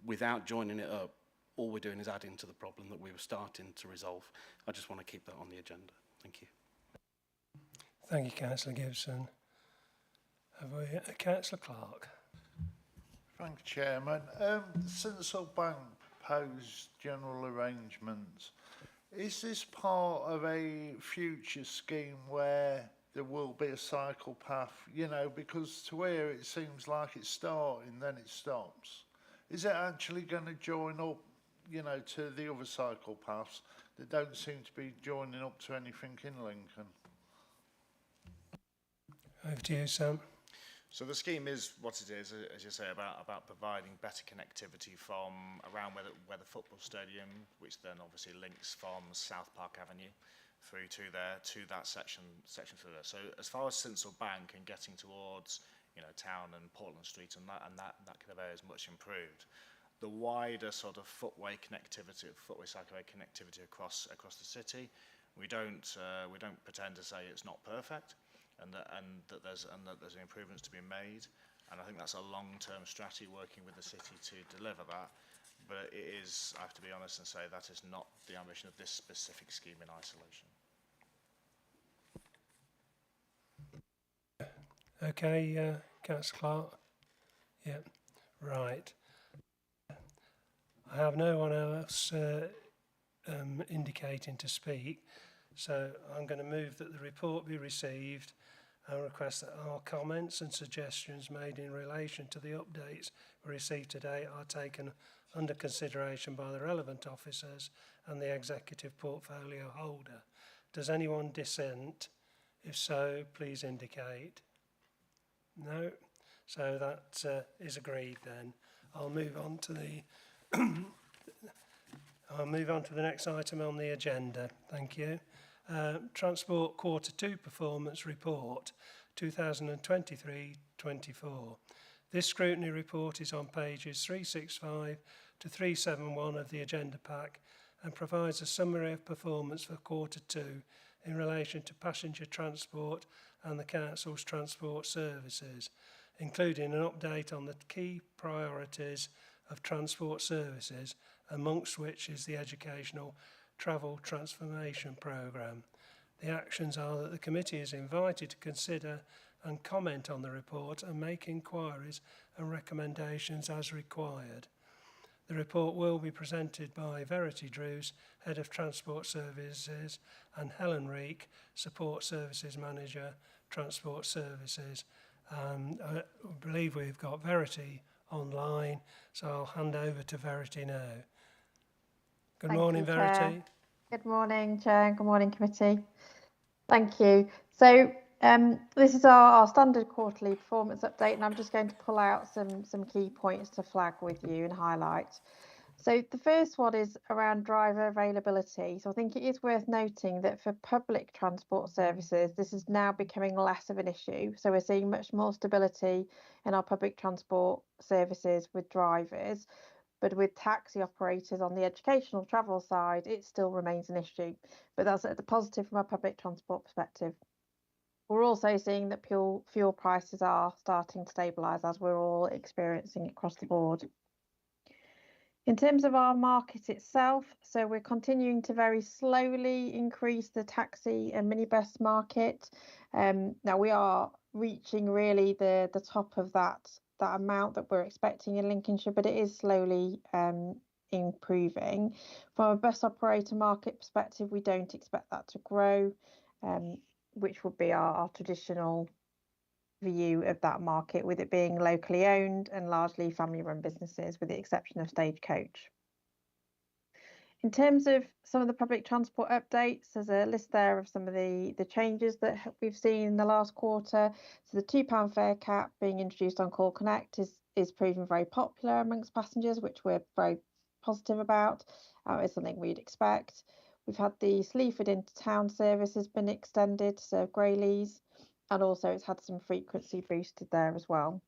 without joining it up, all we're doing is adding to the problem that we were starting to resolve. I just want to keep that on the agenda. Thank you. Thank you, Councillor Gibson. Have we Councillor Clark? Thank you, Chairman. Since our bank proposed general arrangements, is this part of a future scheme where there will be a cycle path? You know, because to here it seems like it's starting, then it stops. Is it actually going to join up, you know, to the other cycle paths that don't seem to be joining up to anything in Lincoln? Over to you, Sam. So the scheme is what it is, as you say, about providing better connectivity from around where the football stadium, which then obviously links from South Park Avenue through to there to that section through there. So as far as Sinsel Bank and getting towards, you know, Town and Portland Street and that kind of area is much improved. The wider sort of footway cycleway connectivity across the city, we don't pretend to say it's not perfect. And that there's improvements to be made, and I think that's a long-term strategy working with the city to deliver that. But it is, I have to be honest and say, that is not the ambition of this specific scheme in isolation. Okay, Councillor Clark. Yeah, right. I have no one else indicating to speak, so I'm going to move that the report be received and request that our comments and suggestions made in relation to the updates we received today are taken under consideration by the relevant officers and the executive portfolio holder. Does anyone dissent? If so, please indicate. No? So that is agreed then. I'll move on to the next item on the agenda. Thank you. Transport Quarter 2 Performance Report 2023-24. This scrutiny report is on pages 365 to 371 of the agenda pack and provides a summary of performance for Quarter 2 in relation to passenger transport and the Council's transport services, including an update on the key priorities of transport services, amongst which is the educational Travel Transformation Programme. The actions are that the committee is invited to consider and comment on the report and make inquiries and recommendations as required. The report will be presented by Verity Drews, Head of Transport Services, and Helen Reek, Support Services Manager, Transport Services. I believe we've got Verity online, so I'll hand over to Verity now. Good morning, Verity. Chair. Good morning, Chair, and good morning, committee. Thank you. So this is our standard quarterly performance update, and I'm just going to pull out some key points to flag with you and highlight. So the first one is around driver availability. So I think it is worth noting that for public transport services, this is now becoming less of an issue. So we're seeing much more stability in our public transport services with drivers. But with taxi operators on the educational travel side, it still remains an issue. But that's the positive from a public transport perspective. We're also seeing that fuel prices are starting to stabilise, as we're all experiencing across the board. In terms of our market itself, so we're continuing to very slowly increase the taxi and minibus market. Now we are reaching really the top of that amount that we're expecting in Lincolnshire, but it is slowly improving. From a bus operator market perspective, we don't expect that to grow, which would be our traditional view of that market, with it being locally owned and largely family-run businesses, with the exception of Stagecoach. In terms of some of the public transport updates, there's a list there of some of the changes that we've seen in the last quarter. So the £2 fare cap being introduced on Call Connect is proving very popular amongst passengers, which we're very positive about. It's something we'd expect. We've had the Sleaford into town service has been extended to serve Greyleys, and also it's had some frequency boosted there as well.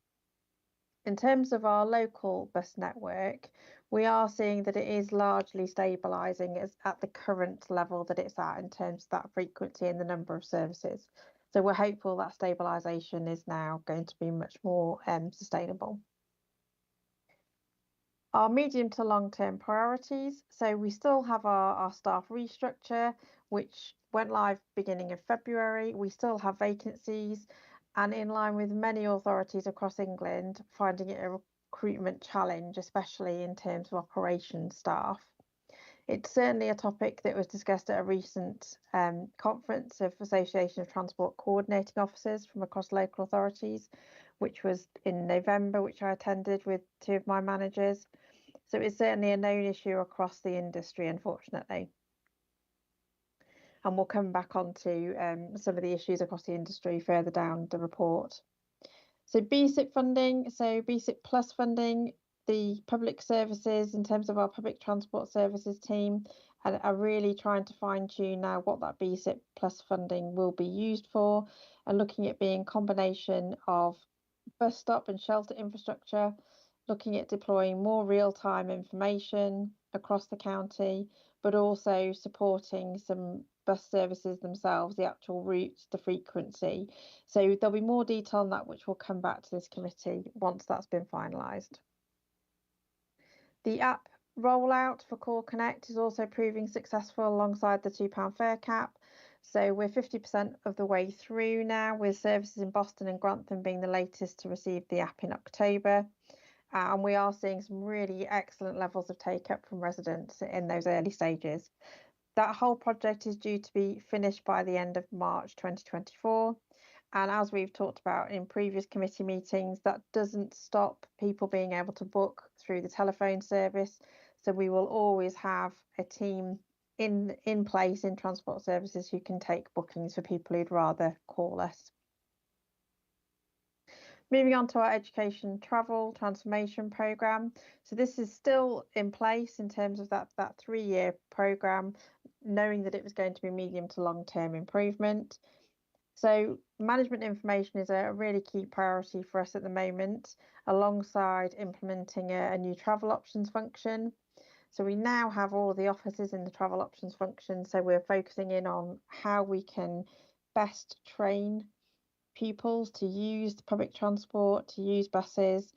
In terms of our local bus network, we are seeing that it is largely stabilising at the current level that it's at in terms of that frequency and the number of services. So we're hopeful that stabilisation is now going to be much more sustainable. Our medium to long term priorities. So we still have our staff restructure, which went live beginning of February. We still have vacancies, and in line with many authorities across England, finding it a recruitment challenge, especially in terms of operations staff. It's certainly a topic that was discussed at a recent conference of Association of Transport Coordinating Officers from across local authorities, which was in November, which I attended with two of my managers. So it's certainly a known issue across the industry, unfortunately. And we'll come back onto some of the issues across the industry further down the report. So BSIP funding, so BSIP plus funding, the public services in terms of our public transport services team are really trying to fine tune now what that BSIP plus funding will be used for, and looking at being a combination of bus stop and shelter infrastructure, looking at deploying more real-time information across the county, but also supporting some bus services themselves, the actual routes, the frequency. So there'll be more detail on that, which will come back to this committee once that's been finalised. The app rollout for Core Connect is also proving successful alongside the £2 fare cap. So we're 50% of the way through now, with services in Boston and Grantham being the latest to receive the app in October. And we are seeing some really excellent levels of take up from residents in those early stages. That whole project is due to be finished by the end of March 2024. And as we've talked about in previous committee meetings, that doesn't stop people being able to book through the telephone service. So we will always have a team in place in transport services who can take bookings for people who'd rather call us. Moving on to our education travel transformation programme. So this is still in place in terms of that 3-year programme, knowing that it was going to be medium to long-term improvement. So management information is a really key priority for us at the moment, alongside implementing a new travel options function. So we now have all of the offices in the travel options function. So we're focusing in on how we can best train pupils to use public transport, to use buses,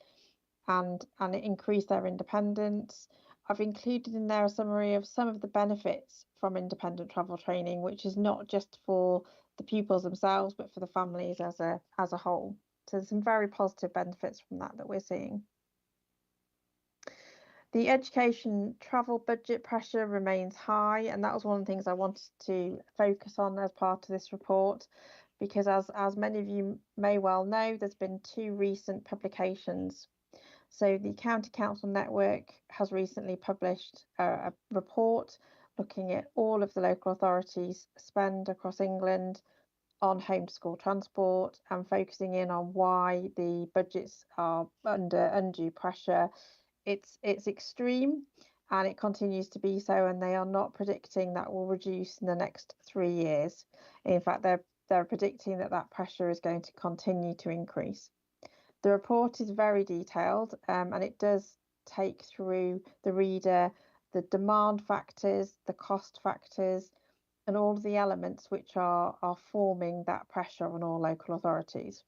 and increase their independence. I've included in there a summary of some of the benefits from independent travel training, which is not just for the pupils themselves, but for the families as a whole. So there's some very positive benefits from that we're seeing. The education travel budget pressure remains high, and that was one of the things I wanted to focus on as part of this report, because as many of you may well know, there's been 2 recent publications. So the County Council Network has recently published a report looking at all of the local authorities' spend across England on home to school transport, and focusing in on why the budgets are under undue pressure. It's extreme, and it continues to be so, and they are not predicting that will reduce in the next 3 years. In fact, they're predicting that pressure is going to continue to increase. The report is very detailed, and it does take through the reader the demand factors, the cost factors, and all of the elements which are forming that pressure on all local authorities.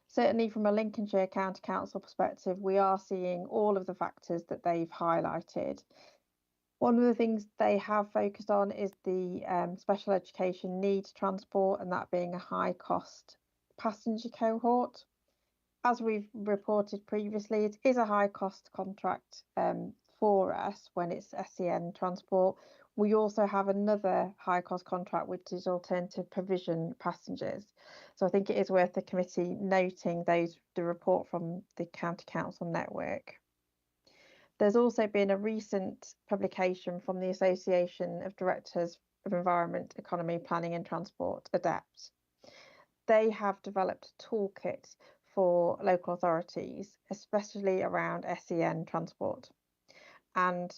Certainly from a Lincolnshire County Council perspective, we are seeing all of the factors that they've highlighted. One of the things they have focused on is the special education needs transport, and that being a high cost passenger cohort. As we've reported previously, it is a high cost contract for us when it's SEN transport. We also have another high cost contract, which is alternative provision passengers. So I think it is worth the committee noting the report from the County Council Network. There's also been a recent publication from the Association of Directors of Environment, Economy, Planning and Transport, ADEPT. They have developed a toolkit for local authorities, especially around SEN transport. And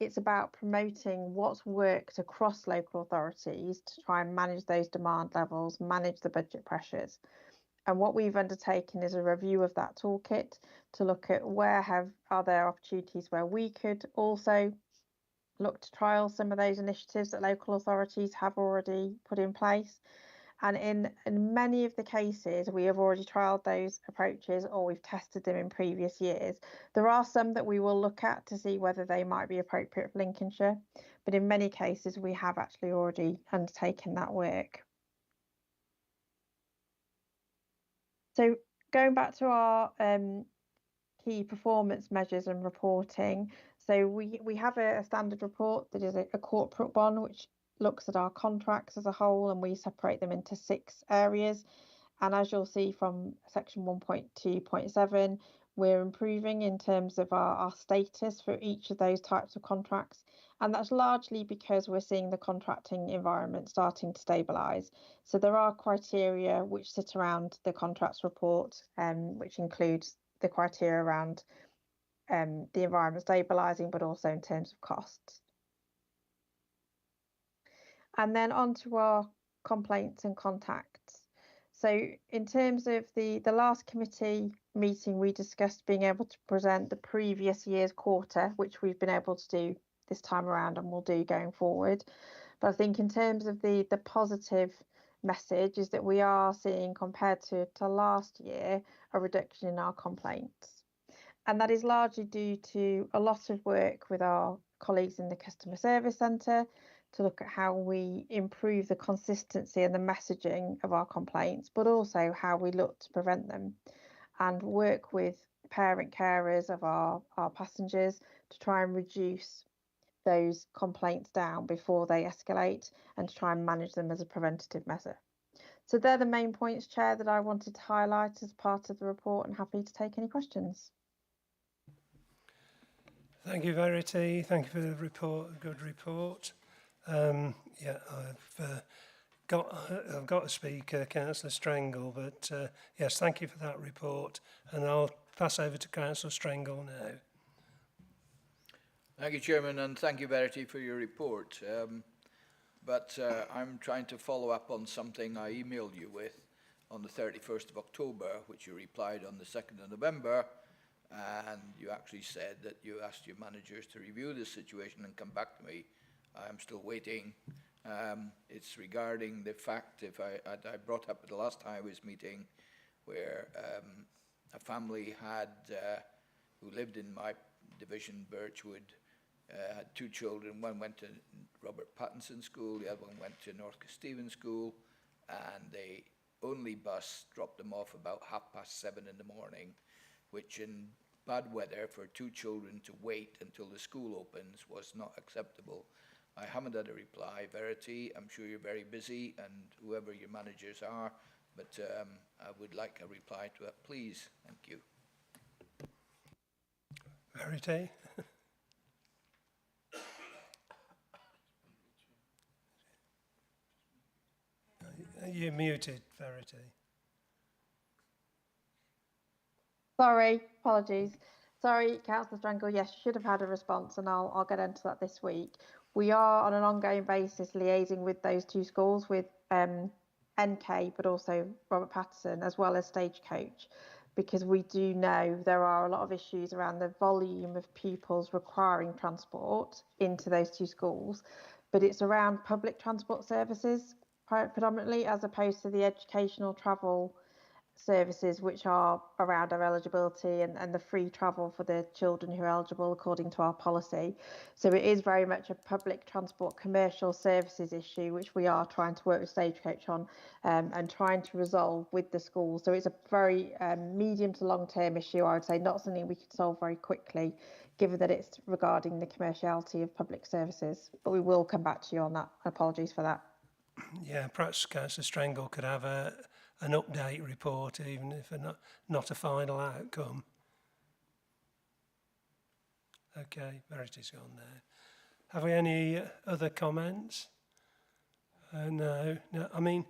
it's about promoting what's worked across local authorities to try and manage those demand levels, manage the budget pressures. And what we've undertaken is a review of that toolkit to look at are there opportunities where we could also look to trial some of those initiatives that local authorities have already put in place, And in many of the cases, we have already trialled those approaches or we've tested them in previous years. There are some that we will look at to see whether they might be appropriate for Lincolnshire, but in many cases, we have actually already undertaken that work. So going back to our key performance measures and reporting, so we have a standard report that is a corporate one, which looks at our contracts as a whole, and we separate them into 6 areas. And as you'll see from section 1.2.7, we're improving in terms of our status for each of those types of contracts. And that's largely because we're seeing the contracting environment starting to stabilise. So there are criteria which sit around the contracts report, which includes the criteria around the environment stabilising, but also in terms of costs. And then on to our complaints and contacts. So in terms of the last committee meeting, we discussed being able to present the previous year's quarter, which we've been able to do this time around and will do going forward. But I think in terms of the positive message is that we are seeing, compared to last year, a reduction in our complaints. And that is largely due to a lot of work with our colleagues in the customer service centre to look at how we improve the consistency and the messaging of our complaints, but also how we look to prevent them, and work with parent carers of our passengers to try and reduce those complaints down before they escalate and to try and manage them as a preventative measure. So they're the main points, Chair, that I wanted to highlight as part of the report, and happy to take any questions. Thank you, Verity. Thank you for the report, a good report. Yeah, I've got a speaker, Councillor Strangle, but yes, thank you for that report. And I'll pass over to Councillor Strangle now. Thank you, Chairman, and thank you, Verity, for your report. I'm trying to follow up on something I emailed you with on the 31st of October, which you replied on the 2nd of November, and you actually said that you asked your managers to review this situation and come back to me. I'm still waiting. It's regarding the fact I brought up at the last Highways meeting where a family had who lived in my division, Birchwood, had 2 children. One went to Robert Pattinson School, the other one went to North Stephen School, and the only bus dropped them off about 7:30 in the morning, which in bad weather for 2 children to wait until the school opens was not acceptable. I haven't had a reply, Verity. I'm sure you're very busy, and whoever your managers are, but I would like a reply to it, please. Thank you. Verity? You're muted, Verity. Sorry, apologies. Sorry, Councillor Strangle, yes, you should have had a response, and I'll get into that this week. We are on an ongoing basis liaising with those 2 schools, with NK, but also Robert Pattinson, as well as Stagecoach, because we do know there are a lot of issues around the volume of pupils requiring transport into those 2 schools, but it's around public transport services predominantly, as opposed to the educational travel services, which are around our eligibility and the free travel for the children who are eligible according to our policy. So it is very much a public transport commercial services issue, which we are trying to work with Stagecoach on and trying to resolve with the schools. So it's a very medium to long term issue, I would say, not something we could solve very quickly, given that it's regarding the commerciality of public services. But we will come back to you on that. Apologies for that. Yeah, perhaps Councillor Strangle could have an update report, even if not a final outcome. Okay, Verity's gone there. Have we any other comments? No. I mean,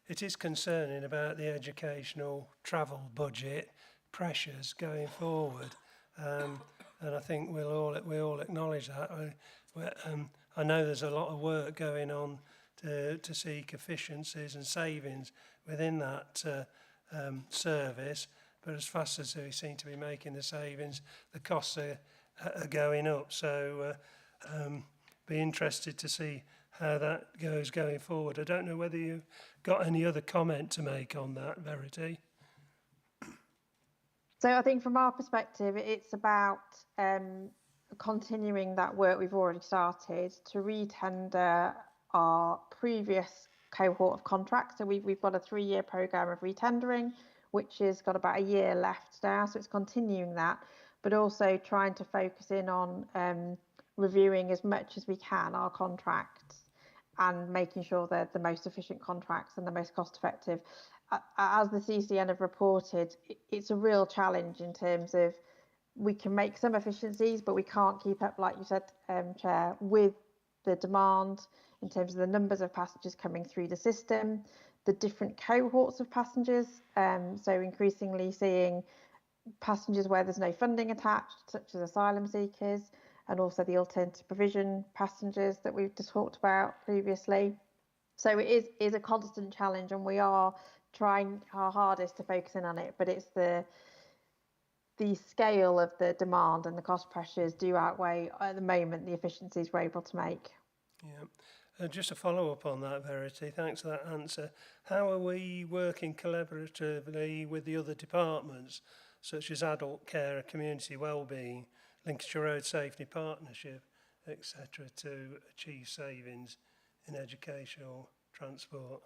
it is concerning about the educational travel budget pressures going forward, and I think we all acknowledge that. I know there's a lot of work going on to seek efficiencies and savings within that service, but as fast as we seem to be making the savings, the costs are going up. So be interested to see how that goes going forward. I don't know whether you've got any other comment to make on that, Verity. So I think from our perspective, it's about continuing that work we've already started to re-tender our previous cohort of contracts. So we've got a 3-year programme of re-tendering, which has got about a year left now. So it's continuing that, but also trying to focus in on reviewing as much as we can our contracts and making sure they're the most efficient contracts and the most cost effective. As the CCN have reported, it's a real challenge in terms of we can make some efficiencies, but we can't keep up, like you said, Chair, with the demand in terms of the numbers of passengers coming through the system, the different cohorts of passengers. So increasingly seeing passengers where there's no funding attached, such as asylum seekers, and also the alternative provision passengers that we've just talked about previously. So it is a constant challenge, and we are trying our hardest to focus in on it, but it's the scale of the demand and the cost pressures do outweigh at the moment the efficiencies we're able to make. Yeah, just to follow up on that, Verity, thanks for that answer. How are we working collaboratively with the other departments, such as adult care, community wellbeing, Lincolnshire Road Safety Partnership, etc., to achieve savings in educational transport?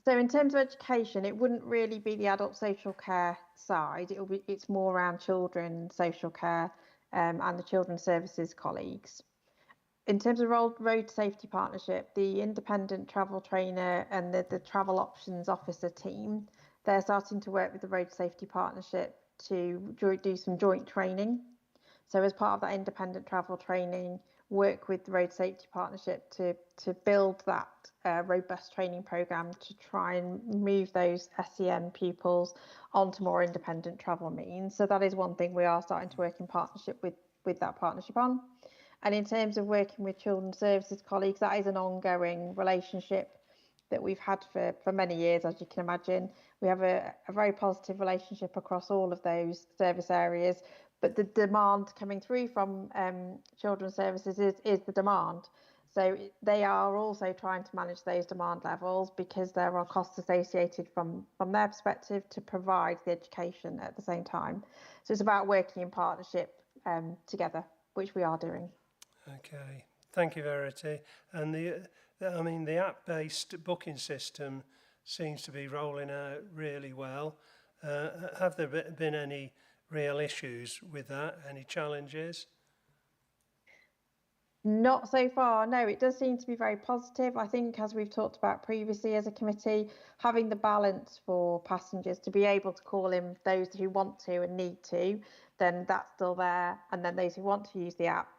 So in terms of education, it wouldn't really be the adult social care side. It's more around children social care and the children's services colleagues. In terms of road safety partnership, the independent travel trainer and the travel options officer team, they're starting to work with the road safety partnership to do some joint training. So as part of that independent travel training, work with the road safety partnership to build that robust training programme to try and move those SEN pupils onto more independent travel means. So that is one thing we are starting to work in partnership with that partnership on. And in terms of working with children's services colleagues, that is an ongoing relationship that we've had for many years, as you can imagine. We have a very positive relationship across all of those service areas, but the demand coming through from children's services is the demand. So they are also trying to manage those demand levels because there are costs associated from their perspective to provide the education at the same time. So it's about working in partnership together, which we are doing. Okay, thank you, Verity. And the app-based booking system seems to be rolling out really well. Have there been any real issues with that? Any challenges? Not so far, no. It does seem to be very positive. I think, as we've talked about previously as a committee, having the balance for passengers to be able to call in those who want to and need to, then that's still there. And then those who want to use the app,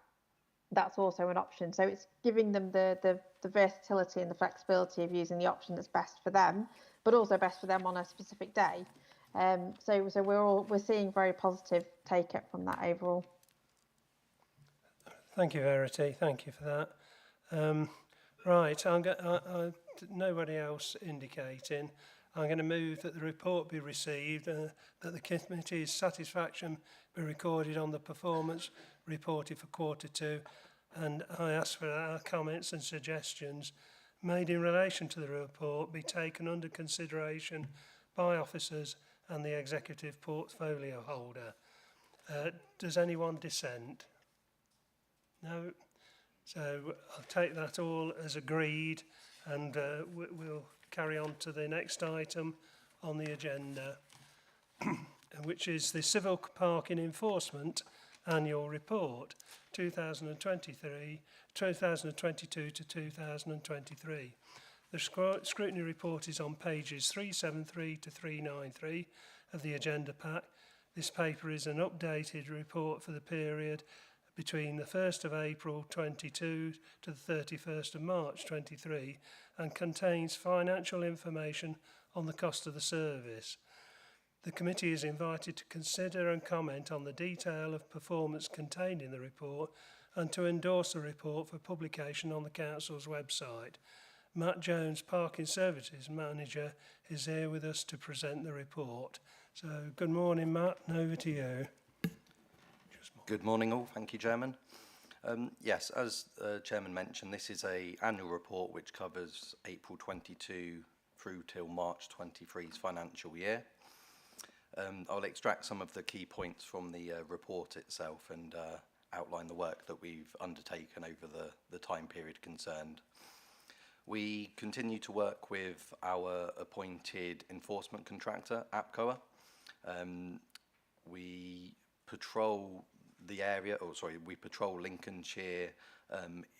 that's also an option. So it's giving them the versatility and the flexibility of using the option that's best for them, but also best for them on a specific day. So we're seeing very positive take up from that overall. Thank you, Verity. Thank you for that. Right, nobody else indicating. I'm going to move that the report be received, that the committee's satisfaction be recorded on the performance reported for Q2, and I ask for our comments and suggestions made in relation to the report be taken under consideration by officers and the executive portfolio holder. Does anyone dissent? No? So I'll take that all as agreed, and we'll carry on to the next item on the agenda, which is the Civil Parking Enforcement Annual Report 2022 to 2023. The scrutiny report is on pages 373 to 393 of the agenda pack. This paper is an updated report for the period between the 1st of April 22 to the 31st of March 23 and contains financial information on the cost of the service. The committee is invited to consider and comment on the detail of performance contained in the report and to endorse the report for publication on the Council's website. Matt Jones, Parking Services Manager, is here with us to present the report. So good morning, Matt, and over to you. Good morning all, thank you, Chairman. Yes, as Chairman mentioned, this is an annual report which covers April 22 through till March 23's financial year. I'll extract some of the key points from the report itself and outline the work that we've undertaken over the time period concerned. We continue to work with our appointed enforcement contractor, APCOA. We patrol the area, we patrol Lincolnshire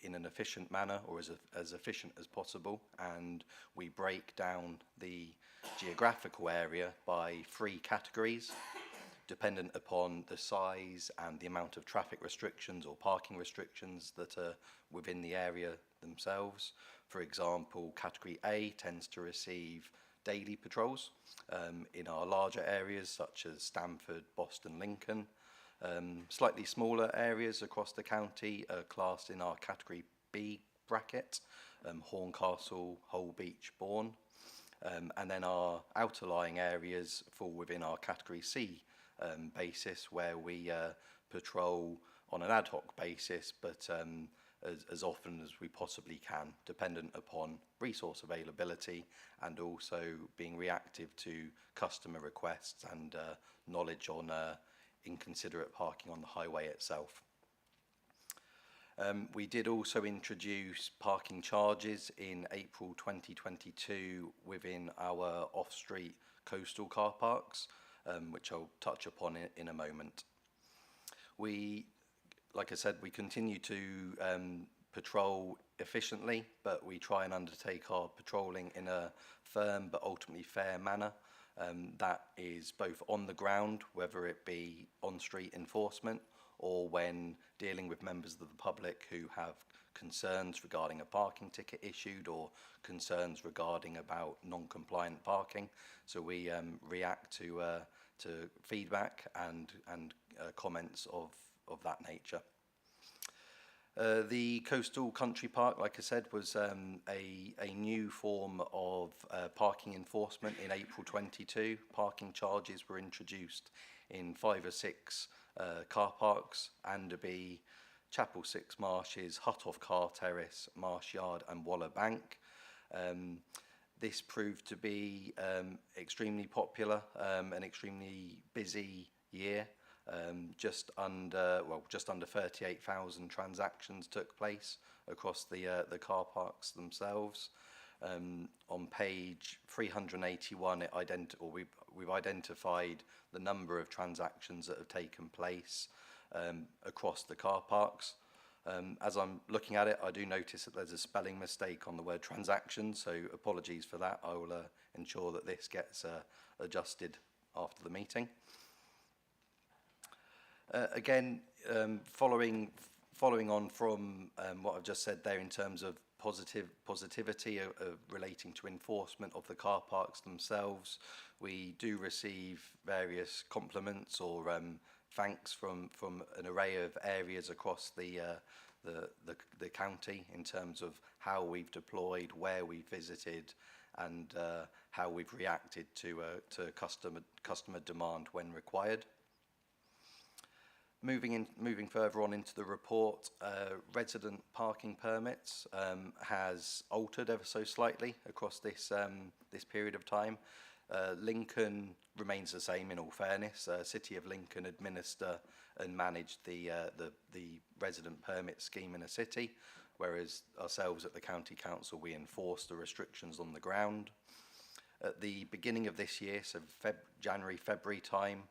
in an efficient manner, or as efficient as possible, and we break down the geographical area by 3 categories, dependent upon the size and the amount of traffic restrictions or parking restrictions that are within the area themselves. For example, category A tends to receive daily patrols in our larger areas such as Stamford, Boston, Lincoln. Slightly smaller areas across the county are classed in our category B bracket, Horncastle, Holbeach, Bourne. And then our outer-lying areas fall within our category C basis, where we patrol on an ad hoc basis, but as often as we possibly can, dependent upon resource availability and also being reactive to customer requests and knowledge on inconsiderate parking on the highway itself. We did also introduce parking charges in April 2022 within our off-street coastal car parks, which I'll touch upon in a moment. Like I said, we continue to patrol efficiently, but we try and undertake our patrolling in a firm but ultimately fair manner. That is both on the ground, whether it be on-street enforcement, or when dealing with members of the public who have concerns regarding a parking ticket issued or concerns regarding about non-compliant parking. So we react to feedback and comments of that nature. The Coastal Country Park, like I said, was a new form of parking enforcement in April 22. Parking charges were introduced in 5 or 6 car parks: Anderby, Chapel Six Marshes, Huttoff Car Terrace, Marsh Yard and Waller Bank. This proved to be extremely popular, an extremely busy year. Just under 38,000 transactions took place across the car parks themselves. On page 381, we've identified the number of transactions that have taken place across the car parks. As I'm looking at it, I do notice that there's a spelling mistake on the word transaction, so apologies for that. I will ensure that this gets adjusted after the meeting. Again, following on from what I've just said there in terms of positivity relating to enforcement of the car parks themselves, we do receive various compliments or thanks from an array of areas across the county in terms of how we've deployed, where we've visited, and how we've reacted to customer demand when required. Moving further on into the report, resident parking permits has altered ever so slightly across this period of time. Lincoln remains the same in all fairness. City of Lincoln administer and manage the resident permit scheme in a city, whereas ourselves at the County Council, we enforce the restrictions on the ground. At the beginning of this year, so January, February time,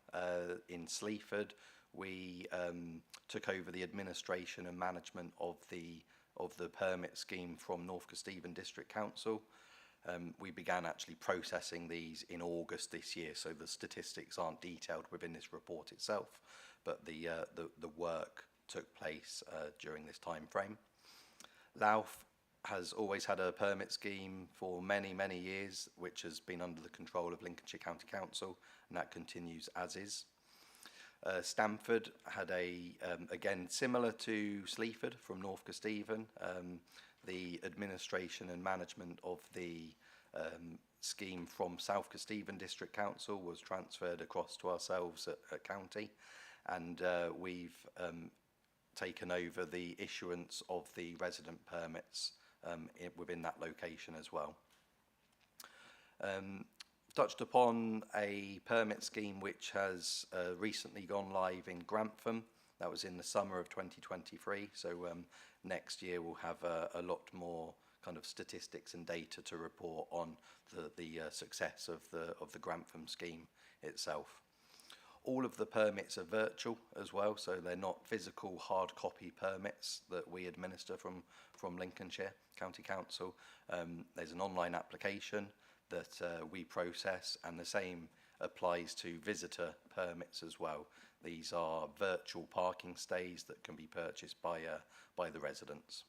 in Sleaford, we took over the administration and management of the permit scheme from North Kesteven District Council. We began actually processing these in August this year, so the statistics aren't detailed within this report itself, but the work took place during this time frame. Louth has always had a permit scheme for many years, which has been under the control of Lincolnshire County Council, and that continues as is. Stamford had again, similar to Sleaford from North Kesteven, the administration and management of the scheme from South Kesteven District Council was transferred across to ourselves at County, and we've taken over the issuance of the resident permits within that location as well. Touched upon a permit scheme which has recently gone live in Grantham. That was in the summer of 2023, so next year we'll have a lot more kind of statistics and data to report on the success of the Grantham scheme itself. All of the permits are virtual as well, so they're not physical hard copy permits that we administer from Lincolnshire County Council. There's an online application that we process, and the same applies to visitor permits as well. These are virtual parking stays that can be purchased by the residents.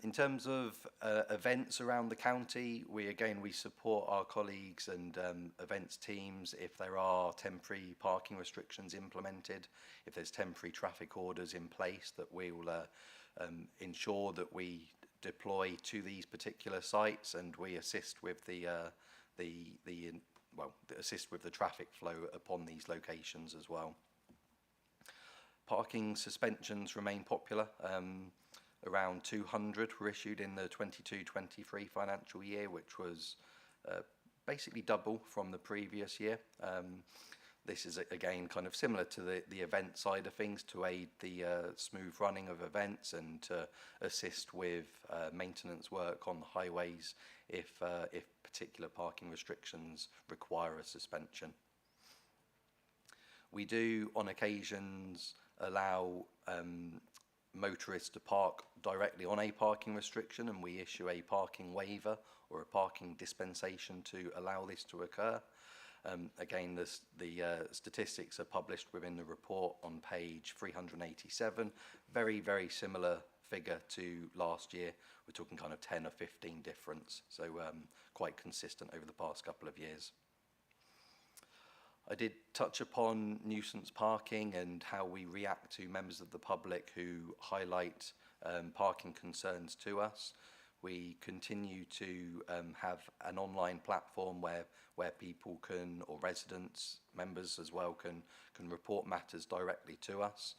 In terms of events around the county, we support our colleagues and events teams if there are temporary parking restrictions implemented, if there's temporary traffic orders in place, that we will ensure that we deploy to these particular sites, and we assist with assist with the traffic flow upon these locations as well. Parking suspensions remain popular. Around 200 were issued in the 22-23 financial year, which was basically double from the previous year. This is again kind of similar to the event side of things, to aid the smooth running of events and to assist with maintenance work on the highways if particular parking restrictions require a suspension. We do on occasions allow motorists to park directly on a parking restriction, and we issue a parking waiver or a parking dispensation to allow this to occur. Again, the statistics are published within the report on page 387. Very, very similar figure to last year. We're talking kind of 10 or 15 difference, so quite consistent over the past couple of years. I did touch upon nuisance parking and how we react to members of the public who highlight parking concerns to us. We continue to have an online platform where people can, or residents, members as well, can report matters directly to us.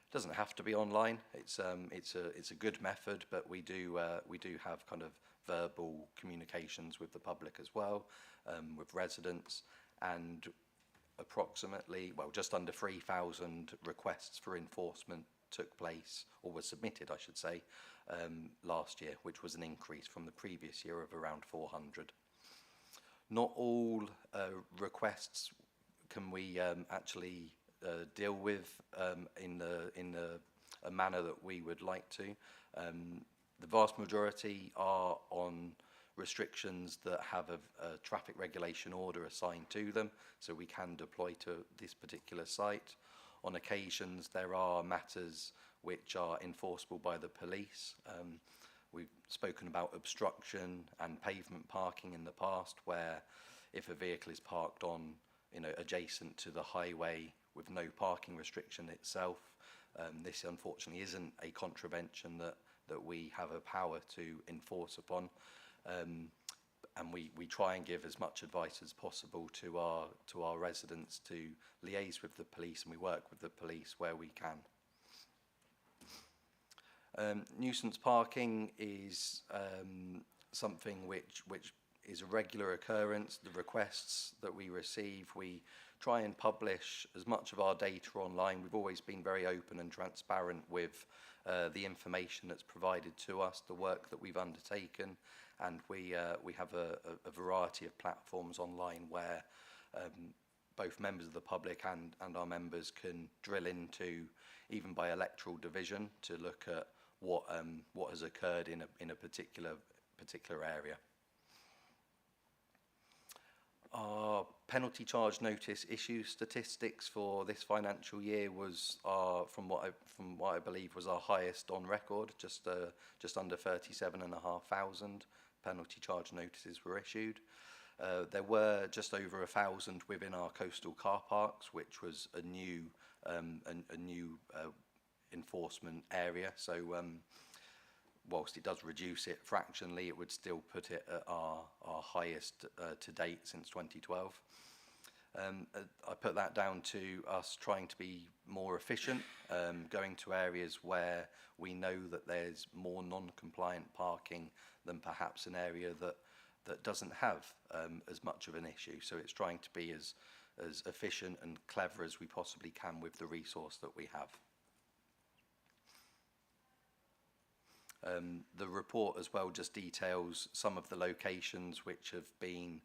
It doesn't have to be online. It's a good method, but we do have kind of verbal communications with the public as well, with residents, and approximately, well, just under 3,000 requests for enforcement took place, or were submitted, I should say, last year, which was an increase from the previous year of around 400. Not all requests can we actually deal with in a manner that we would like to. The vast majority are on restrictions that have a traffic regulation order assigned to them, so we can deploy to this particular site. On occasions, there are matters which are enforceable by the police. We've spoken about obstruction and pavement parking in the past, where if a vehicle is parked on, adjacent to the highway with no parking restriction itself, this unfortunately isn't a contravention that we have a power to enforce upon. And we try and give as much advice as possible to our residents to liaise with the police, and we work with the police where we can. Nuisance parking is something which is a regular occurrence. The requests that we receive, we try and publish as much of our data online. We've always been very open and transparent with the information that's provided to us, the work that we've undertaken, and we have a variety of platforms online where both members of the public and our members can drill into, even by electoral division, to look at what has occurred in a particular area. Our penalty charge notice issue statistics for this financial year was from what I believe was our highest on record. Just under 37,500 penalty charge notices were issued. There were just over 1,000 within our coastal car parks, which was a new enforcement area. So whilst it does reduce it fractionally, it would still put it at our highest to date since 2012. I put that down to us trying to be more efficient, going to areas where we know that there's more non-compliant parking than perhaps an area that doesn't have as much of an issue. So it's trying to be as efficient and clever as we possibly can with the resource that we have. The report as well just details some of the locations which have been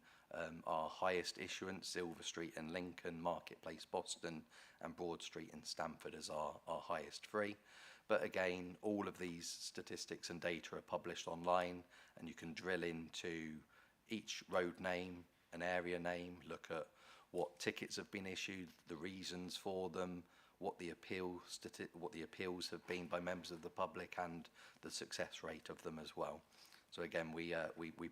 our highest issuance: Silver Street in Lincoln, Marketplace Boston, and Broad Street in Stamford as our highest three. But again, all of these statistics and data are published online, and you can drill into each road name, an area name, look at what tickets have been issued, the reasons for them, what the appeals have been by members of the public, and the success rate of them as well. So again, we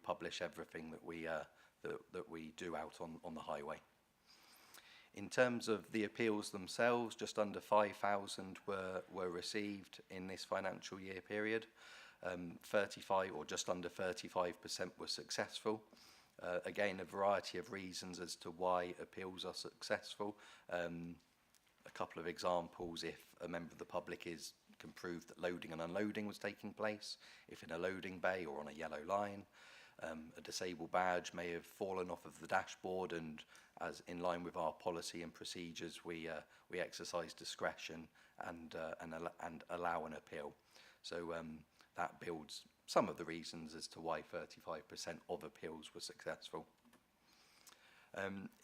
publish everything that we do out on the highway. In terms of the appeals themselves, just under 5,000 were received in this financial year period. 35 or just under 35% were successful. Again, a variety of reasons as to why appeals are successful. A couple of examples: if a member of the public can prove that loading and unloading was taking place, if in a loading bay or on a yellow line. A disabled badge may have fallen off of the dashboard, and as in line with our policy and procedures, we exercise discretion and allow an appeal. So that builds some of the reasons as to why 35% of appeals were successful.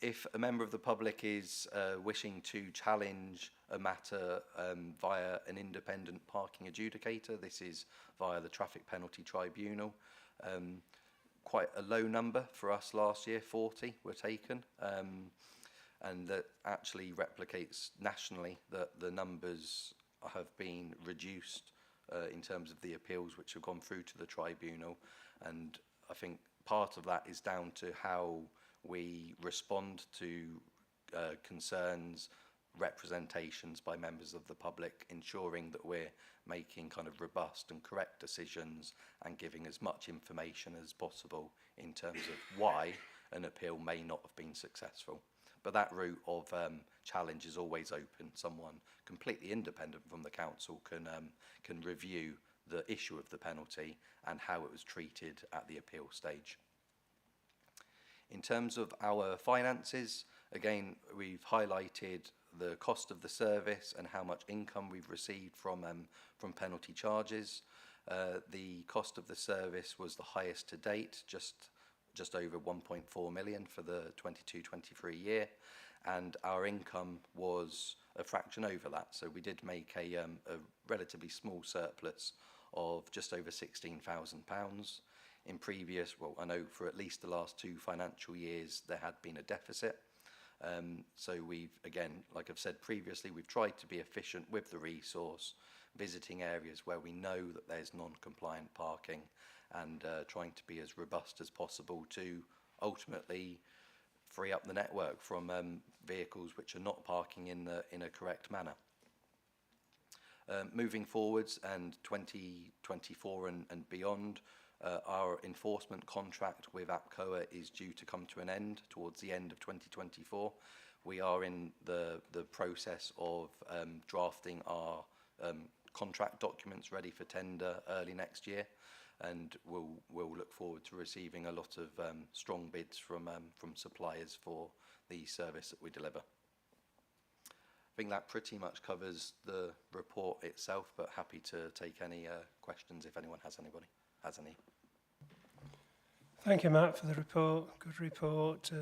If a member of the public is wishing to challenge a matter via an independent parking adjudicator, this is via the Traffic Penalty Tribunal. Quite a low number for us last year, 40 were taken, and that actually replicates nationally that the numbers have been reduced in terms of the appeals which have gone through to the tribunal. And I think part of that is down to how we respond to concerns, representations by members of the public, ensuring that we're making kind of robust and correct decisions and giving as much information as possible in terms of why an appeal may not have been successful. But that route of challenge is always open. Someone completely independent from the council can review the issue of the penalty and how it was treated at the appeal stage. In terms of our finances, again, we've highlighted the cost of the service and how much income we've received from penalty charges. The cost of the service was the highest to date, just over 1.4 million for the 22-23 year, and our income was a fraction over that. So we did make a relatively small surplus of just over £16,000. In previous, well, I know for at least the last 2 financial years, there had been a deficit. So we've, again, like I've said previously, we've tried to be efficient with the resource, visiting areas where we know that there's non-compliant parking, and trying to be as robust as possible to ultimately free up the network from vehicles which are not parking in a correct manner. Moving forwards, and 2024 and beyond, our enforcement contract with APCOA is due to come to an end towards the end of 2024. We are in the process of drafting our contract documents ready for tender early next year, and we'll look forward to receiving a lot of strong bids from suppliers for the service that we deliver. I think that pretty much covers the report itself, but happy to take any questions if anyone has any. Thank you, Matt, for the report. Good report.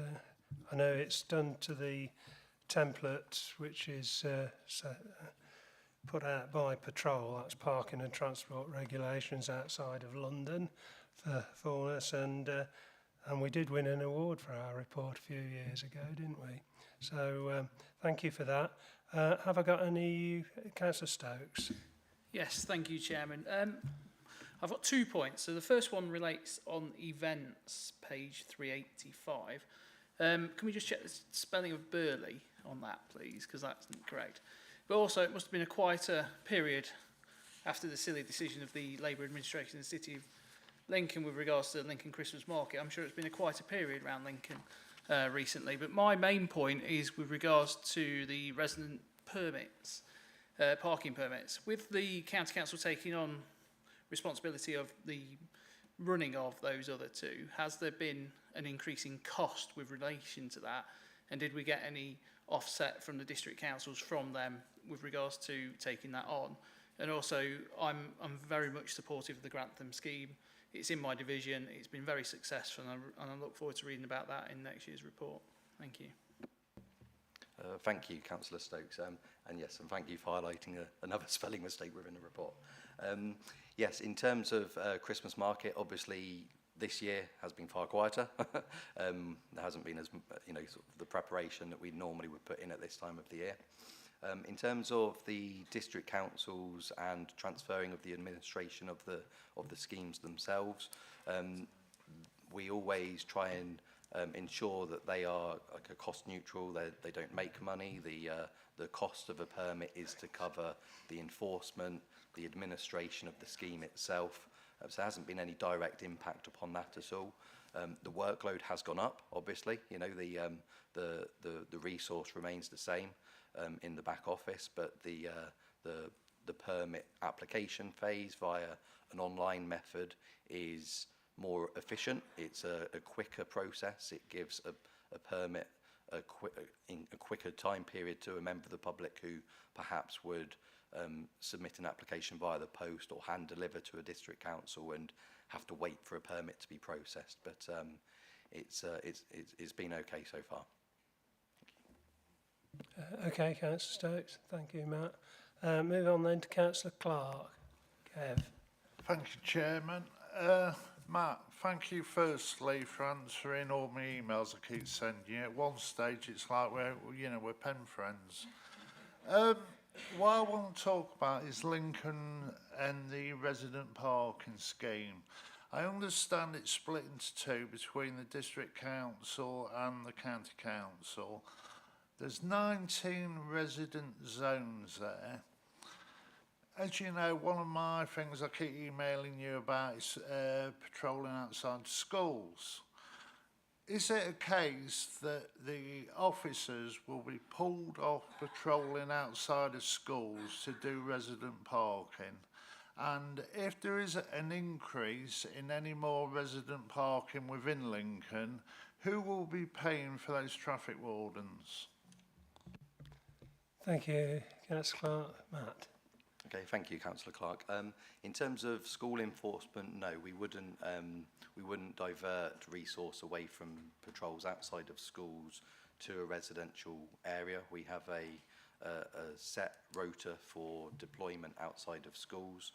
I know it's done to the template which is put out by Patrol. That's parking and transport regulations outside of London for us, and we did win an award for our report a few years ago, didn't we? So thank you for that. Have I got any, Councillor Stokes? Yes, thank you, Chairman. I've got 2 points. So the first one relates on events, page 385. Can we just check the spelling of Burley on that, please, because that's incorrect. But also, it must have been a quieter period after the silly decision of the Labour administration in the City of Lincoln with regards to the Lincoln Christmas market. I'm sure it's been a quieter period around Lincoln recently. But my main point is with regards to the resident permits, parking permits. With the county council taking on responsibility of the running of those other two, has there been an increase in cost with relation to that? And did we get any offset from the district councils from them with regards to taking that on? And also, I'm very much supportive of the Grantham scheme. It's in my division. It's been very successful, and I look forward to reading about that in next year's report. Thank you. Thank you, Councillor Stokes. And yes, and thank you for highlighting another spelling mistake within the report. Yes, in terms of Christmas market, obviously this year has been far quieter. There hasn't been as sort of the preparation that we normally would put in at this time of the year. In terms of the district councils and transferring of the administration of the schemes themselves, we always try and ensure that they are like a cost neutral. They don't make money. The cost of a permit is to cover the enforcement, the administration of the scheme itself. So there hasn't been any direct impact upon that at all. The workload has gone up, obviously. The resource remains the same in the back office, but the permit application phase via an online method is more efficient. It's a quicker process. It gives a permit in a quicker time period to a member of the public who perhaps would submit an application via the post or hand deliver to a district council and have to wait for a permit to be processed. But it's been okay so far. Okay, Councillor Stokes. Thank you, Matt. Move on then to Councillor Clark. Kev. Thank you, Chairman. Matt, thank you firstly for answering all my emails I keep sending you. At one stage, it's like we're pen friends. What I want to talk about is Lincoln and the resident parking scheme. I understand it's split into two between the district council and the county council. There's 19 resident zones there. As you know, one of my things I keep emailing you about is patrolling outside schools. Is it a case that the officers will be pulled off patrolling outside of schools to do resident parking? And if there is an increase in any more resident parking within Lincoln, who will be paying for those traffic wardens? Thank you, Councillor Clark. Matt. Okay, thank you, Councillor Clark. In terms of school enforcement, no, we wouldn't divert resource away from patrols outside of schools to a residential area. We have a set rota for deployment outside of schools.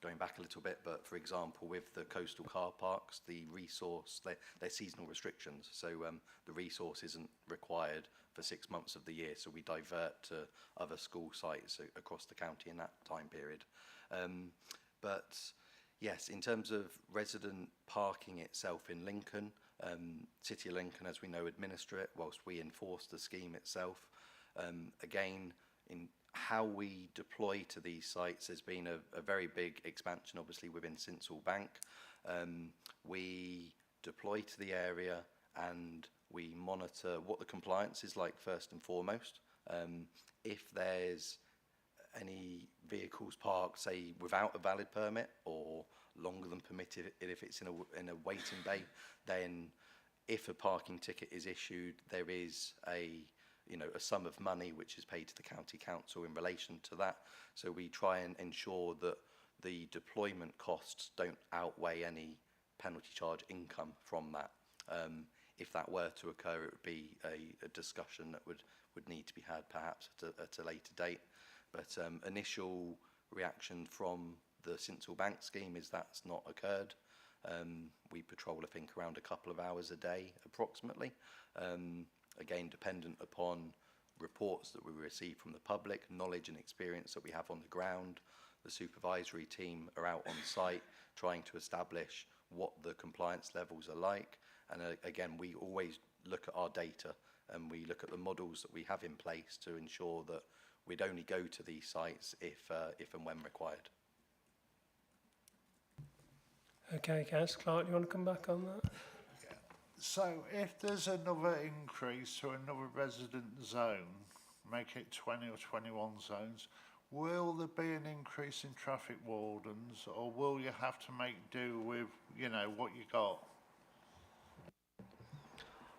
Going back a little bit, but for example, with the coastal car parks, the resource, they're seasonal restrictions, so the resource isn't required for 6 months of the year, so we divert to other school sites across the county in that time period. But yes, in terms of resident parking itself in Lincoln, City of Lincoln, as we know, administer it whilst we enforce the scheme itself. Again, in how we deploy to these sites, there's been a very big expansion, obviously, within Sinsel Bank. We deploy to the area and we monitor what the compliance is like first and foremost. If there's any vehicles parked, say, without a valid permit or longer than permitted, if it's in a waiting bay, then if a parking ticket is issued, there is a sum of money which is paid to the county council in relation to that. So we try and ensure that the deployment costs don't outweigh any penalty charge income from that. If that were to occur, it would be a discussion that would need to be had perhaps at a later date. But initial reaction from the Sinsel Bank scheme is that's not occurred. We patrol, I think, around a couple of hours a day approximately. Again, dependent upon reports that we receive from the public, knowledge and experience that we have on the ground. The supervisory team are out on site trying to establish what the compliance levels are like. And again, we always look at our data and we look at the models that we have in place to ensure that we'd only go to these sites if and when required. Okay, Councillor Clark, do you want to come back on that? So if there's another increase to another resident zone, make it 20 or 21 zones, will there be an increase in traffic wardens, or will you have to make do with, you know, what you got?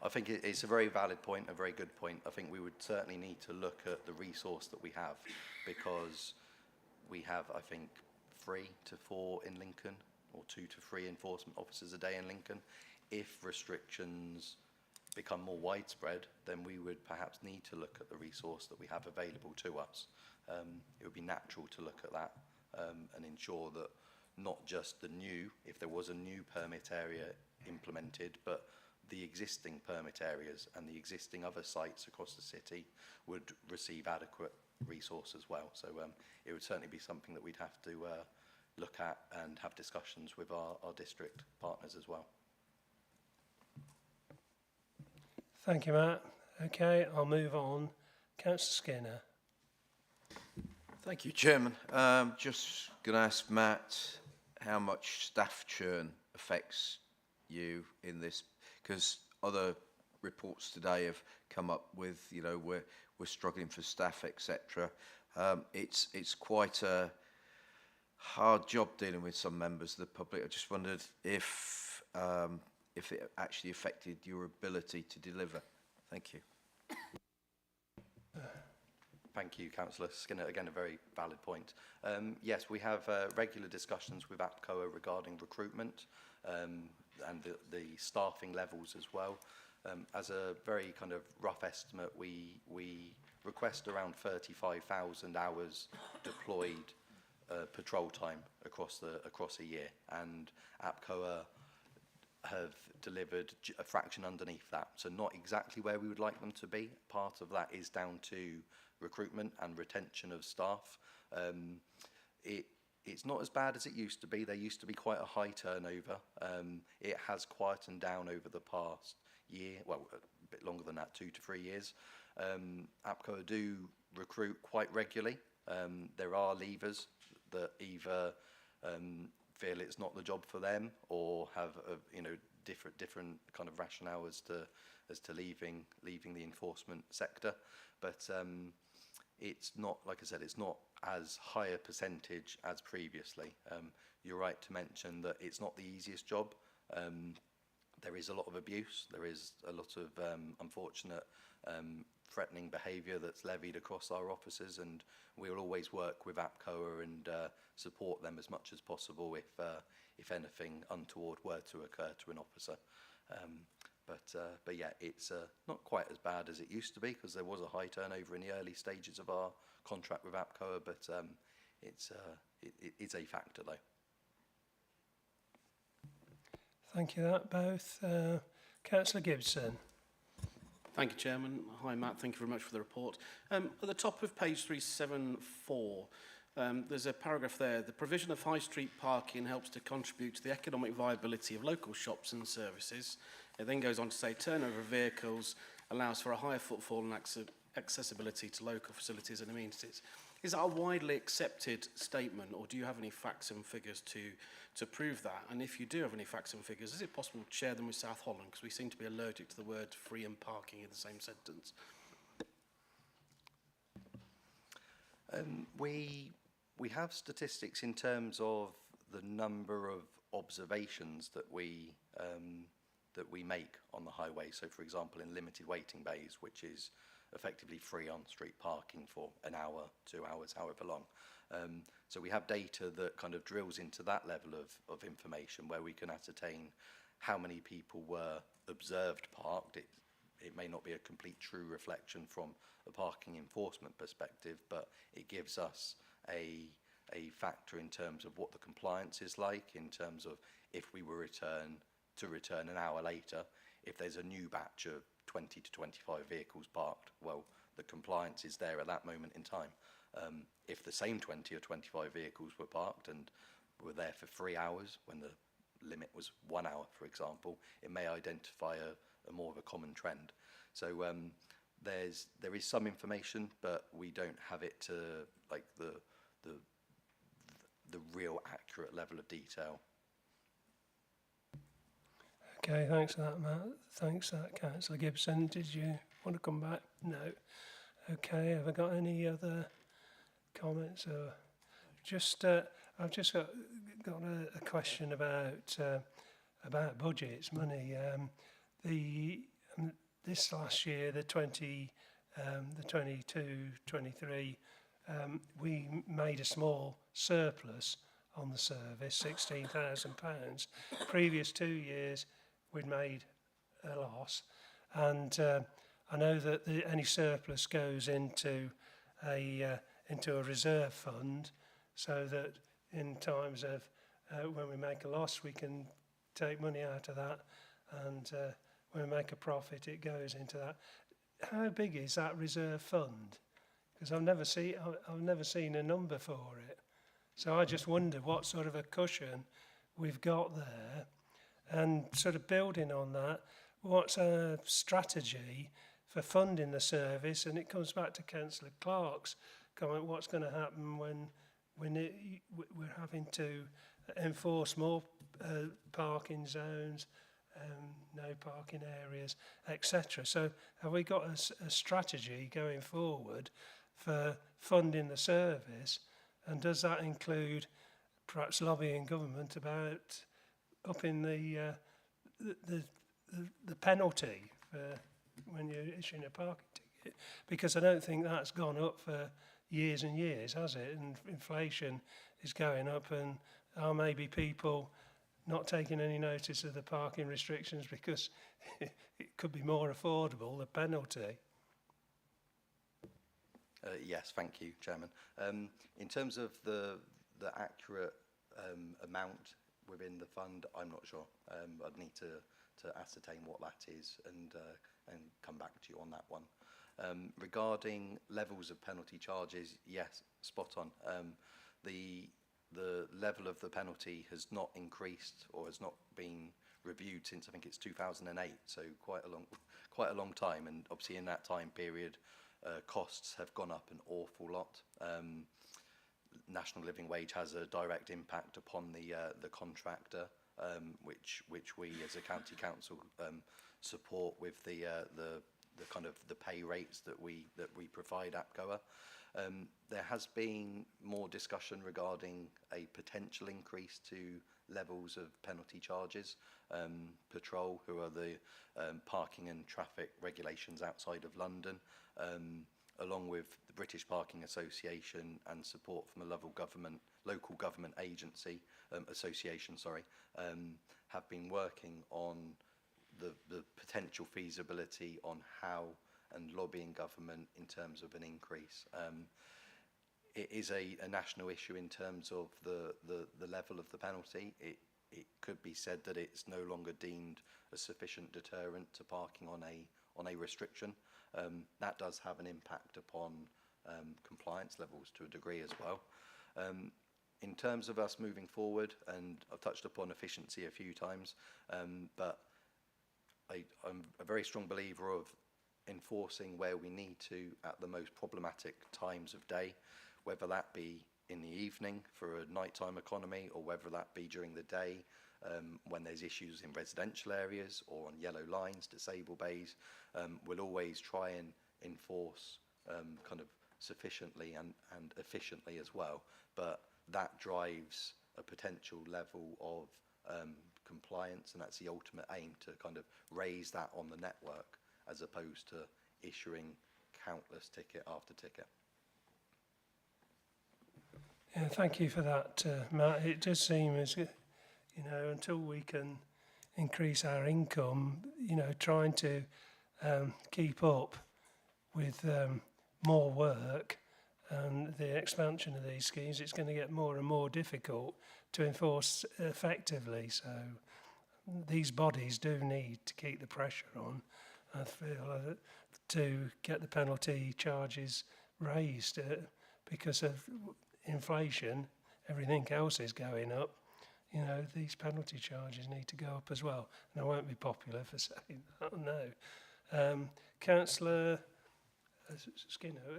I think it's a very valid point, a very good point. I think we would certainly need to look at the resource that we have, because we have, I think, 3 to 4 in Lincoln, or 2 to 3 enforcement officers a day in Lincoln. If restrictions become more widespread, then we would perhaps need to look at the resource that we have available to us. It would be natural to look at that and ensure that not just the new, if there was a new permit area implemented, but the existing permit areas and the existing other sites across the city would receive adequate resource as well. So it would certainly be something that we'd have to look at and have discussions with our district partners as well. Thank you, Matt. Okay, I'll move on. Councillor Skinner. Thank you, Chairman. Just going to ask Matt how much staff churn affects you in this, because other reports today have come up with, you know, we're struggling for staff, etc. It's quite a hard job dealing with some members of the public. I just wondered if it actually affected your ability to deliver. Thank you. Thank you, Councillor Skinner. Again, a very valid point. Yes, we have regular discussions with APCOA regarding recruitment and the staffing levels as well. As a very kind of rough estimate, we request around 35,000 hours deployed patrol time across a year, and APCOA have delivered a fraction underneath that, so not exactly where we would like them to be. Part of that is down to recruitment and retention of staff. It's not as bad as it used to be. There used to be quite a high turnover. It has quietened down over the past year, well, a bit longer than that, 2 to 3 years. APCOA do recruit quite regularly. There are leavers that either feel it's not the job for them, or have different kind of rationale as to leaving the enforcement sector. But it's not, like I said, it's not as high a percentage as previously. You're right to mention that it's not the easiest job. There is a lot of abuse. There is a lot of unfortunate threatening behaviour that's levied across our offices, and we'll always work with APCOA and support them as much as possible if anything untoward were to occur to an officer. But yeah, it's not quite as bad as it used to be, because there was a high turnover in the early stages of our contract with APCOA, but it is a factor though. Thank you, that both. Councillor Gibson. Thank you, Chairman. Hi, Matt. Thank you very much for the report. At the top of page 374, there's a paragraph there. The provision of high street parking helps to contribute to the economic viability of local shops and services. It then goes on to say turnover of vehicles allows for a higher footfall and accessibility to local facilities and amenities. Is that a widely accepted statement, or do you have any facts and figures to prove that? And if you do have any facts and figures, is it possible to share them with South Holland? Because we seem to be allergic to the word free and parking in the same sentence. We have statistics in terms of the number of observations that we make on the highway. So, for example, in limited waiting bays, which is effectively free on-street parking for an hour, 2 hours, however long. So we have data that kind of drills into that level of information, where we can ascertain how many people were observed parked. It may not be a complete true reflection from a parking enforcement perspective, but it gives us a factor in terms of what the compliance is like, in terms of if we were to return an hour later, if there's a new batch of 20 to 25 vehicles parked, well, the compliance is there at that moment in time. If the same 20 or 25 vehicles were parked and were there for 3 hours when the limit was 1 hour, for example, it may identify a more of a common trend. So there is some information, but we don't have it to like the real accurate level of detail. Okay, thanks for that, Matt. Thanks for that, Councillor Gibson. Did you want to come back? No. Okay, have I got any other comments? Or just, I've just got a question about budgets, money. This last year, the 22-23, we made a small surplus on the service, £16,000. Previous 2 years, we'd made a loss, and I know that any surplus goes into a reserve fund, so that in times of when we make a loss, we can take money out of that, and when we make a profit, it goes into that. How big is that reserve fund? Because I've never seen a number for it. So I just wonder what sort of a cushion we've got there, and sort of building on that, what's our strategy for funding the service? And it comes back to Councillor Clark's comment, what's going to happen when we're having to enforce more parking zones, no parking areas, etc. So have we got a strategy going forward for funding the service? And does that include perhaps lobbying government about upping the penalty for when you're issuing a parking ticket? Because I don't think that's gone up for years and years, has it? And inflation is going up, and are maybe people not taking any notice of the parking restrictions because it could be more affordable, the penalty? Yes, thank you, Chairman. In terms of the accurate amount within the fund, I'm not sure. I'd need to ascertain what that is and come back to you on that one. Regarding levels of penalty charges, yes, spot on. The level of the penalty has not increased or has not been reviewed since I think it's 2008, so quite a long time. And obviously in that time period, costs have gone up an awful lot. National living wage has a direct impact upon the contractor, which we as a county council support with the kind of the pay rates that we provide at GOA. There has been more discussion regarding a potential increase to levels of penalty charges. Patrol, who are the parking and traffic regulations outside of London, along with the British Parking Association and support from a local government agency association, have been working on the potential feasibility on how and lobbying government in terms of an increase. It is a national issue in terms of the level of the penalty. It could be said that it's no longer deemed a sufficient deterrent to parking on a restriction. That does have an impact upon compliance levels to a degree as well. In terms of us moving forward, and I've touched upon efficiency a few times, but I'm a very strong believer of enforcing where we need to at the most problematic times of day, whether that be in the evening for a nighttime economy or whether that be during the day when there's issues in residential areas or on yellow lines, disabled bays. We'll always try and enforce kind of sufficiently and efficiently as well, but that drives a potential level of compliance, and that's the ultimate aim, to kind of raise that on the network as opposed to issuing countless ticket after ticket. Yeah, thank you for that, Matt. It does seem as, until we can increase our income, trying to keep up with more work and the expansion of these schemes, it's going to get more and more difficult to enforce effectively. So these bodies do need to keep the pressure on, I feel, to get the penalty charges raised because of inflation. Everything else is going up. These penalty charges need to go up as well. And I won't be popular for saying that, no. Councillor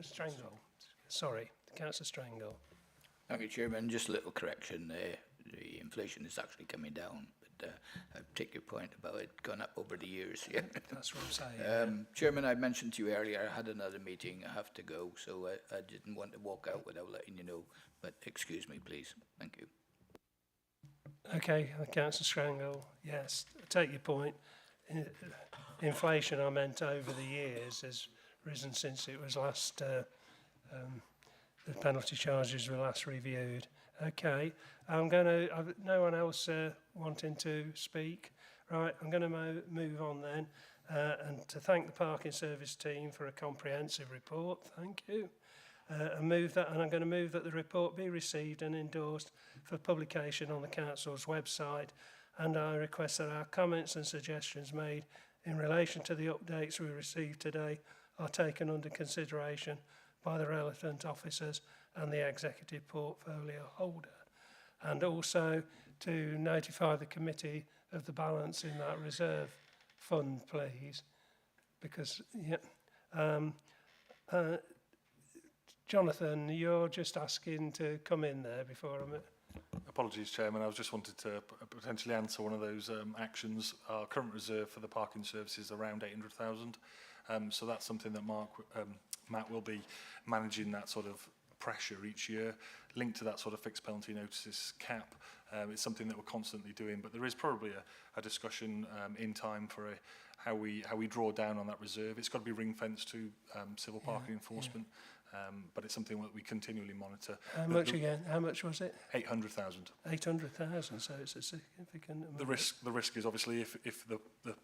Strangle. Sorry, Councillor Strangle. Thank you, Chairman. Just a little correction there. The inflation is actually coming down, but I take your point about it gone up over the years. Yeah. That's what I'm saying. Chairman, I mentioned to you earlier, I had another meeting, I have to go, so I didn't want to walk out without letting you know, but excuse me, please. Thank you. Okay, Councillor Strangle, yes, I take your point. Inflation, I meant over the years, has risen since it was last, the penalty charges were last reviewed. Okay, no one else wanting to speak? Right, I'm going to move on then, and to thank the parking service team for a comprehensive report, thank you. I'm going to move that the report be received and endorsed for publication on the Council's website, and I request that our comments and suggestions made in relation to the updates we received today are taken under consideration by the relevant officers and the executive portfolio holder, and also to notify the committee of the balance in that reserve fund, please, because, Jonathan, you're just asking to come in there before I'm... Apologies, Chairman. I just wanted to potentially answer one of those actions. Our current reserve for the parking service is around 800,000. So that's something that Matt will be managing, that sort of pressure each year, linked to that sort of fixed penalty notices cap. It's something that we're constantly doing, but there is probably a discussion in time for how we draw down on that reserve. It's got to be ring-fenced to civil parking enforcement. But it's something that we continually monitor. How much again? How much was it? 800,000. 800,000, so it's a significant amount. The risk is obviously if the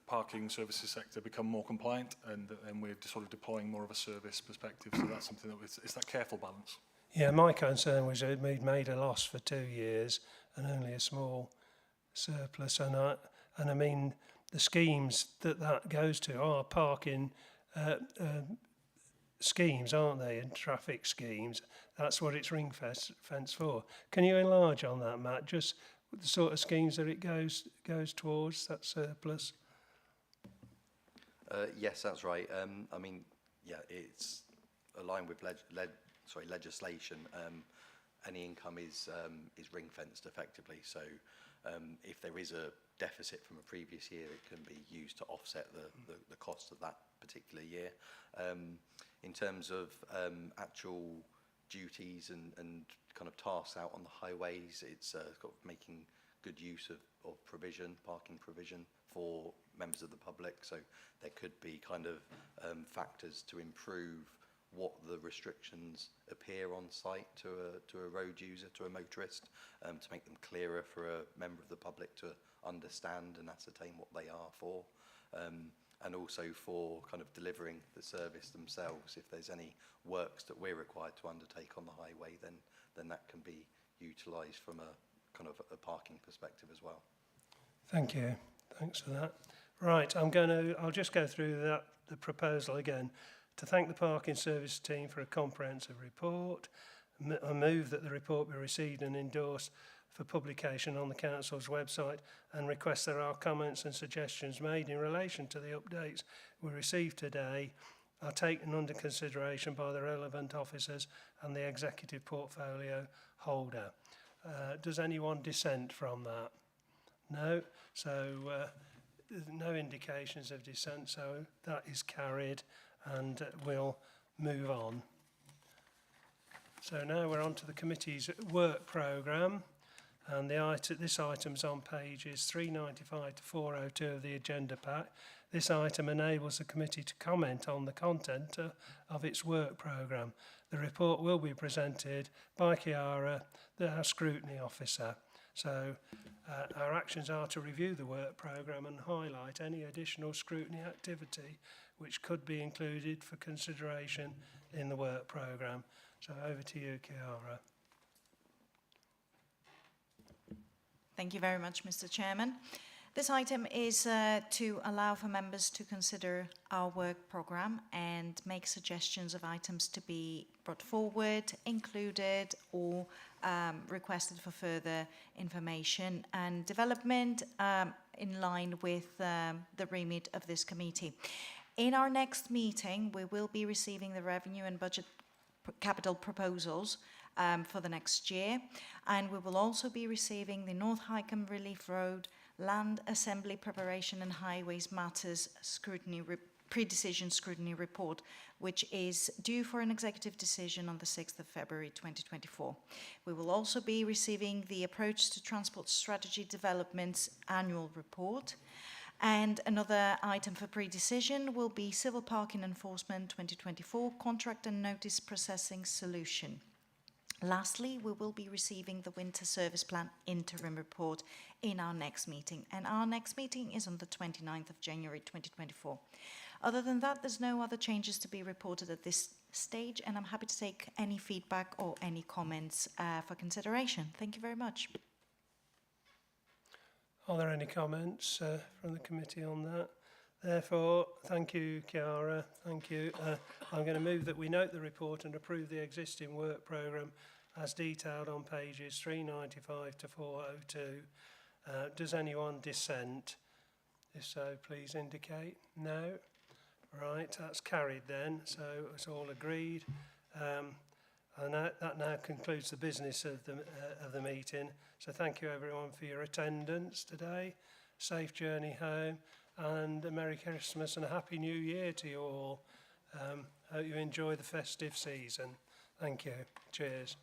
parking services sector become more compliant and we're sort of deploying more of a service perspective, so that's something that it's that careful balance. Yeah, my concern was that we'd made a loss for 2 years and only a small surplus, and I mean the schemes that goes to are parking schemes, aren't they, and traffic schemes. That's what it's ring fence for. Can you enlarge on that, Matt? Just the sort of schemes that it goes towards, that surplus? Yes, that's right. I mean, yeah, it's aligned with legislation. Any income is ring fenced effectively. So if there is a deficit from a previous year, it can be used to offset the cost of that particular year. In terms of actual duties and kind of tasks out on the highways, it's got making good use of provision, parking provision for members of the public. So there could be kind of factors to improve what the restrictions appear on site to a road user, to a motorist, to make them clearer for a member of the public to understand and ascertain what they are for. And also for kind of delivering the service themselves. If there's any works that we're required to undertake on the highway, then that can be utilised from a kind of a parking perspective as well. Thank you. Thanks for that. Right, I'll just go through the proposal again. To thank the parking service team for a comprehensive report. I move that the report be received and endorsed for publication on the Council's website, and request that our comments and suggestions made in relation to the updates we received today are taken under consideration by the relevant officers and the executive portfolio holder. Does anyone dissent from that? No? So no indications of dissent, so that is carried, and we'll move on. So now we're on to the committee's work programme. And this item's on pages 395 to 402 of the agenda pack. This item enables the committee to comment on the content of its work programme. The report will be presented by Chiara, our scrutiny officer. So our actions are to review the work programme and highlight any additional scrutiny activity which could be included for consideration in the work programme. So over to you, Chiara. Thank you very much, Mr. Chairman. This item is to allow for members to consider our work programme and make suggestions of items to be brought forward, included, or requested for further information and development in line with the remit of this committee. In our next meeting, we will be receiving the revenue and budget capital proposals for the next year, and we will also be receiving the North Highcombe Relief Road Land Assembly Preparation and Highways Matters Scrutiny Pre-Decision Scrutiny Report, which is due for an executive decision on the 6th of February 2024. We will also be receiving the Approach to Transport Strategy Development's annual report. And another item for pre-decision will be Civil Parking Enforcement 2024 Contract and Notice Processing Solution. Lastly, we will be receiving the Winter Service Plan Interim Report in our next meeting. And our next meeting is on the 29th of January 2024. Other than that, there's no other changes to be reported at this stage, and I'm happy to take any feedback or any comments for consideration. Thank you very much. Are there any comments from the committee on that? Therefore, thank you, Chiara. Thank you. I'm going to move that we note the report and approve the existing work programme as detailed on pages 395 to 402. Does anyone dissent? If so, please indicate. No? Right, that's carried then, so it's all agreed. And that now concludes the business of the meeting. So thank you everyone for your attendance today. Safe journey home, and a Merry Christmas and a Happy New Year to you all. Hope you enjoy the festive season. Thank you. Cheers.